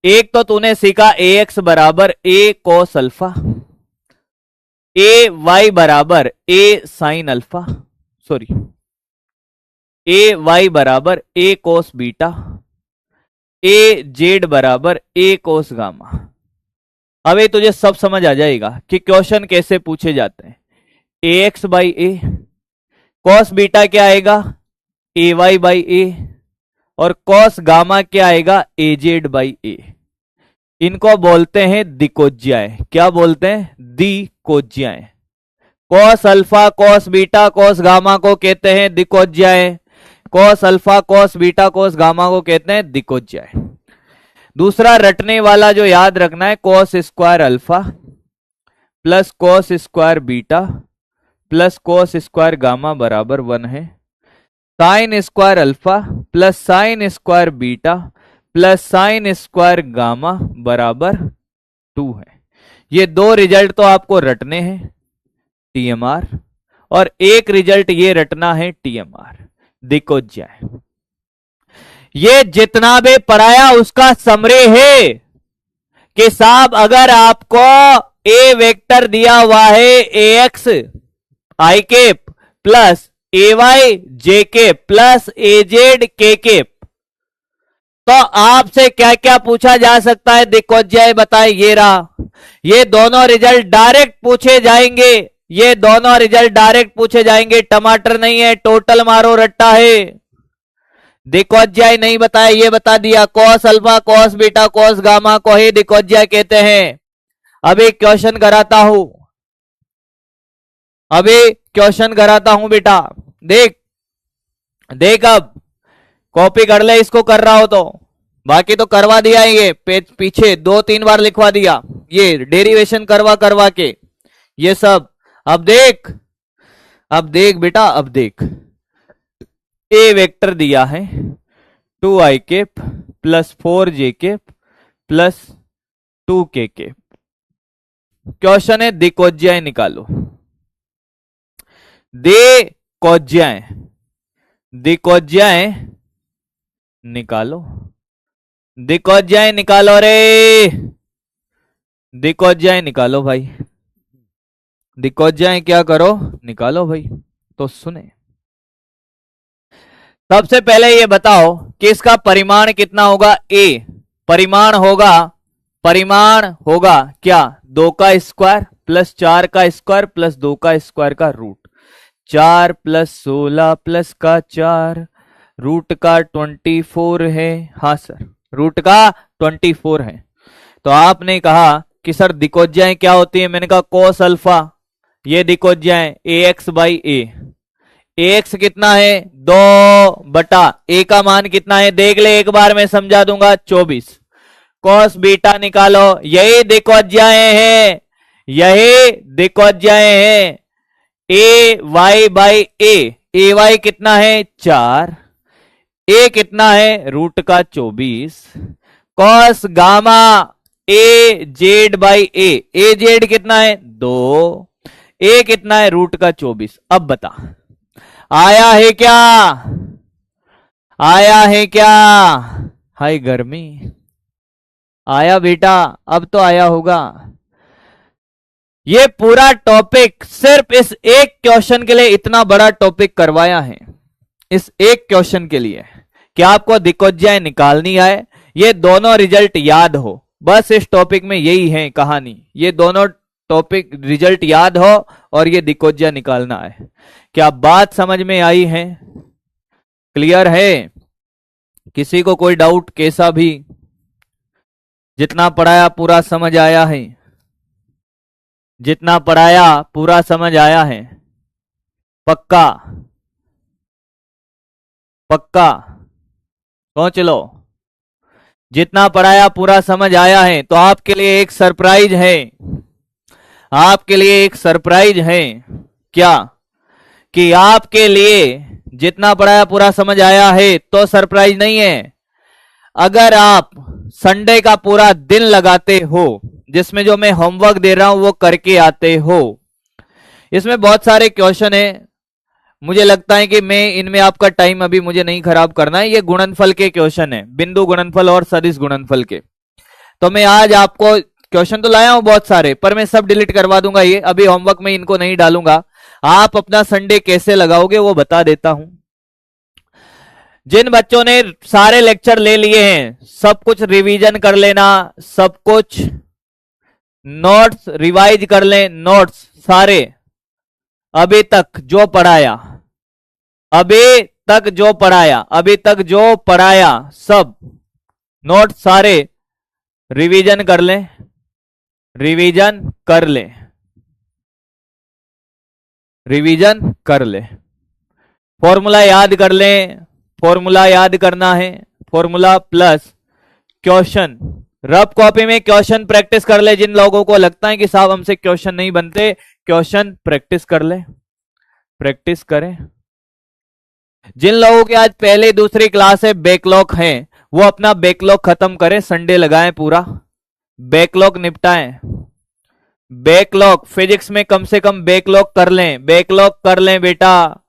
एक तो तूने सीखा ए एक्स बराबर ए कोस अल्फा, ए वाई बराबर ए साइन अल्फा, सॉरी ए वाई बराबर ए कोस बीटा, ए जेड बराबर ए कोस गामा। अब ये तुझे सब समझ आ जाएगा कि क्वेश्चन कैसे पूछे जाते हैं। A x by a, cos beta क्या आएगा, ए वाई बाई ए, और कॉस गामा क्या आएगा, ए जेड बाई ए। इनको बोलते हैं दिकोज्याएं। क्या बोलते हैं? दिकोज्याएं। Cos alpha cos beta cos gamma को कहते हैं दिकोज्याएं। Cos alpha cos beta cos gamma को कहते हैं दिकोज्याएं। दूसरा रटने वाला जो याद रखना है, cos square alpha plus cos square beta plus cos square gamma बराबर 1 है। Sine square alpha plus sine square beta plus sine square gamma बराबर 2 है। ये दो रिजल्ट तो आपको रटने हैं, टीएमआर, और एक रिजल्ट ये रटना है टीएमआर, दिकोज्याएं। ये जितना भी पढ़ाया उसका समरी है कि साहब अगर आपको ए वेक्टर दिया हुआ है ए एक्स आई केप प्लस ए वाई जे केप प्लस ए जेड के केप, तो आपसे क्या क्या पूछा जा सकता है दिकोज्याएं बताए। ये रहा, ये दोनों रिजल्ट डायरेक्ट पूछे जाएंगे, ये दोनों रिजल्ट डायरेक्ट पूछे जाएंगे। टमाटर नहीं है, टोटल मारो रट्टा है। दिकोज्याएं नहीं बताया, ये बता दिया। Cos alpha cos beta cos gamma को ही दिकोज्याएं कहते हैं। अभी क्वेश्चन कराता हूं, अभी क्वेश्चन कराता हूं बेटा, देख देख, अब कॉपी कर ले इसको कर रहा हो तो, बाकी तो करवा दिया है ये पेज पीछे 2-3 बार लिखवा दिया, ये डेरिवेशन करवा करवा के ये सब। अब देख, अब देख बेटा, अब देख, ए वेक्टर दिया है 2i cap plus 4j cap plus 2k cap. Question है दिकोज्याएं निकालो। दिकोज्याएं, दिकोज्याएं निकालो, दिकोज्याएं निकालो रे, दिकोज्याएं निकालो भाई, दिकोज्याएं क्या करो, निकालो भाई। तो सुने, सबसे पहले ये बताओ कि इसका परिमाण कितना होगा। ए परिमाण होगा, परिमाण होगा क्या, 2 का स्क्वायर प्लस 4 का स्क्वायर प्लस 2 का स्क्वायर का रूट, 4 प्लस 16 प्लस का 4, रूट का 24 है। हाँ सर, रूट का 24 है। तो आपने कहा कि सर दिकोज्याएं क्या होती है, मैंने कहा कोस अल्फा, ये दिकोज्याएं ए एक्स बाई ए, एक्स कितना है 2 बटा ए का मान कितना है देख ले, एक बार मैं समझा दूंगा 24। कॉस बीटा निकालो, यही दिकोज्याएं हैं, यही दिकोज्याएं हैं। ए वाई बाई ए वाई कितना है 4, ए कितना है रूट का 24, cos gamma A Z by A Z कितना है 2, ए कितना है रूट का 24। अब बता आया है क्या, आया है क्या, हाय गर्मी, आया बेटा, अब तो आया होगा। ये पूरा टॉपिक सिर्फ इस एक क्वेश्चन के लिए इतना बड़ा टॉपिक करवाया है, इस एक क्वेश्चन के लिए कि आपको दिकोज्याएं निकालनी है, ये दोनों रिजल्ट याद हो। बस इस टॉपिक में यही है कहानी, ये दोनों टॉपिक रिजल्ट याद हो और ये दिकोज्या निकालना है। क्या बात समझ में आई है, क्लियर है? किसी को कोई डाउट कैसा भी, जितना पढ़ाया पूरा समझ आया है, जितना पढ़ाया पूरा समझ आया है, पक्का पक्का सोच लो, जितना पढ़ाया पूरा समझ आया है। तो आपके लिए एक सरप्राइज है, आपके लिए एक सरप्राइज है। क्या कि आपके लिए जितना पढ़ाया पूरा समझ आया है तो सरप्राइज नहीं है। अगर आप संडे का पूरा दिन लगाते हो, जिसमें जो मैं होमवर्क दे रहा हूं वो करके आते हो, इसमें बहुत सारे क्वेश्चन है, मुझे लगता है कि मैं इनमें आपका टाइम अभी मुझे नहीं खराब करना है। ये गुणनफल के क्वेश्चन है, बिंदु गुणनफल और सदिश गुणनफल के। तो मैं आज आपको क्वेश्चन तो लाया हूं बहुत सारे, पर मैं सब डिलीट करवा दूंगा। ये अभी होमवर्क में इनको नहीं डालूंगा। आप अपना संडे कैसे लगाओगे वो बता देता हूं। जिन बच्चों ने सारे लेक्चर ले लिए हैं, सब कुछ रिवीजन कर लेना, सब कुछ नोट्स रिवाइज कर लें, नोट्स सारे अभी तक जो पढ़ाया, अभी तक जो पढ़ाया, अभी तक जो पढ़ाया सब नोट सारे रिवीजन कर लें, रिवीजन कर लें, रिवीजन कर लें। फॉर्मूला याद कर लें, फॉर्मूला याद करना है, formula plus question. Rough copy में क्वेश्चन प्रैक्टिस कर ले। जिन लोगों को लगता है कि साहब हमसे क्वेश्चन नहीं बनते, क्वेश्चन प्रैक्टिस कर ले, प्रैक्टिस करें। जिन लोगों के आज पहले दूसरी क्लास है, बैकलॉग है, वो अपना बैकलॉग खत्म करें, संडे लगाएं, पूरा बैकलॉग निपटाएं। बैकलॉग फिजिक्स में कम से कम बैकलॉग कर लें, बैकलॉग कर लें बेटा,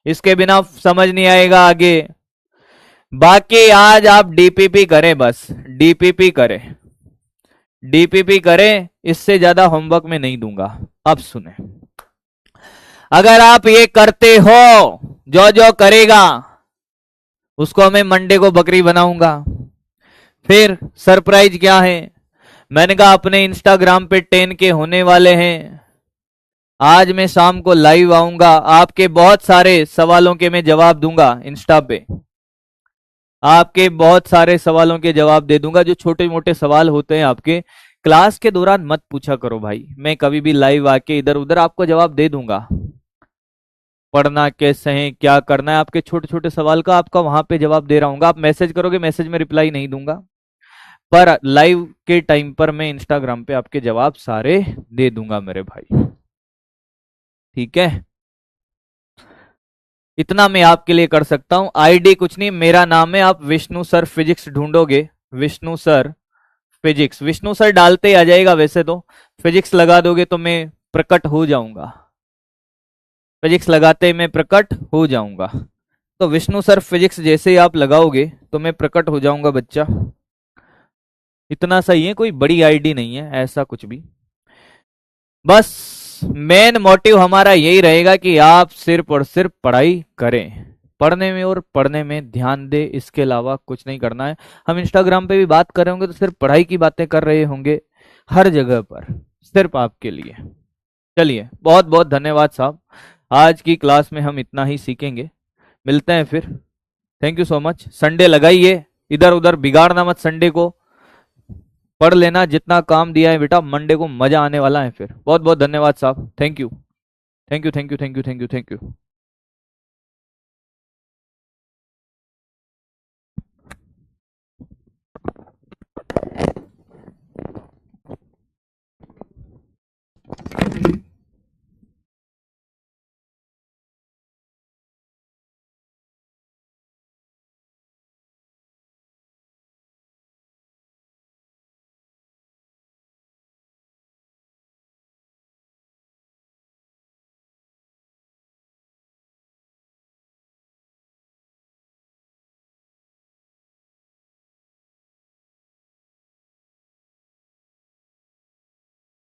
इसके बिना समझ नहीं आएगा आगे। बाकी आज आप डीपीपी करें, बस डीपीपी करें, डीपीपी करें, इससे ज्यादा होमवर्क में नहीं दूंगा। अब सुने, अगर आप ये करते हो, जो जो करेगा उसको मैं मंडे को बकरी बनाऊंगा। फिर सरप्राइज क्या है, मैंने कहा अपने इंस्टाग्राम पे 10 के होने वाले हैं। आज मैं शाम को लाइव आऊंगा, आपके बहुत सारे सवालों के मैं जवाब दूंगा इंस्टा पे, आपके बहुत सारे सवालों के जवाब दे दूंगा। जो छोटे मोटे सवाल होते हैं आपके क्लास के दौरान मत पूछा करो भाई, मैं कभी भी लाइव आके इधर उधर आपको जवाब दे दूंगा। पढ़ना कैसे है, क्या करना है, आपके छोटे छोटे सवाल का आपका वहां पे जवाब दे रहा हूँ। आप मैसेज करोगे, मैसेज में रिप्लाई नहीं दूंगा, पर लाइव के टाइम पर मैं इंस्टाग्राम पे आपके जवाब सारे दे दूंगा मेरे भाई, ठीक है। इतना मैं आपके लिए कर सकता हूं। आईडी कुछ नहीं, मेरा नाम है, आप विष्णु सर फिजिक्स ढूंढोगे, Vishnu sir physics, Vishnu sir डालते ही आ जाएगा। वैसे तो फिजिक्स लगा दोगे तो मैं प्रकट हो जाऊंगा, फिजिक्स लगाते ही मैं प्रकट हो जाऊंगा। तो विष्णु सर फिजिक्स जैसे ही आप लगाओगे तो मैं प्रकट हो जाऊंगा बच्चा। इतना सही है, कोई बड़ी आईडी नहीं है ऐसा कुछ भी। बस मेन मोटिव हमारा यही रहेगा कि आप सिर्फ और सिर्फ पढ़ाई करें, पढ़ने में और पढ़ने में ध्यान दे, इसके अलावा कुछ नहीं करना है। हम इंस्टाग्राम पे भी बात कर रहे होंगे तो सिर्फ पढ़ाई की बातें कर रहे होंगे हर जगह पर, सिर्फ आपके लिए। चलिए, बहुत बहुत धन्यवाद साहब, आज की क्लास में हम इतना ही सीखेंगे, मिलते हैं फिर। Thank you so much. Sunday लगाइए, इधर उधर बिगाड़ना मत संडे को, पढ़ लेना जितना काम दिया है बेटा, मंडे को मजा आने वाला है फिर। बहुत बहुत धन्यवाद साहब, thank you, thank you, thank you, thank you, thank you, thank you.